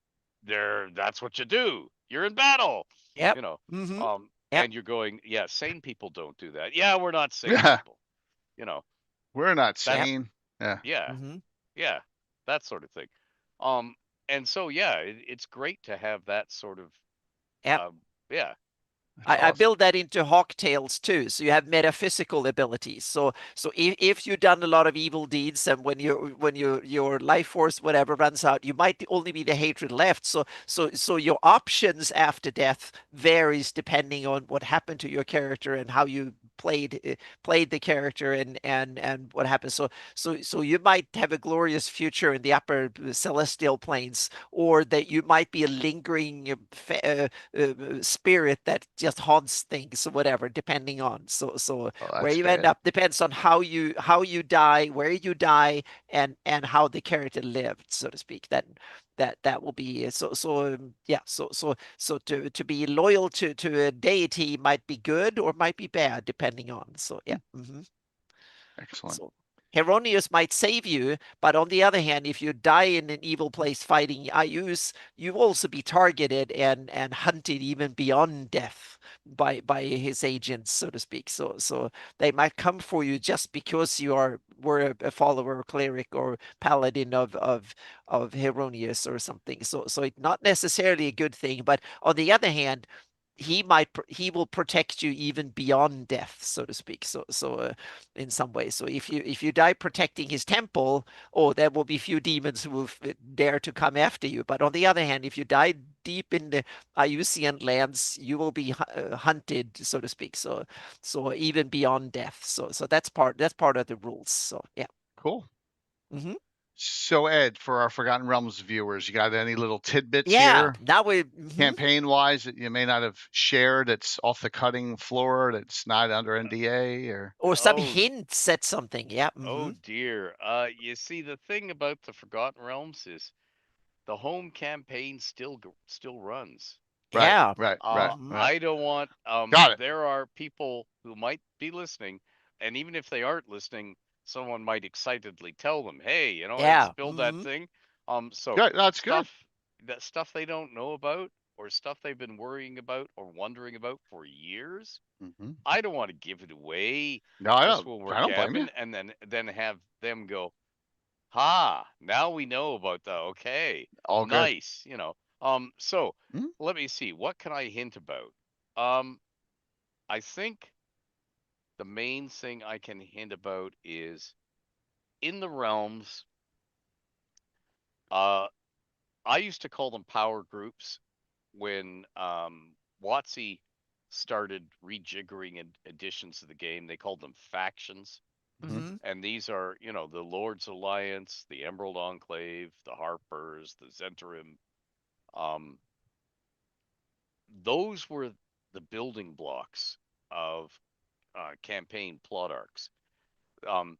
[SPEAKER 4] that's what you do. You're in battle,
[SPEAKER 3] Yep.
[SPEAKER 4] you know.
[SPEAKER 3] Mm-hmm. Yep.
[SPEAKER 4] And you're going, yeah, sane people don't do that. Yeah, we're not sane
[SPEAKER 1] Yeah.
[SPEAKER 4] people, you know.
[SPEAKER 1] We're not
[SPEAKER 4] That
[SPEAKER 3] Yep.
[SPEAKER 1] sane. Yeah.
[SPEAKER 4] yeah,
[SPEAKER 3] Mm-hmm.
[SPEAKER 4] yeah, that sort of thing. Um, and so yeah, it's great to have that sort of
[SPEAKER 3] Yep.
[SPEAKER 4] yeah,
[SPEAKER 1] That's
[SPEAKER 3] I
[SPEAKER 1] awesome.
[SPEAKER 3] build that into Hawk Tales too. So you have metaphysical abilities. So if you've done a lot of evil deeds, and your life force whatever runs out, you might only be the hatred left. So your options after death varies depending on what happened to your character and how you played the character, and what happened. So you might have a glorious future in the upper celestial planes, or that you might be a lingering spirit that just haunts things or whatever, depending on. So
[SPEAKER 1] Oh,
[SPEAKER 3] where
[SPEAKER 1] that's
[SPEAKER 3] you end
[SPEAKER 1] good.
[SPEAKER 3] up depends on how you die, where you die, and how the character lived, so to speak. That will be so to be loyal to a deity might be good or might be bad depending on. So yeah. Mm-hmm.
[SPEAKER 1] Excellent.
[SPEAKER 3] So Heronius might save you, but on the other hand, if you die in an evil place fighting Ayus, you will also be targeted and hunted even beyond death by his agents, so to speak. So they might come for you just because were a follower, cleric, or paladin of Heronius or something. So it's not necessarily a good thing, but on the other hand, he will protect you even beyond death, so to speak. So in some way. So if you die protecting his temple, there will be few demons who will dare to come after you. But on the other hand, if you die deep in the Ayusian lands, you will be hunted, so to speak. So even beyond death. So that's part of the rules. So yeah.
[SPEAKER 1] Cool.
[SPEAKER 3] Mm-hmm.
[SPEAKER 1] So Ed, for our Forgotten Realms viewers, you got any little tidbits
[SPEAKER 3] Yeah.
[SPEAKER 1] here,
[SPEAKER 3] Now
[SPEAKER 1] campaign-wise, that you may not have shared, that's off the cutting floor, that's not under NDA, or?
[SPEAKER 3] or some
[SPEAKER 4] oh
[SPEAKER 3] hints at something. Yeah.
[SPEAKER 4] oh
[SPEAKER 3] Mm-hmm.
[SPEAKER 4] dear. You see, the thing about the Forgotten Realms is the home campaign still runs.
[SPEAKER 1] Right,
[SPEAKER 3] Yeah.
[SPEAKER 1] right, right,
[SPEAKER 3] Mm-hmm.
[SPEAKER 1] right.
[SPEAKER 4] I don't want
[SPEAKER 1] Got it.
[SPEAKER 4] there are people who might be listening, and even if they aren't listening, someone might excitedly tell them, "Hey, Ed
[SPEAKER 3] Yeah.
[SPEAKER 4] spilled that
[SPEAKER 3] Mm-hmm.
[SPEAKER 4] thing." So
[SPEAKER 1] Good. That's good.
[SPEAKER 4] stuff stuff they don't know about, or stuff they've been worrying about or wondering about for years.
[SPEAKER 1] Hmm.
[SPEAKER 4] I don't want to give it away
[SPEAKER 1] No, I
[SPEAKER 4] just
[SPEAKER 1] don't.
[SPEAKER 4] when we're
[SPEAKER 1] I don't blame you.
[SPEAKER 4] gabbing, and then have them go, "Ha! Now we know about the okay,
[SPEAKER 1] All good.
[SPEAKER 4] nice." So
[SPEAKER 1] Mhm.
[SPEAKER 4] let me see. What can I hint about? Um, I think the main thing I can hint about is in the realms. Uh, I used to call them power groups when WotC started rejiggering additions to the game. They called them factions,
[SPEAKER 1] Mhm.
[SPEAKER 3] Mm-hmm.
[SPEAKER 4] and these are, the Lord's Alliance, the Emerald Enclave, the Harpers, the Zentarim. Um, those were the building blocks of campaign plot arcs. Um,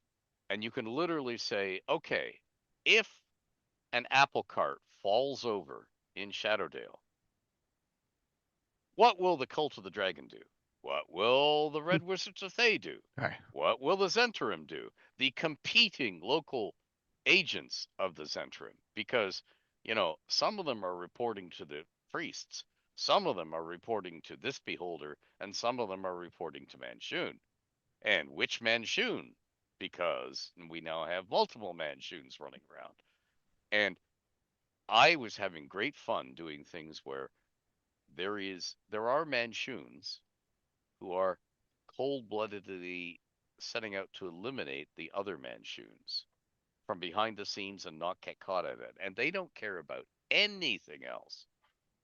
[SPEAKER 4] and you can literally say, okay, if an apple cart falls over in Shadowdale, What will the Cult of the Dragon do? What will the Red Wizards of Thay do?
[SPEAKER 1] Right.
[SPEAKER 4] What will the Zhentarim do? The competing local agents of the Zhentarim, because some of them are reporting to the priests, some of them are reporting to this beholder, and some of them are reporting to Manshoon. And which Manshoon? Because we now have multiple Manshoons running around. And I was having great fun doing things where there are Manshoons who are cold-bloodedly setting out to eliminate the other Manshoons from behind the scenes and not get caught at it. And they don't care about anything else.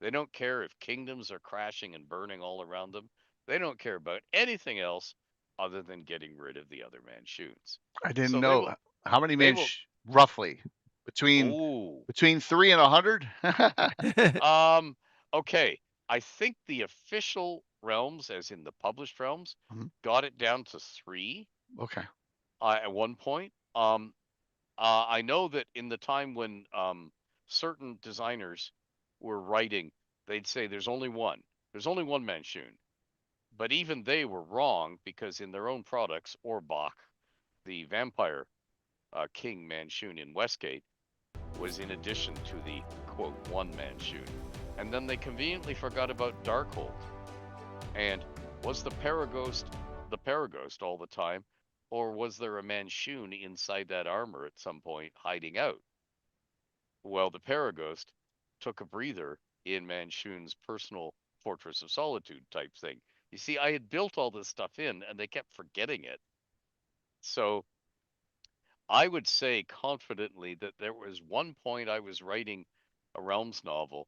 [SPEAKER 4] They don't care if kingdoms are crashing and burning all around them. They don't care about anything else other than getting rid of the other Manshoons.
[SPEAKER 1] I didn't
[SPEAKER 4] So
[SPEAKER 1] know how many
[SPEAKER 4] they
[SPEAKER 1] men
[SPEAKER 4] will.
[SPEAKER 1] roughly between
[SPEAKER 4] Oh,
[SPEAKER 1] 3 and 100.
[SPEAKER 4] okay. I think the official realms, as in the published realms,
[SPEAKER 1] Mhm.
[SPEAKER 4] got it down to 3
[SPEAKER 1] Okay.
[SPEAKER 4] at one point. I know that in the time when certain designers were writing, they'd say there's only one. There's only one Manshoon. But even they were wrong, because in their own products, Orbach, the vampire king Manshoon in Westgate, was in addition to the quote one Manshoon. And then they conveniently forgot about Darkhold. And was the Paraghost all the time, or was there a Manshoon inside that armor at some point hiding out? Well, the Paraghost took a breather in Manshoon's personal Fortress of Solitude type thing. You see, I had built all this stuff in, and they kept forgetting it. So I would say confidently that there was one point I was writing a Realms novel,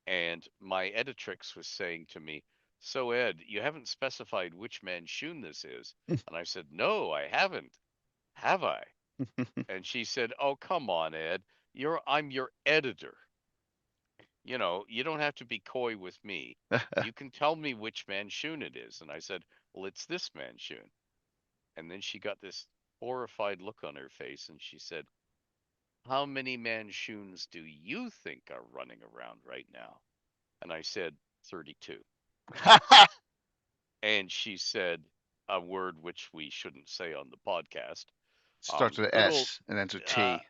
[SPEAKER 4] and my editrix was saying to me, "So Ed, you haven't specified which Manshoon this is." And I said, "No, I haven't. Have I?" And she said, "Oh, come on, Ed. I'm your editor. You don't have to be coy with me. You can tell me which Manshoon it is." And I said, "Well, it's this Manshoon." And then she got this horrified look on her face, and she said, "How many Manshoons do you think are running around right now?" And I said, 32. And she said a word which we shouldn't say on the podcast.
[SPEAKER 1] Starts with
[SPEAKER 4] Good old,
[SPEAKER 1] S and ends with
[SPEAKER 4] uh,
[SPEAKER 1] T.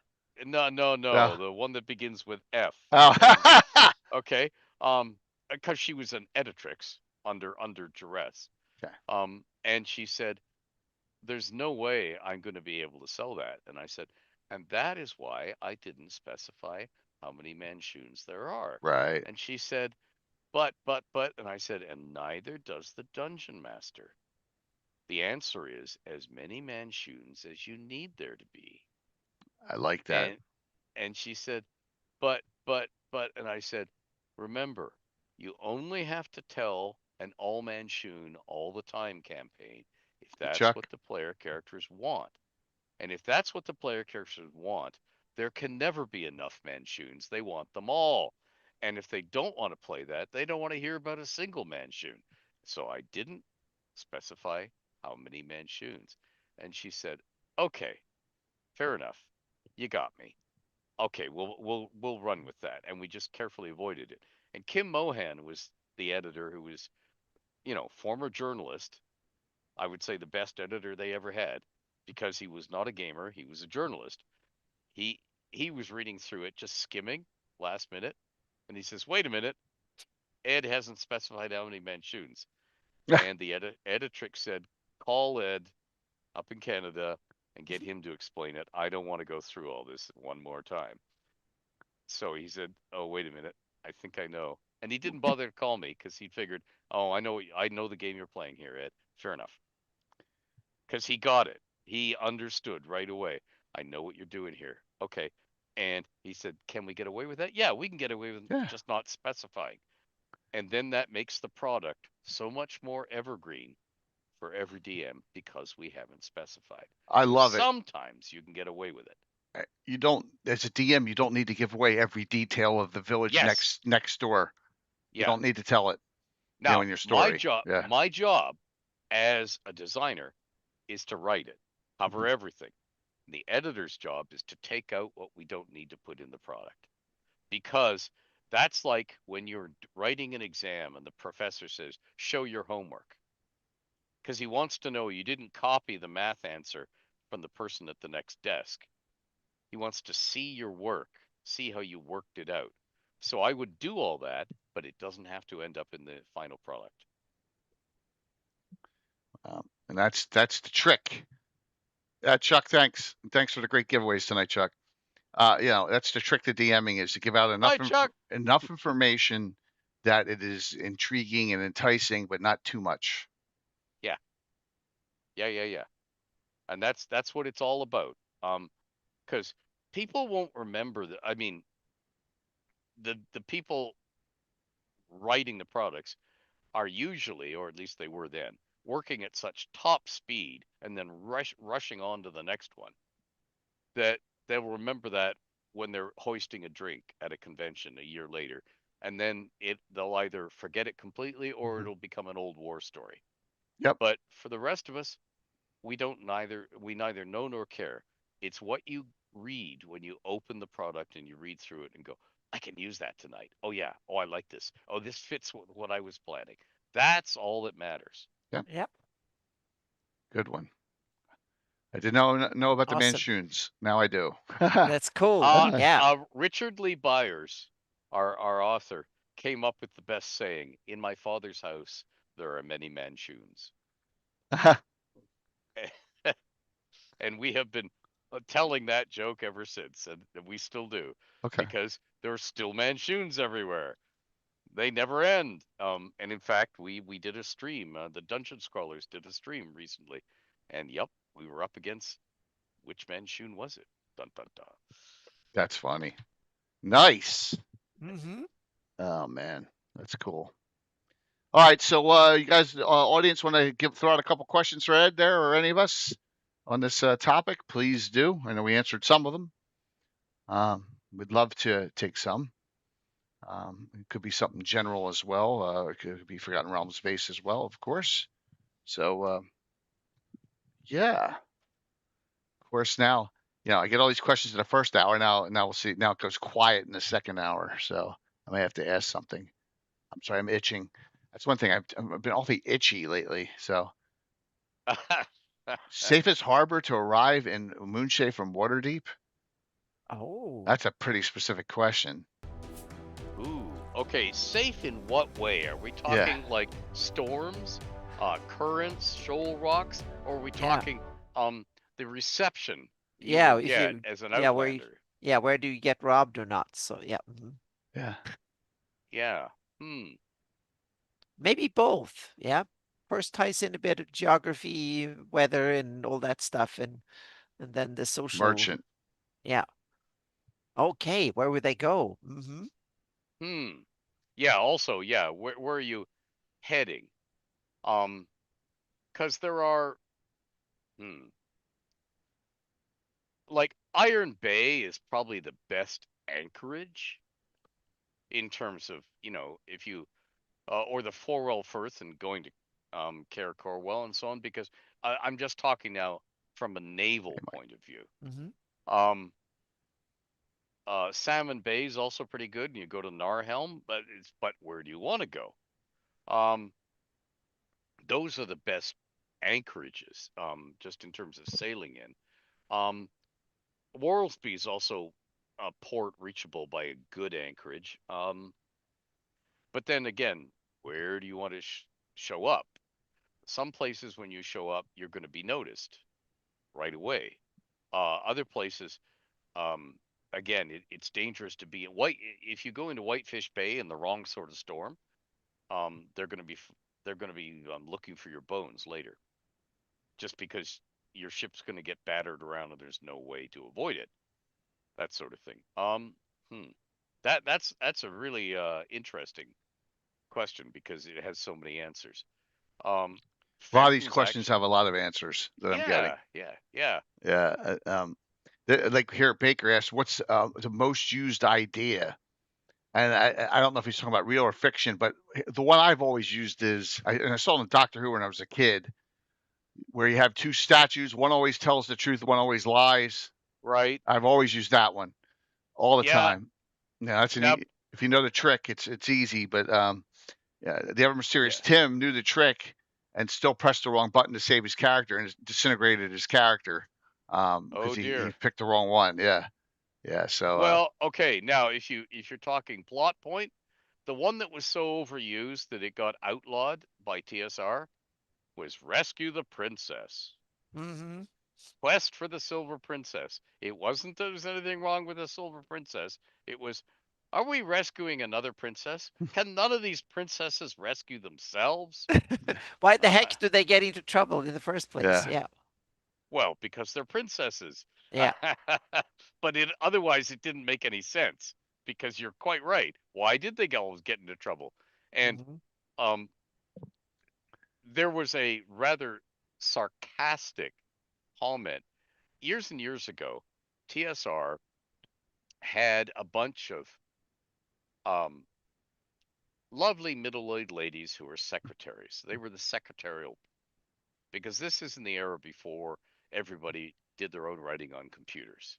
[SPEAKER 4] no, the one that begins with F.
[SPEAKER 1] Oh.
[SPEAKER 4] Okay. Because she was an editrix under duress.
[SPEAKER 1] Okay.
[SPEAKER 4] And she said, "There's no way I'm going to be able to sell that." And I said, "And that is why I didn't specify how many Manshoons there are."
[SPEAKER 1] Right.
[SPEAKER 4] And she said, but, and I said, "And neither does the dungeon master. The answer is as many Manshoons as you need there to be."
[SPEAKER 1] I like that.
[SPEAKER 4] And she said, but, and I said, "Remember, you only have to tell an all Manshoon all the time campaign if that's
[SPEAKER 1] Chuck.
[SPEAKER 4] what the player characters want. And if that's what the player characters want, there can never be enough Manshoons. They want them all. And if they don't want to play that, they don't want to hear about a single Manshoon." So I didn't specify how many Manshoons. And she said, "Okay, fair enough. You got me. Okay, we'll run with that." And we just carefully avoided it. And Kim Mohan was the editor, who was, former journalist. I would say the best editor they ever had, because he was not a gamer, he was a journalist. He he was reading through it, just skimming last minute, and he says, "Wait a minute, Ed hasn't specified how many Manshoons." And the editrix said, "Call Ed up in Canada and get him to explain it. I don't want to go through all this one more time." So he said, "Oh, wait a minute, I think I know." And he didn't bother to call me, because he figured, "Oh, I know the game you're playing here, Ed. Fair enough." Because he got it. He understood right away. "I know what you're doing here." Okay. And he said, "Can we get away with that?" "Yeah, we can get away with
[SPEAKER 1] Yeah.
[SPEAKER 4] just not specifying." And then that makes the product so much more evergreen for every DM, because we haven't specified.
[SPEAKER 1] I love it.
[SPEAKER 4] Sometimes you can get away with it.
[SPEAKER 1] You don't, as a DM, you don't need to give away every detail of the village
[SPEAKER 4] Yes.
[SPEAKER 1] next door. You
[SPEAKER 4] Yeah.
[SPEAKER 1] don't need to tell it.
[SPEAKER 4] Now,
[SPEAKER 1] in your story.
[SPEAKER 4] my job as a designer is to write it, cover everything. The editor's job is to take out what we don't need to put in the product, because That's like when you're writing an exam and the professor says, show your homework. Because he wants to know you didn't copy the math answer from the person at the next desk. He wants to see your work, see how you worked it out. So I would do all that, but it doesn't have to end up in the final product.
[SPEAKER 1] And that's the trick. Chuck, thanks. Thanks for the great giveaways tonight, Chuck. That's the trick to DMing, is to give out
[SPEAKER 4] Hi, Chuck.
[SPEAKER 1] enough information that it is intriguing and enticing, but not too much.
[SPEAKER 4] Yeah. And that's what it's all about. Because people won't remember that. I mean, the people writing the products are usually, or at least they were then, working at such top speed and then rushing on to the next one that they'll remember that when they're hoisting a drink at a convention a year later, and then they'll either forget it completely or it'll become an old war story.
[SPEAKER 1] Yep.
[SPEAKER 4] But for the rest of us, we neither know nor care. It's what you read when you open the product and you read through it and go, I can use that tonight. Oh yeah. Oh, I like this. Oh, this fits what I was planning. That's all that matters.
[SPEAKER 3] Yep.
[SPEAKER 1] Good one. I did not know about the
[SPEAKER 3] Awesome.
[SPEAKER 1] Manshoons. Now I do.
[SPEAKER 3] That's cool. Yeah.
[SPEAKER 4] Richard Lee Byers, our author, came up with the best saying, in my father's house, there are many Manshoons. And we have been telling that joke ever since, and we still do.
[SPEAKER 1] Okay.
[SPEAKER 4] Because there are still Manshoons everywhere. They never end. And in fact, we did a stream. The Dungeon Scrollers did a stream recently, and yep, we were up against which Manshoon was it? Dun dun dun.
[SPEAKER 1] That's funny. Nice.
[SPEAKER 3] Mm-hmm.
[SPEAKER 1] Oh man, that's cool. All right, so you guys, audience, want to throw out a couple questions for Ed there, or any of us on this topic? Please do. I know we answered some of them. We'd love to take some. It could be something general as well. It could be Forgotten Realms based as well, of course. So, yeah. Of course, now, I get all these questions in the first hour. Now we'll see. Now it goes quiet in the second hour. So I may have to ask something. I'm sorry, I'm itching. That's one thing. I've been awfully itchy lately. So, safest harbor to arrive in Moonshae from Waterdeep?
[SPEAKER 3] Oh.
[SPEAKER 1] That's a pretty specific question.
[SPEAKER 4] Ooh, okay. Safe in what way? Are we talking like storms, currents, shoal rocks, or are we talking the reception you will get as an outlander?
[SPEAKER 3] Where do you get robbed or not? So yeah. Mm-hmm.
[SPEAKER 1] Yeah.
[SPEAKER 3] Maybe both. Yeah. First ties in a bit of geography, weather, and all that stuff, and then the social
[SPEAKER 1] merchant.
[SPEAKER 3] Yeah. Okay, where would they go?
[SPEAKER 4] Yeah. Also, yeah. Where are you heading? Because there are. Like Iron Bay is probably the best anchorage in terms of, if you or the Forwell Firth and going to Cair Corwell and so on, because I'm just talking now from a naval point of view. Salmon Bay is also pretty good, and you go to Narhelm, but where do you want to go? Those are the best anchorages, just in terms of sailing in. Worldsby is also a port reachable by a good anchorage. But then again, where do you want to show up? Some places, when you show up, you're going to be noticed right away. Other places, again, it's dangerous to be in if you go into Whitefish Bay in the wrong sort of storm, they're going to be looking for your bones later, just because your ship's going to get battered around and there's no way to avoid it. That sort of thing. That's a really interesting question because it has so many answers.
[SPEAKER 1] A lot of these questions have a lot of answers that I'm getting.
[SPEAKER 4] Yeah.
[SPEAKER 1] Like here, Baker asked, "What's the most used idea?" And I don't know if he's talking about real or fiction, but the one I've always used is, and I saw it in Doctor Who when I was a kid, where you have two statues. One always tells the truth, one always lies.
[SPEAKER 4] Right.
[SPEAKER 1] I've always used that one all the time. Yeah, that's if you know the trick, it's easy. But yeah, the ever mysterious
[SPEAKER 4] Yeah.
[SPEAKER 1] Tim knew the trick and still pressed the wrong button to save his character and disintegrated his character
[SPEAKER 4] Oh
[SPEAKER 1] because he
[SPEAKER 4] dear.
[SPEAKER 1] picked the wrong one. Yeah, yeah. So
[SPEAKER 4] Well, okay. Now, if you're talking plot point, the one that was so overused that it got outlawed by TSR was Rescue the Princess.
[SPEAKER 3] Mm-hmm.
[SPEAKER 4] Quest for the Silver Princess. It wasn't that there's anything wrong with the Silver Princess. It was, are we rescuing another princess? Can none of these princesses rescue themselves?
[SPEAKER 3] Why the
[SPEAKER 4] Uh,
[SPEAKER 3] heck do they get into trouble in the first place?
[SPEAKER 1] yeah,
[SPEAKER 3] Yeah,
[SPEAKER 4] well, because they're princesses.
[SPEAKER 3] yeah.
[SPEAKER 4] But otherwise, it didn't make any sense because you're quite right. Why did they always get into trouble? And
[SPEAKER 3] Hmm.
[SPEAKER 4] um, there was a rather sarcastic comment years and years ago. TSR had a bunch of um, lovely middle-aged ladies who were secretaries. They were the secretarial because this is in the era before everybody did their own writing on computers.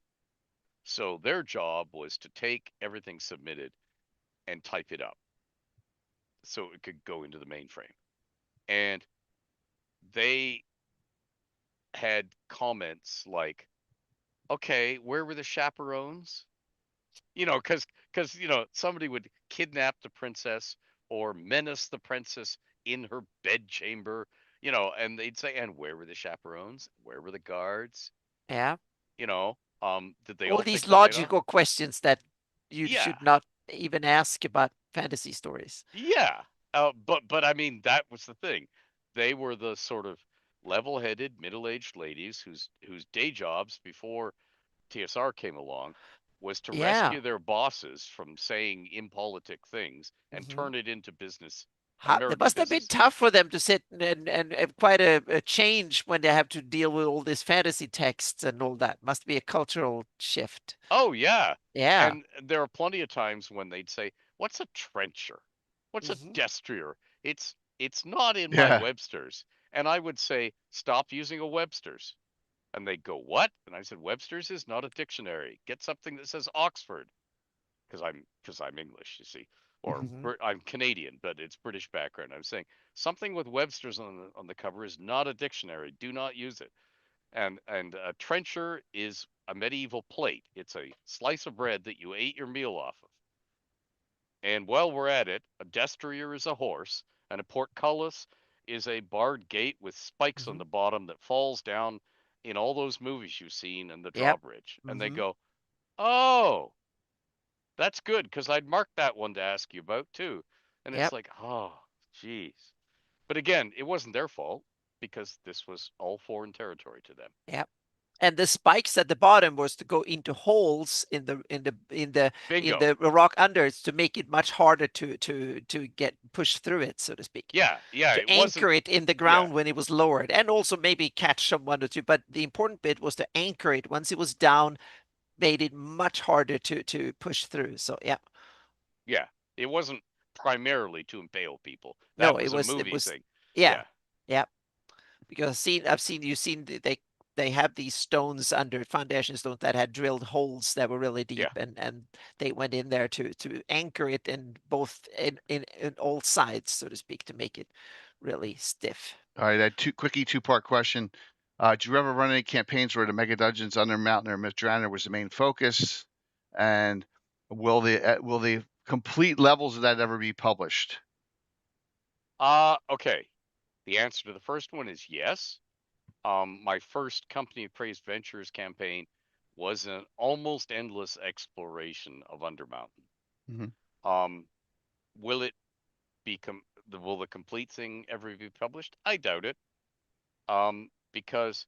[SPEAKER 4] So their job was to take everything submitted and type it up so it could go into the mainframe. And they had comments like, "Okay, where were the chaperones?" Because somebody would kidnap the princess or menace the princess in her bedchamber, and they'd say, "And where were the chaperones? Where were the guards?
[SPEAKER 3] Yeah.
[SPEAKER 4] Did they
[SPEAKER 3] All
[SPEAKER 4] all
[SPEAKER 3] these
[SPEAKER 4] take the night off?"
[SPEAKER 3] logical questions that you
[SPEAKER 4] Yeah,
[SPEAKER 3] should not even ask about fantasy stories.
[SPEAKER 4] yeah. But I mean, that was the thing. They were the sort of level-headed, middle-aged ladies whose day jobs before TSR came along was to
[SPEAKER 3] Yeah.
[SPEAKER 4] rescue their bosses from saying impolitic things and
[SPEAKER 3] Hmm.
[SPEAKER 4] turn it into business,
[SPEAKER 3] It
[SPEAKER 4] American
[SPEAKER 3] must have been
[SPEAKER 4] business.
[SPEAKER 3] tough for them to sit and quite a change when they have to deal with all this fantasy texts and all that. Must be a cultural shift.
[SPEAKER 4] Oh yeah.
[SPEAKER 3] Yeah.
[SPEAKER 4] And there are plenty of times when they'd say, "What's a trencher? What's a
[SPEAKER 3] Hmm.
[SPEAKER 4] destrier?" It's not in my
[SPEAKER 1] yeah.
[SPEAKER 4] Webster's. And I would say, "Stop using a Webster's." And they'd go, "What?" And I said, "Webster's is not a dictionary. Get something that says Oxford." Because I'm English, you see, or
[SPEAKER 3] Hmm.
[SPEAKER 4] I'm Canadian, but it's British background. I'm saying something with Webster's on the cover is not a dictionary. Do not use it. And a trencher is a medieval plate. It's a slice of bread that you ate your meal off of. And while we're at it, a destrier is a horse, and a portcullis is a barred gate with spikes on
[SPEAKER 3] Hmm.
[SPEAKER 4] the bottom that falls down in all those movies you've seen in the
[SPEAKER 3] Yep.
[SPEAKER 4] drawbridge. And they
[SPEAKER 3] Hmm.
[SPEAKER 4] go, "Oh, that's good because I'd marked that one to ask you about too." And it's
[SPEAKER 3] Yep.
[SPEAKER 4] like, oh, geez. But again, it wasn't their fault because this was all foreign territory to them.
[SPEAKER 3] Yep. And the spikes at the bottom was to go into holes in
[SPEAKER 4] Bingo.
[SPEAKER 3] the rock under to make it much harder to get pushed through it, so to speak.
[SPEAKER 4] Yeah, yeah,
[SPEAKER 3] To
[SPEAKER 4] it wasn't.
[SPEAKER 3] anchor it in the
[SPEAKER 4] Yeah,
[SPEAKER 3] ground when it was lowered, and also maybe catch someone or two. But the important bit was to anchor it once it was down, made it much harder to push through. So yeah,
[SPEAKER 4] yeah. It wasn't primarily to impale people.
[SPEAKER 3] no,
[SPEAKER 4] That
[SPEAKER 3] it
[SPEAKER 4] was a
[SPEAKER 3] was
[SPEAKER 4] movie thing.
[SPEAKER 3] yeah,
[SPEAKER 4] Yeah,
[SPEAKER 3] yeah. Because I've seen you've seen they have these stones under foundation stones that had drilled holes that were really deep,
[SPEAKER 4] yeah.
[SPEAKER 3] and they went in there to anchor it in both in all sides, so to speak, to make it really stiff.
[SPEAKER 1] All right, that two-part question. Did you ever run any campaigns where the mega dungeons under Mountain or Mythdrana was the main focus? And will the complete levels of that ever be published?
[SPEAKER 4] Okay. The answer to the first one is yes. My first Company of Praised Ventures campaign was an almost endless exploration of Undermountain.
[SPEAKER 1] Hmm.
[SPEAKER 4] Um, will it become will the complete thing ever be published? I doubt it. Because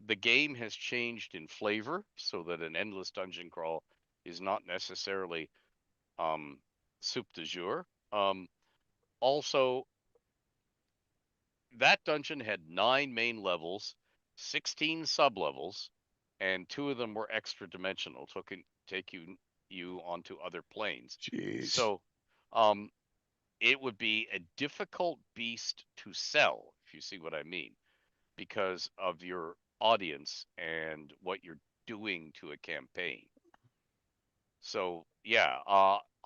[SPEAKER 4] the game has changed in flavor so that an endless dungeon crawl is not necessarily soup du jour. Also, that dungeon had 9 main levels, 16 sublevels, and 2 of them were extra dimensional, take you onto other planes.
[SPEAKER 1] Jeez.
[SPEAKER 4] So, um, it would be a difficult beast to sell, if you see what I mean, because of your audience and what you're doing to a campaign. So, yeah,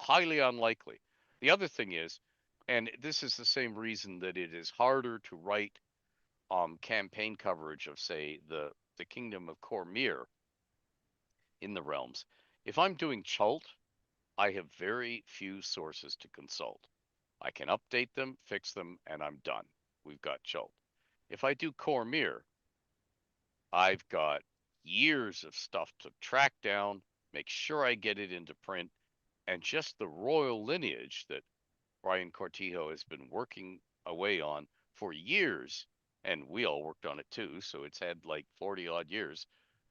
[SPEAKER 4] highly unlikely. The other thing is, and this is the same reason that it is harder to write campaign coverage of, say, the Kingdom of Cormyr in the realms. If I'm doing Chult, I have very few sources to consult. I can update them, fix them, and I'm done. We've got Chult. If I do Cormyr, I've got years of stuff to track down, make sure I get it into print, and just the royal lineage that Brian Cortijo has been working away on for years, and we all worked on it too, so it's had like 40 odd years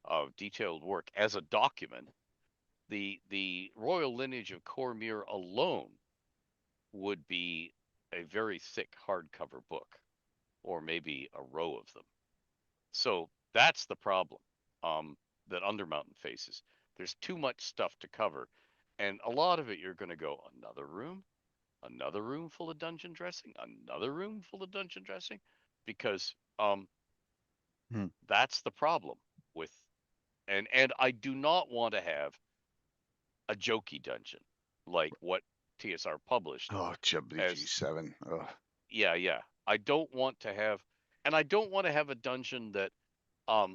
[SPEAKER 4] of detailed work as a document. The royal lineage of Cormyr alone would be a very thick hardcover book, or maybe a row of them. So that's the problem that Undermountain faces. There's too much stuff to cover, and a lot of it you're going to go another room full of dungeon dressing, another room full of dungeon dressing, because
[SPEAKER 1] Hmm.
[SPEAKER 4] that's the problem with, and I do not want to have a jokey dungeon like what TSR published
[SPEAKER 1] Oh,
[SPEAKER 4] as
[SPEAKER 1] WG7. Oh,
[SPEAKER 4] yeah. I don't want to have, and I don't want to have a dungeon that,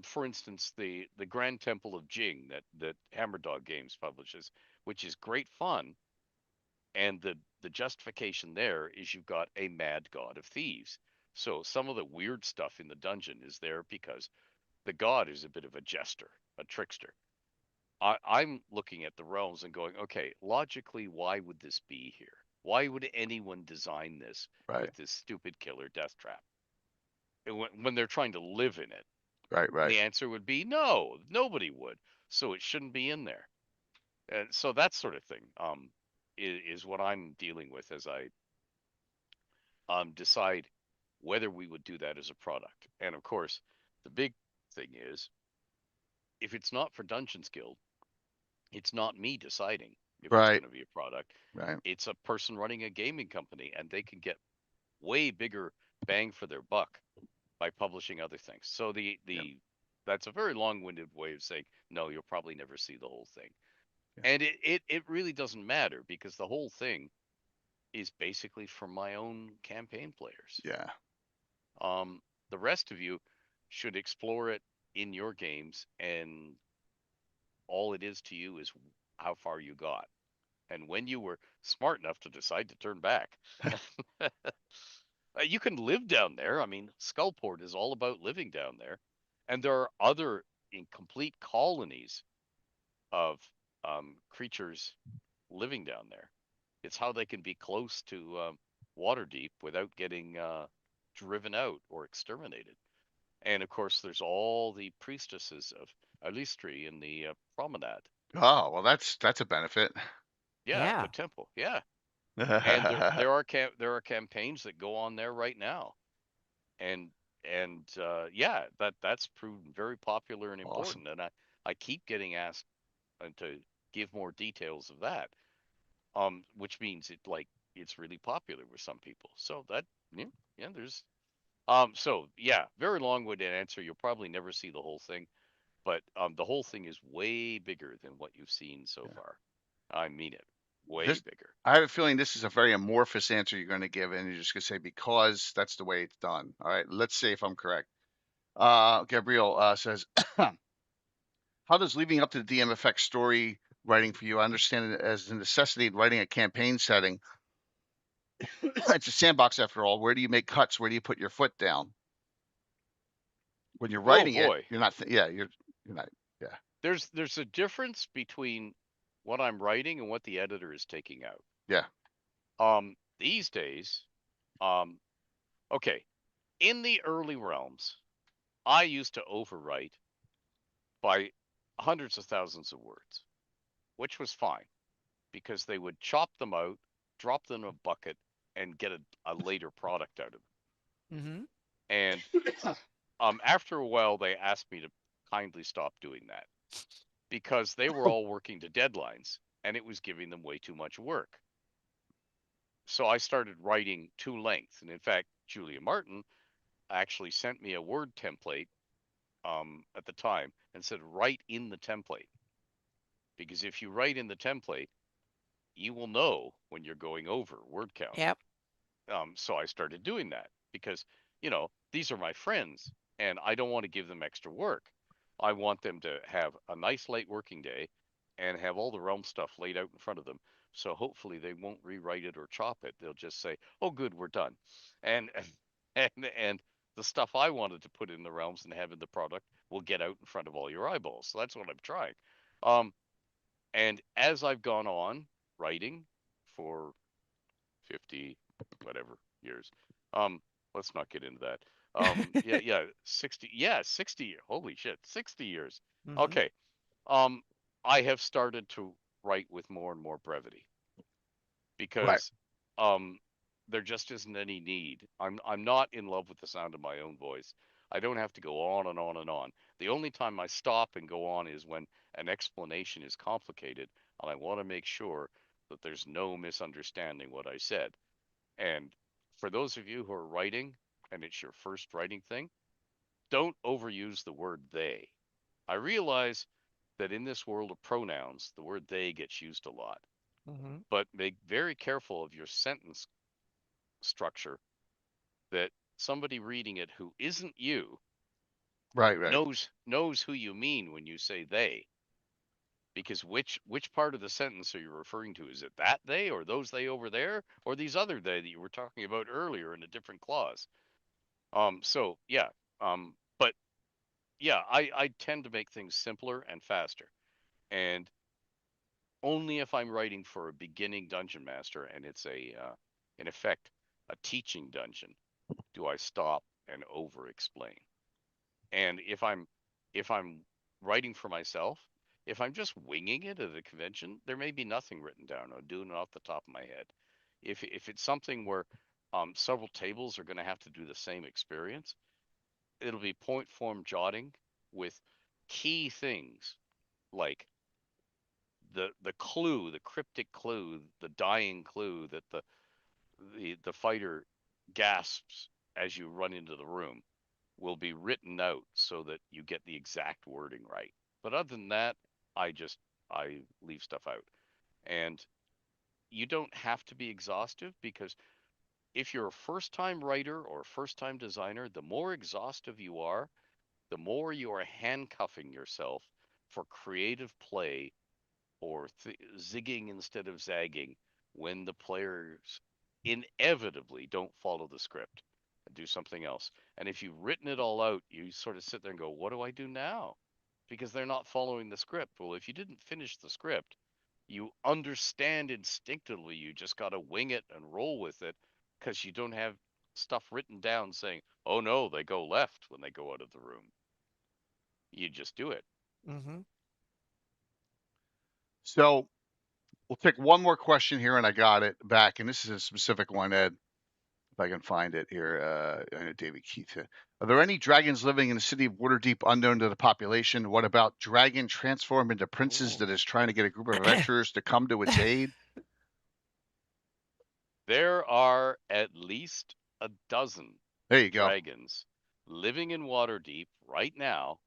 [SPEAKER 4] for instance, the Grand Temple of Jing that Hammerdog Games publishes, which is great fun, and the justification there is you've got a mad god of thieves. So some of the weird stuff in the dungeon is there because the god is a bit of a jester, a trickster. I'm looking at the realms and going, okay, logically, why would this be here? Why would anyone design this
[SPEAKER 1] right,
[SPEAKER 4] with this stupid killer death trap? And when they're trying to live in it,
[SPEAKER 1] right.
[SPEAKER 4] the answer would be no, nobody would. So it shouldn't be in there. And so that sort of thing is what I'm dealing with as I decide whether we would do that as a product. And of course, the big thing is if it's not for Dungeons Guild, it's not me deciding if it's
[SPEAKER 1] Right,
[SPEAKER 4] going to be a product.
[SPEAKER 1] right.
[SPEAKER 4] It's a person running a gaming company, and they can get way bigger bang for their buck by publishing other things. So
[SPEAKER 1] Yep,
[SPEAKER 4] that's a very long-winded way of saying no, you'll probably never see the whole thing.
[SPEAKER 1] yeah,
[SPEAKER 4] And it really doesn't matter because the whole thing is basically for my own campaign players.
[SPEAKER 1] yeah.
[SPEAKER 4] Um, the rest of you should explore it in your games, and all it is to you is how far you got and when you were smart enough to decide to turn back. You can live down there. I mean, Skullport is all about living down there, and there are other incomplete colonies of creatures living down there. It's how they can be close to Waterdeep without getting driven out or exterminated. And of course, there's all the priestesses of Alistri in the promenade.
[SPEAKER 1] Oh, well, that's a benefit.
[SPEAKER 4] Yeah,
[SPEAKER 3] Yeah.
[SPEAKER 4] the temple. Yeah, and there are campaigns that go on there right now, and yeah, that's proven very popular and
[SPEAKER 1] Awesome.
[SPEAKER 4] important. And I keep getting asked to give more details of that, which means it's really popular with some people. So that yeah, there's so yeah, very long-winded answer. You'll probably never see the whole thing, but the whole thing is way bigger than what you've seen so
[SPEAKER 1] Yeah.
[SPEAKER 4] far. I mean it, way
[SPEAKER 1] This,
[SPEAKER 4] bigger.
[SPEAKER 1] I have a feeling this is a very amorphous answer you're going to give, and you're just going to say because that's the way it's done. All right, let's see if I'm correct. Gabriel says, how does leaving up to the DM affect story writing for you? I understand it as a necessity in writing a campaign setting. It's a sandbox after all. Where do you make cuts? Where do you put your foot down? When you're
[SPEAKER 4] Oh
[SPEAKER 1] writing it,
[SPEAKER 4] boy,
[SPEAKER 1] you're not, yeah, you're not, yeah,
[SPEAKER 4] there's a difference between what I'm writing and what the editor is taking out.
[SPEAKER 1] yeah,
[SPEAKER 4] These days, um, okay, in the early realms, I used to overwrite by hundreds of thousands of words, which was fine because they would chop them out, drop them in a bucket, and get a later product out of it.
[SPEAKER 3] Mm-hmm.
[SPEAKER 4] And after a while, they asked me to kindly stop doing that because they were all working to deadlines and it was giving them way too much work. So I started writing to length. And in fact, Julia Martin actually sent me a Word template at the time and said, write in the template. Because if you write in the template, you will know when you're going over word count.
[SPEAKER 3] Yep.
[SPEAKER 4] So I started doing that because, these are my friends and I don't want to give them extra work. I want them to have a nice late working day and have all the realm stuff laid out in front of them. So hopefully they won't rewrite it or chop it. They'll just say, "Oh, good, we're done." And and the stuff I wanted to put in the realms and have in the product will get out in front of all your eyeballs. So that's what I'm trying. Um, and as I've gone on writing for 50 whatever years. Um, let's not get into that. Yeah, 60. Yeah, 60. Holy shit, 60 years.
[SPEAKER 3] Mhm.
[SPEAKER 4] Okay. I have started to write with more and more brevity
[SPEAKER 1] Right.
[SPEAKER 4] because there just isn't any need. I'm not in love with the sound of my own voice. I don't have to go on and on and on. The only time I stop and go on is when an explanation is complicated and I want to make sure that there's no misunderstanding what I said. And for those of you who are writing and it's your first writing thing, don't overuse the word they. I realize that in this world of pronouns, the word they gets used a lot,
[SPEAKER 3] Mhm.
[SPEAKER 4] but make very careful of your sentence structure that somebody reading it who isn't you
[SPEAKER 1] Right. Right.
[SPEAKER 4] knows who you mean when you say they, because which part of the sentence are you referring to? Is it that they or those they over there or these other they that you were talking about earlier in a different clause? So yeah, but yeah, I tend to make things simpler and faster. And only if I'm writing for a beginning dungeon master and it's in effect, a teaching dungeon, do I stop and over explain. And if I'm writing for myself, if I'm just winging it at a convention, there may be nothing written down. I'm doing it off the top of my head. If it's something where several tables are going to have to do the same experience, it'll be point form jotting with key things like the clue, the cryptic clue, the dying clue that the fighter gasps as you run into the room will be written out so that you get the exact wording right. But other than that, I leave stuff out. And you don't have to be exhaustive because if you're a first time writer or a first time designer, the more exhaustive you are, the more you are handcuffing yourself for creative play or zigging instead of zagging when the players inevitably don't follow the script and do something else. And if you've written it all out, you sort of sit there and go, what do I do now? Because they're not following the script. Well, if you didn't finish the script, you understand instinctively you just got to wing it and roll with it because you don't have stuff written down saying, oh no, they go left when they go out of the room. You just do it.
[SPEAKER 3] Mhm.
[SPEAKER 1] So we'll take one more question here, and I got it back. And this is a specific one, Ed, if I can find it here. I know David Keith. Are there any dragons living in the city of Waterdeep unknown to the population? What about dragon transform into princes
[SPEAKER 4] Ooh.
[SPEAKER 1] that is trying to get a group of adventurers to come to its aid?
[SPEAKER 4] There are at least a dozen
[SPEAKER 1] There you go.
[SPEAKER 4] dragons living in Waterdeep right now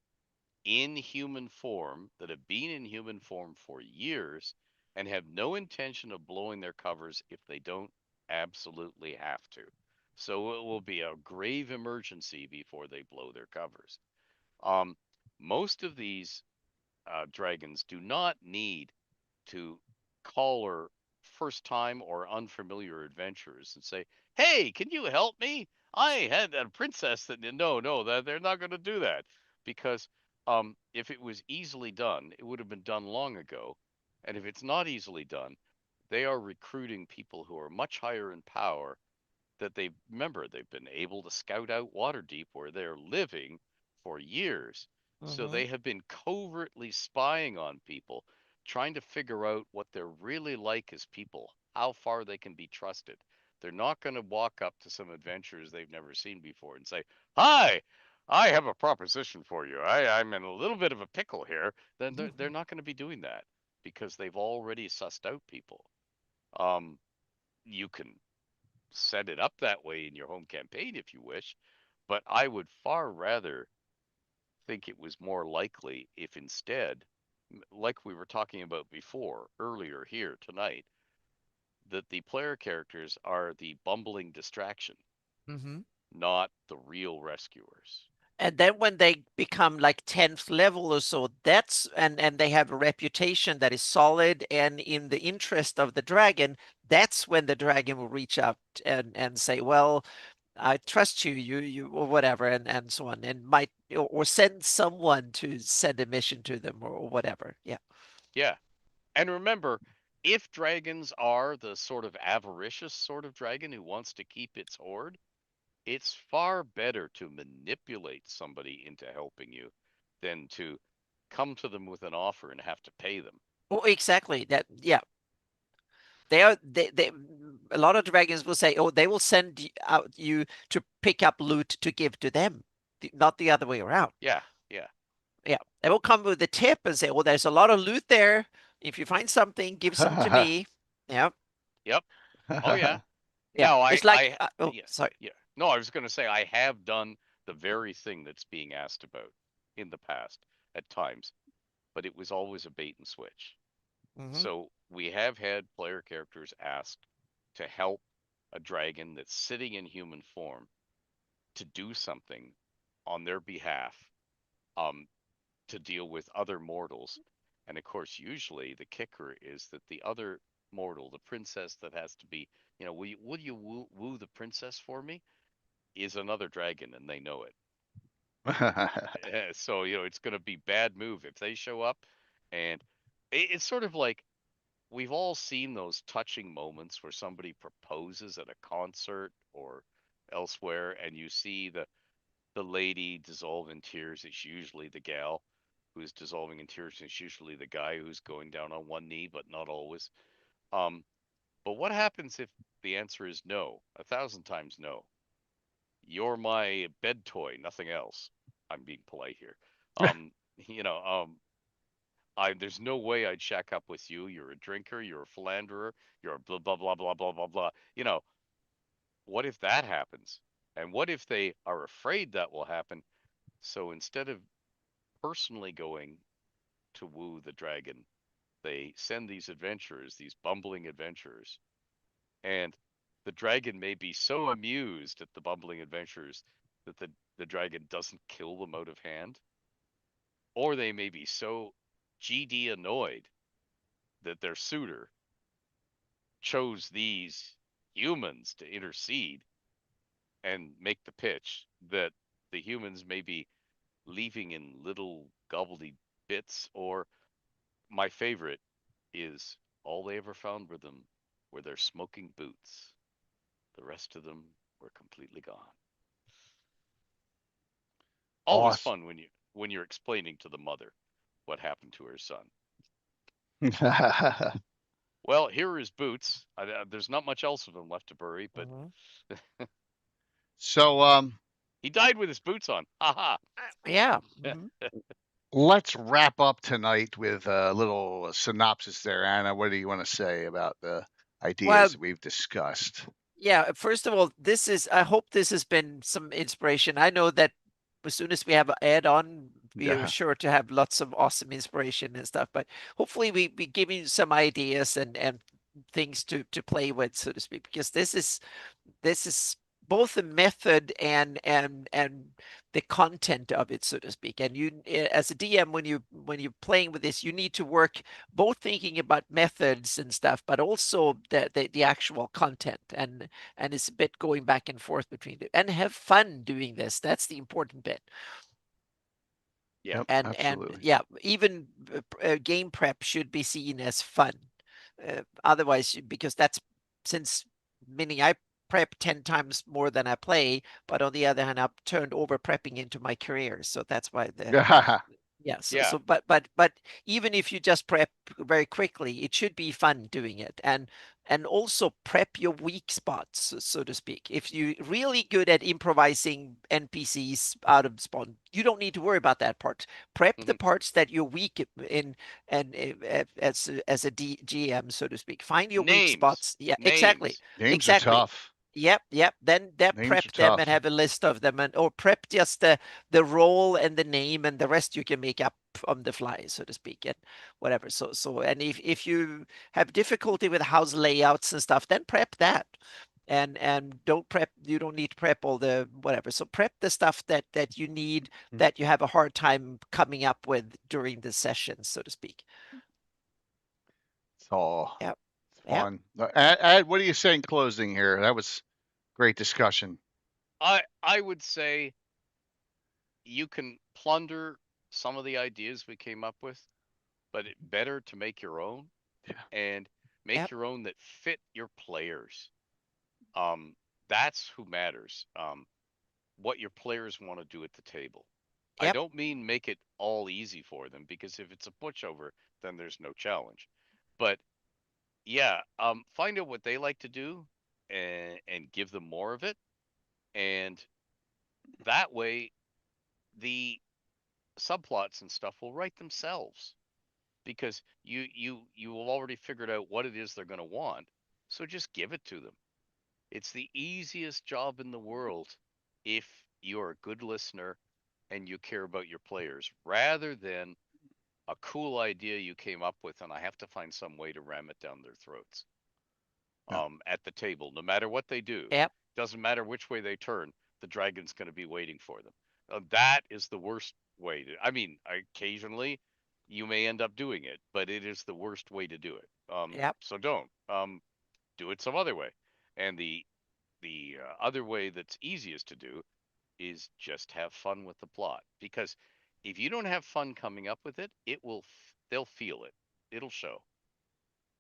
[SPEAKER 4] in human form that have been in human form for years and have no intention of blowing their covers if they don't absolutely have to. So it will be a grave emergency before they blow their covers. Um, Most of these dragons do not need to call her first time or unfamiliar adventurers and say, "Hey, can you help me? I had a princess that no, that they're not going to do that because if it was easily done, it would have been done long ago. And if it's not easily done, they are recruiting people who are much higher in power that they remember they've been able to scout out Waterdeep where they're living for years. So
[SPEAKER 3] Mhm.
[SPEAKER 4] they have been covertly spying on people, trying to figure out what they're really like as people, how far they can be trusted. They're not going to walk up to some adventurers they've never seen before and say, "Hi, I have a proposition for you. I'm in a little bit of a pickle here." Then they're not going to be doing that because they've already sussed out people. Um, you can set it up that way in your home campaign if you wish, but I would far rather think it was more likely if instead, like we were talking about before earlier here tonight, that the player characters are the bumbling distraction,
[SPEAKER 3] Hmm.
[SPEAKER 4] not the real rescuers.
[SPEAKER 3] And then when they become like 10th level or so, and they have a reputation that is solid and in the interest of the dragon, that's when the dragon will reach out and say, well, I trust you, you or whatever, and so on, and might or send someone to send a mission to them or whatever. Yeah.
[SPEAKER 4] Yeah. And remember, if dragons are the sort of avaricious sort of dragon who wants to keep its hoard, it's far better to manipulate somebody into helping you than to come to them with an offer and have to pay them.
[SPEAKER 3] Oh, exactly. That, yeah. They a lot of dragons will say, oh, they will send out you to pick up loot to give to them, not the other way around.
[SPEAKER 4] Yeah, yeah.
[SPEAKER 3] Yeah, they will come with a tip and say, well, there's a lot of loot there. If you find something, give some to me. Yeah,
[SPEAKER 4] Yep. Oh yeah.
[SPEAKER 3] yeah.
[SPEAKER 4] Now
[SPEAKER 3] It's like, oh,
[SPEAKER 4] yeah,
[SPEAKER 3] sorry.
[SPEAKER 4] yeah. No, I was going to say I have done the very thing that's being asked about in the past at times, but it was always a bait and switch.
[SPEAKER 3] Hmm.
[SPEAKER 4] So we have had player characters asked to help a dragon that's sitting in human form to do something on their behalf, um, to deal with other mortals. And of course, usually the kicker is that the other mortal, the princess that has to be, will you woo the princess for me? Is another dragon, and they know it. So it's going to be bad move if they show up, and it's sort of like we've all seen those touching moments where somebody proposes at a concert or elsewhere, and you see the lady dissolve in tears. It's usually the gal who's dissolving in tears. It's usually the guy who's going down on one knee, but not always. Um, but what happens if the answer is no, 1,000 times no? You're my bed toy, nothing else. I'm being polite here. Um, you know, there's no way I'd shack up with you. You're a drinker, you're a philanderer, you're a blah blah blah blah blah blah blah. What if that happens? And what if they are afraid that will happen? So instead of personally going to woo the dragon, they send these adventurers, these bumbling adventurers, and the dragon may be so amused at the bumbling adventurers that the dragon doesn't kill them out of hand, or they may be so GD annoyed that their suitor chose these humans to intercede and make the pitch that the humans may be leaving in little gobbledy bits, or my favorite is all they ever found with them were their smoking boots. The rest of them were completely gone. Always
[SPEAKER 1] Awesome.
[SPEAKER 4] fun when you're explaining to the mother what happened to her son. Well, here are his boots. There's not much else of them left to bury, but
[SPEAKER 1] So,
[SPEAKER 4] he died with his boots on. Haha.
[SPEAKER 3] Yeah.
[SPEAKER 1] let's wrap up tonight with a little synopsis there. Anna, what do you want to say about the ideas
[SPEAKER 3] Well,
[SPEAKER 1] that we've discussed?
[SPEAKER 3] yeah, first of all, I hope this has been some inspiration. I know that as soon as we have an add-on, we are
[SPEAKER 1] Yeah.
[SPEAKER 3] sure to have lots of awesome inspiration and stuff, but hopefully we give you some ideas and things to play with, so to speak, because this is both the method and the content of it, so to speak. And you, as a DM, when you're playing with this, you need to work both thinking about methods and stuff, but also the actual content, and it's a bit going back and forth between it, and have fun doing this. That's the important bit.
[SPEAKER 4] Yeah.
[SPEAKER 1] Yep,
[SPEAKER 3] And
[SPEAKER 1] absolutely.
[SPEAKER 3] yeah, even game prep should be seen as fun. Otherwise, because that's since meaning I prep 10 times more than I play, but on the other hand, I've turned over prepping into my career. So that's why yeah. So,
[SPEAKER 4] Yeah.
[SPEAKER 3] but even if you just prep very quickly, it should be fun doing it. And also prep your weak spots, so to speak. If you're really good at improvising NPCs out of spawn, you don't need to worry about that part. Prep the
[SPEAKER 4] Mhm.
[SPEAKER 3] parts that you're weak in, and as a GM, so to speak. Find your weak
[SPEAKER 4] Names.
[SPEAKER 3] spots. Yeah, exactly.
[SPEAKER 4] Names.
[SPEAKER 1] Names are
[SPEAKER 3] Exactly.
[SPEAKER 1] tough.
[SPEAKER 3] Yep, yep. Then
[SPEAKER 1] Names
[SPEAKER 3] prep
[SPEAKER 1] are
[SPEAKER 3] them
[SPEAKER 1] tough.
[SPEAKER 3] and have a list of them, and or prep just the role and the name, and the rest you can make up on the fly, so to speak, and whatever. So and if you have difficulty with house layouts and stuff, then prep that. And don't prep, you don't need to prep all the whatever. So prep the stuff that you need,
[SPEAKER 1] Mm.
[SPEAKER 3] that you have a hard time coming up with during the session, so to speak.
[SPEAKER 1] So
[SPEAKER 3] Yep.
[SPEAKER 1] it's
[SPEAKER 3] Yep.
[SPEAKER 1] fun. Ed, what do you say in closing here? That was great discussion.
[SPEAKER 4] I would say you can plunder some of the ideas we came up with, but better to make your own
[SPEAKER 1] Yeah.
[SPEAKER 4] and make
[SPEAKER 3] Yep.
[SPEAKER 4] your own that fit your players. Um, that's who matters. What your players want to do at the table. I
[SPEAKER 3] Yep.
[SPEAKER 4] don't mean make it all easy for them, because if it's a pushover, then there's no challenge. But yeah, find out what they like to do and give them more of it. And that way the subplots and stuff will write themselves, because you will already figured out what it is they're going to want. So just give it to them. It's the easiest job in the world if you're a good listener and you care about your players, rather than a cool idea you came up with and I have to find some way to ram it down their throats.
[SPEAKER 1] Yeah.
[SPEAKER 4] At the table, no matter what they do.
[SPEAKER 3] Yep.
[SPEAKER 4] Doesn't matter which way they turn, the dragon's going to be waiting for them. That is the worst way to. I mean, occasionally you may end up doing it, but it is the worst way to do it.
[SPEAKER 3] Yep.
[SPEAKER 4] So don't. Do it some other way. And the other way that's easiest to do is just have fun with the plot, because if you don't have fun coming up with it, they'll feel it. It'll show.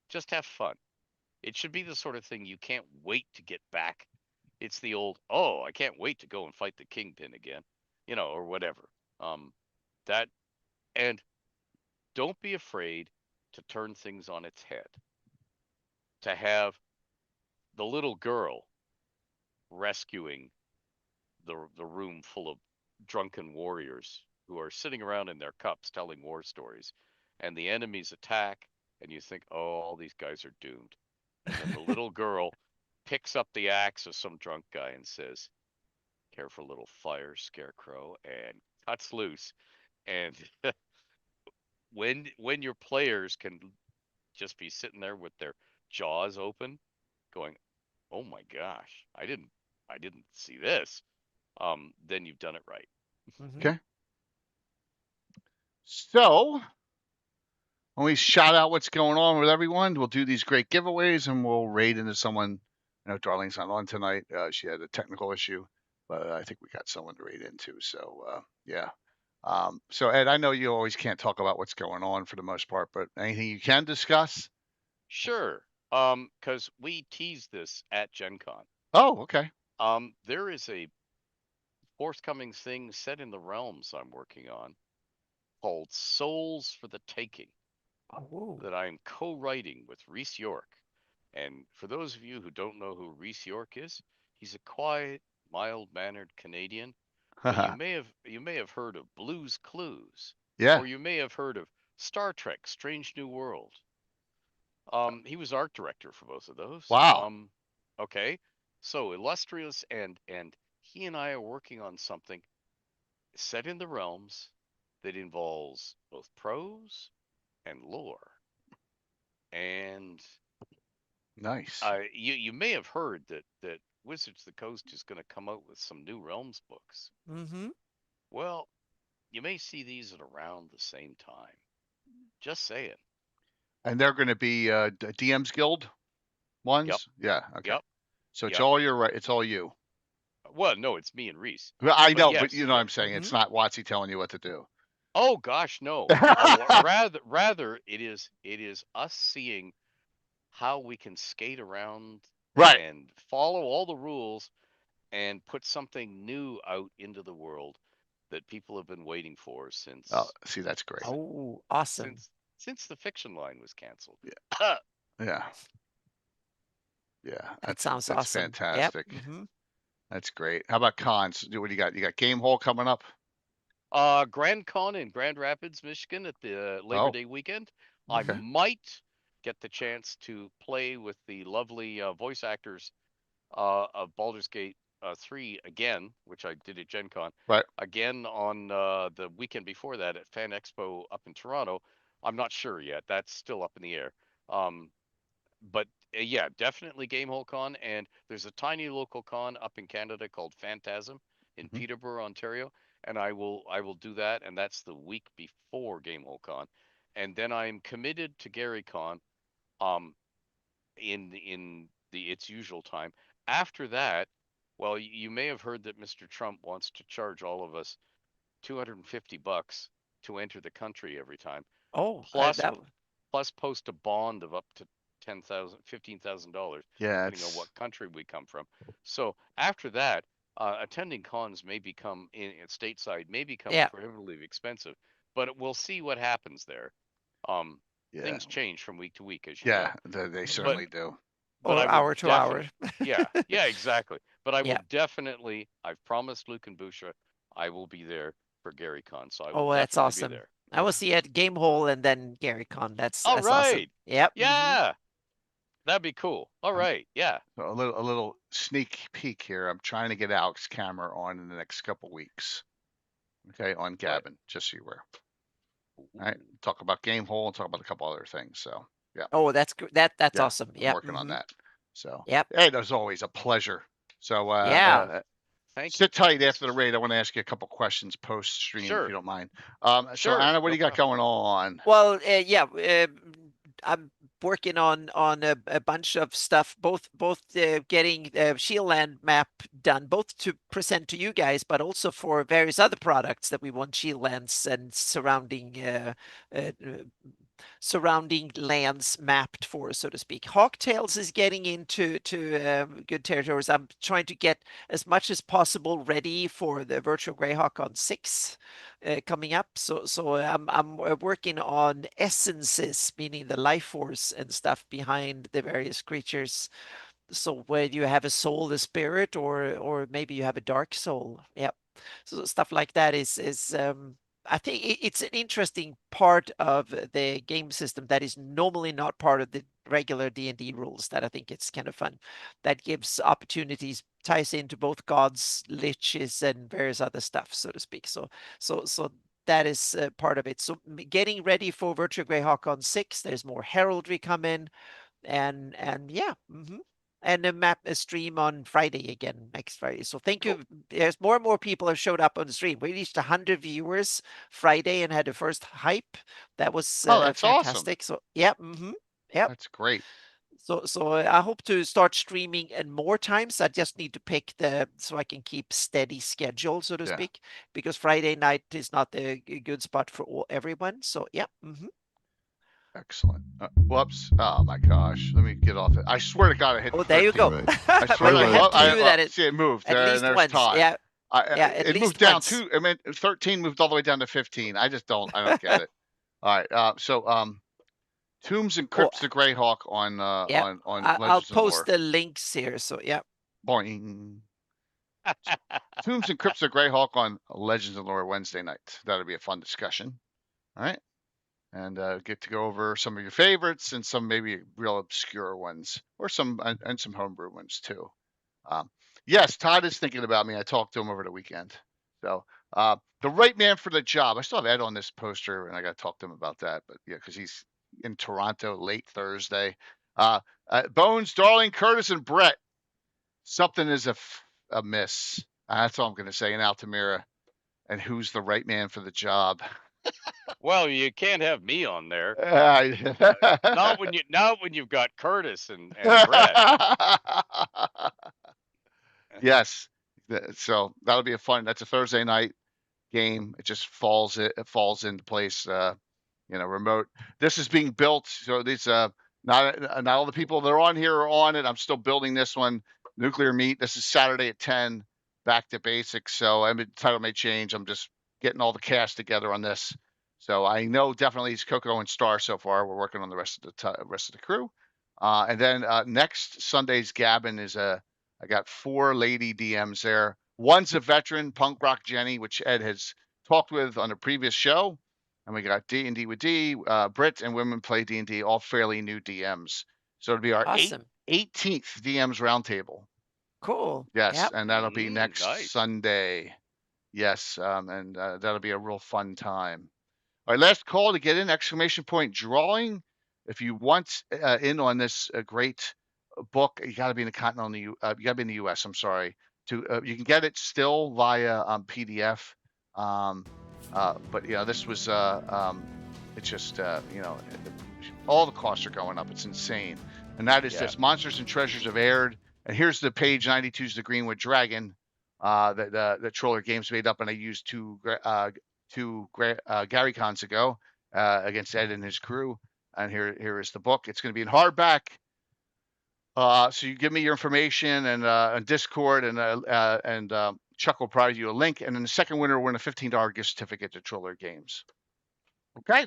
[SPEAKER 4] Just have fun. It should be the sort of thing you can't wait to get back. It's the old, oh, I can't wait to go and fight the kingpin again, or whatever. That and don't be afraid to turn things on its head. To have the little girl rescuing the room full of drunken warriors who are sitting around in their cups telling war stories, and the enemies attack, and you think, oh, all these guys are doomed. And then the little girl picks up the axe of some drunk guy and says, "Careful, little fire, scarecrow," and cuts loose. And when your players can just be sitting there with their jaws open, going, "Oh my gosh, I didn't see this," then you've done it right.
[SPEAKER 3] Mhm.
[SPEAKER 1] Okay. So when we shout out what's going on with everyone, we'll do these great giveaways and we'll raid into someone. I know Darlene's not on tonight. She had a technical issue, but I think we got someone to raid into. So yeah. So Ed, I know you always can't talk about what's going on for the most part, but anything you can discuss?
[SPEAKER 4] Sure. Because we teased this at Gen Con.
[SPEAKER 1] Oh, okay.
[SPEAKER 4] There is a forthcoming thing set in the realms I'm working on called Souls for the Taking,
[SPEAKER 3] Oh.
[SPEAKER 4] that I'm co-writing with Reese York. And for those of you who don't know who Reese York is, he's a quiet, mild-mannered Canadian, but you may have heard of Blue's Clues,
[SPEAKER 1] Yeah.
[SPEAKER 4] or you may have heard of Star Trek: Strange New World. He was art director for both of those.
[SPEAKER 1] Wow.
[SPEAKER 4] Okay, so illustrious, and he and I are working on something set in the realms that involves both prose and lore. And
[SPEAKER 1] Nice.
[SPEAKER 4] you may have heard that Wizards of the Coast is going to come out with some new realms books.
[SPEAKER 3] Mm-hmm.
[SPEAKER 4] Well, you may see these at around the same time. Just saying.
[SPEAKER 1] And they're going to be DM's Guild
[SPEAKER 4] Yep.
[SPEAKER 1] ones? Yeah. Okay.
[SPEAKER 4] Yep.
[SPEAKER 1] So it's
[SPEAKER 4] Yep.
[SPEAKER 1] all your right. It's all you.
[SPEAKER 4] Well, no, it's me and Reese.
[SPEAKER 1] Well, I
[SPEAKER 4] But
[SPEAKER 1] know, but you
[SPEAKER 4] yes,
[SPEAKER 1] know what
[SPEAKER 4] yeah.
[SPEAKER 1] I'm saying.
[SPEAKER 3] Mm-hmm.
[SPEAKER 1] It's not Watsy telling you what to do.
[SPEAKER 4] Oh gosh, no. Rather it is us seeing how we can skate around
[SPEAKER 1] Right.
[SPEAKER 4] and follow all the rules and put something new out into the world that people have been waiting for
[SPEAKER 1] Oh,
[SPEAKER 4] since
[SPEAKER 1] see, that's great.
[SPEAKER 3] Oh, awesome.
[SPEAKER 4] since the fiction line was canceled.
[SPEAKER 1] Yeah. Yeah. Yeah.
[SPEAKER 3] That sounds awesome. Yep.
[SPEAKER 1] fantastic.
[SPEAKER 3] Mm-hmm.
[SPEAKER 1] That's great. How about cons? What do you got? You got Game Hole coming up?
[SPEAKER 4] Grand Con in Grand Rapids, Michigan at the Labor
[SPEAKER 1] Oh,
[SPEAKER 4] Day weekend. I
[SPEAKER 1] okay.
[SPEAKER 4] might get the chance to play with the lovely voice actors of Baldur's Gate 3 again, which I did at Gen Con,
[SPEAKER 1] Right.
[SPEAKER 4] again on the weekend before that at Fan Expo up in Toronto. I'm not sure yet. That's still up in the air. But yeah, definitely Gamehole Con, and there's a tiny local con up in Canada called Phantasm in
[SPEAKER 1] Mhm.
[SPEAKER 4] Peterborough, Ontario, and I will do that, and that's the week before Gamehole Con, and then I'm committed to Gary Con, um, in the its usual time. After that, well, you may have heard that Mr. Trump wants to charge all of us $250 to enter the country every time,
[SPEAKER 3] Oh,
[SPEAKER 4] plus
[SPEAKER 3] that
[SPEAKER 4] plus post a bond of up to $15,000,
[SPEAKER 1] Yeah,
[SPEAKER 4] depending on what country we come from. So after that, attending cons may become in stateside may become
[SPEAKER 3] yeah.
[SPEAKER 4] prohibitively expensive, but we'll see what happens there. Um,
[SPEAKER 1] yeah,
[SPEAKER 4] Things change from week to week, as you
[SPEAKER 1] yeah.
[SPEAKER 4] know.
[SPEAKER 1] They
[SPEAKER 4] But
[SPEAKER 1] certainly do.
[SPEAKER 4] I
[SPEAKER 3] Or
[SPEAKER 4] will
[SPEAKER 3] hour to hour.
[SPEAKER 4] definitely, yeah, exactly. But I will
[SPEAKER 3] Yeah.
[SPEAKER 4] definitely, I've promised Luke and Busha, I will be there for Gary Con, so I will
[SPEAKER 3] Oh, that's
[SPEAKER 4] definitely be
[SPEAKER 3] awesome.
[SPEAKER 4] there.
[SPEAKER 3] I will see you at Gamehole and then Gary Con.
[SPEAKER 4] All
[SPEAKER 3] That's awesome.
[SPEAKER 4] right.
[SPEAKER 3] Yep.
[SPEAKER 4] Yeah, that'd be cool. All
[SPEAKER 1] Um,
[SPEAKER 4] right. Yeah.
[SPEAKER 1] So a little sneak peek here. I'm trying to get Alex camera on in the next couple weeks. Okay, on
[SPEAKER 4] Right.
[SPEAKER 1] Gavin, just so you were. All right, talk about game hole and talk about a couple other things. So yeah,
[SPEAKER 3] Oh, that's good. That's
[SPEAKER 1] yeah,
[SPEAKER 3] awesome.
[SPEAKER 1] I'm
[SPEAKER 3] Yep.
[SPEAKER 1] working on that. So
[SPEAKER 3] Yep.
[SPEAKER 1] hey, that's always a pleasure. So
[SPEAKER 3] Yeah.
[SPEAKER 4] Thank you.
[SPEAKER 1] sit tight after the raid. I want to ask you a couple questions post stream if
[SPEAKER 4] Sure.
[SPEAKER 1] you don't mind. So
[SPEAKER 4] Sure.
[SPEAKER 1] Anna, what do
[SPEAKER 4] No
[SPEAKER 1] you got
[SPEAKER 4] problem.
[SPEAKER 1] going on?
[SPEAKER 3] Well, yeah. I'm working on a bunch of stuff, both getting the Shieldland map done, both to present to you guys, but also for various other products that we want Shieldlands and uh, surrounding lands mapped for, so to speak. Hawktails is getting into good territories. I'm trying to get as much as possible ready for the virtual Greyhawk on 6 coming up. So I'm working on essences, meaning the life force and stuff behind the various creatures. So whether you have a soul, a spirit, or maybe you have a dark soul. Yep. So stuff like that is I think it's an interesting part of the game system that is normally not part of the regular D&D rules that I think it's kind of fun. That gives opportunities, ties into both gods, liches, and various other stuff, so to speak. So that is part of it. So getting ready for Virtual Greyhawk on 6, there's more heraldry coming, and yeah. And a stream on Friday again, next Friday. So thank
[SPEAKER 1] Cool.
[SPEAKER 3] you. There's more and more people have showed up on the stream. We reached 100 viewers Friday and had the first hype. That was
[SPEAKER 1] Oh, that's awesome.
[SPEAKER 3] fantastic. So yeah, yep.
[SPEAKER 1] That's great.
[SPEAKER 3] So I hope to start streaming and more times. I just need to pick so I can keep steady schedule, so to
[SPEAKER 1] Yeah.
[SPEAKER 3] speak, because Friday night is not a good spot for everyone. So yeah.
[SPEAKER 1] Excellent. Whoops. Oh my gosh. Let me get off it. I swear to God, I hit
[SPEAKER 3] Oh,
[SPEAKER 1] the
[SPEAKER 3] there you
[SPEAKER 1] 13.
[SPEAKER 3] go.
[SPEAKER 5] Right.
[SPEAKER 1] I swear
[SPEAKER 5] By
[SPEAKER 1] to
[SPEAKER 5] the
[SPEAKER 3] We
[SPEAKER 5] way,
[SPEAKER 3] have
[SPEAKER 1] God.
[SPEAKER 3] two that it
[SPEAKER 1] See, it moved.
[SPEAKER 3] at
[SPEAKER 1] And
[SPEAKER 3] least
[SPEAKER 1] there's
[SPEAKER 3] once.
[SPEAKER 1] Todd.
[SPEAKER 3] Yeah. Yeah, at
[SPEAKER 1] It moved
[SPEAKER 3] least
[SPEAKER 1] down
[SPEAKER 3] once.
[SPEAKER 1] I mean, 13 moved all the way down to 15. I don't get it. All right. Tombs and
[SPEAKER 3] Oh,
[SPEAKER 1] Crypts of Greyhawk on
[SPEAKER 3] yeah. I'll
[SPEAKER 1] Legends and
[SPEAKER 3] post
[SPEAKER 1] Lore.
[SPEAKER 3] the links here. So yeah.
[SPEAKER 1] Boing. Tombs and Crypts of Greyhawk on Legends and Lore Wednesday night. That'll be a fun discussion. All right. And get to go over some of your favorites and some maybe real obscure ones, or some homebrew ones too. Yes, Todd is thinking about me. I talked to him over the weekend. So the right man for the job. I still have Ed on this poster, and I got to talk to him about that. But yeah, because he's in Toronto late Thursday. Bones, Darling, Curtis, and Brett. Something is amiss. That's all I'm going to say in Altamira. And who's the right man for the job?
[SPEAKER 4] Well, you can't have me on there.
[SPEAKER 1] Uh,
[SPEAKER 4] Not when you've got Curtis and Brett.
[SPEAKER 1] Yes. So that'll be that's a Thursday night game. It just falls into place. Remote. This is being built. So these not all the people that are on here are on it. I'm still building this one. Nuclear Meat. This is Saturday at 10. Back to basics. So I mean, title may change. I'm just getting all the cast together on this. So I know definitely it's Coco and Star so far. We're working on the rest of the crew. And then next Sunday's Gavin is I got 4 lady DMs there. One's a veteran, Punk Rock Jenny, which Ed has talked with on a previous show. And we got D&D with D, Brit and Women Play D&D, all fairly new DMs. So it'll be our
[SPEAKER 3] Awesome.
[SPEAKER 1] 18th DMs roundtable.
[SPEAKER 3] Cool.
[SPEAKER 1] Yes,
[SPEAKER 3] Yep.
[SPEAKER 1] and that'll be next
[SPEAKER 4] Nice.
[SPEAKER 1] Sunday. Yes, and that'll be a real fun time. All right, last call to get in, exclamation point drawing. If you want in on this great book, you got to be in the continental, you got to be in the U.S. I'm sorry. You can get it still via PDF, but yeah, this was it's just all the costs are going up. It's insane, and that is
[SPEAKER 4] Yeah.
[SPEAKER 1] this: Monsters and Treasures of Aird. And here's the page 92's the Greenwood Dragon that Troller Games made up, and I used two Gary Cons ago against Ed and his crew. And here is the book. It's going to be in hardback. So you give me your information and on Discord, and Chuck will provide you a link. And then the second winner will win a $15 gift certificate to Troller Games. Okay.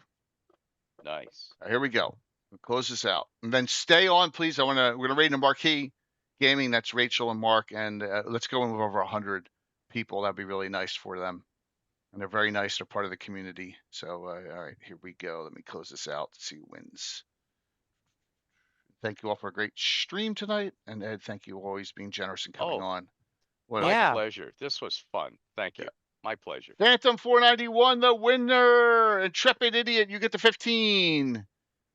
[SPEAKER 4] Nice.
[SPEAKER 1] Here we go. We'll close this out, and then stay on, please. We're gonna rate in Marquee Gaming. That's Rachel and Mark, and let's go in with over 100 people. That'd be really nice for them. And they're very nice. They're part of the community. So, all right, here we go. Let me close this out to see who wins. Thank you all for a great stream tonight. And Ed, thank you always being generous and coming on.
[SPEAKER 4] My pleasure. This was fun. Thank you. My pleasure.
[SPEAKER 1] Phantom 491, the winner. Intrepid Idiot, you get the 15.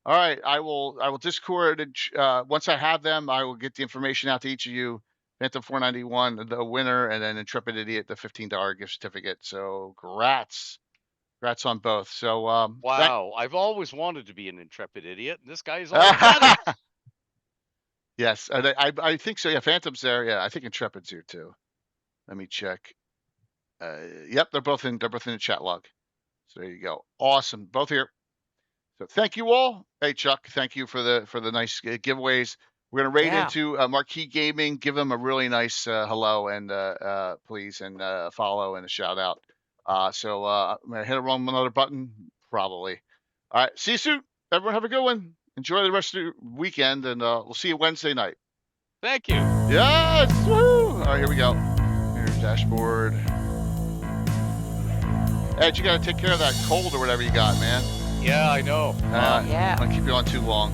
[SPEAKER 1] All right, I will Discord. Once I have them, I will get the information out to each of you. Phantom 491, the winner, and then Intrepid Idiot, the $15 gift certificate. So, congrats on both. So,
[SPEAKER 4] wow, I've always wanted to be an Intrepid Idiot, and this guy's already done it.
[SPEAKER 1] Yes, I think so. Yeah, Phantom's there. Yeah, I think Intrepid's here too. Let me check. Yep, they're both in the chat log. So there you go. Awesome, both here. So thank you all. Hey Chuck, thank you for the nice giveaways. We're gonna raid into Marquee Gaming. Give them a really nice hello and please, and follow and a shout out. So I'm gonna hit another button probably. All right, see you soon. Everyone have a good one. Enjoy the rest of the weekend, and we'll see you Wednesday night.
[SPEAKER 4] Thank you.
[SPEAKER 1] Yes. Woo! All right, here we go. Here's dashboard. Ed, you gotta take care of that cold or whatever you got, man.
[SPEAKER 4] Yeah, I know.
[SPEAKER 1] I don't keep you on too long.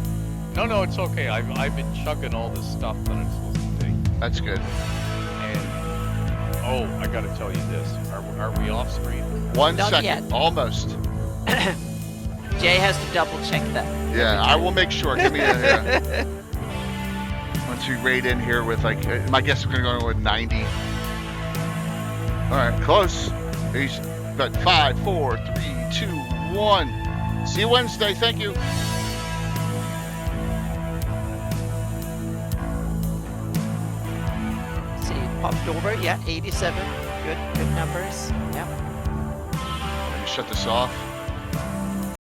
[SPEAKER 4] No, it's okay. I've been chugging all this stuff that I'm supposed to take.
[SPEAKER 1] That's good.
[SPEAKER 4] And I got to tell you this: are we off screen?
[SPEAKER 3] Not
[SPEAKER 1] second,
[SPEAKER 3] yet.
[SPEAKER 1] almost.
[SPEAKER 3] Jay has to double check that.
[SPEAKER 1] Yeah, I will make sure. Give me a. Once we raid in here with my guess we're gonna go with 90. All right, close. He's got 5, 4, 3, 2, 1. See you Wednesday. Thank you.
[SPEAKER 3] See, popped over. Yeah, 87. Good numbers. Yeah.
[SPEAKER 1] Let me shut this off.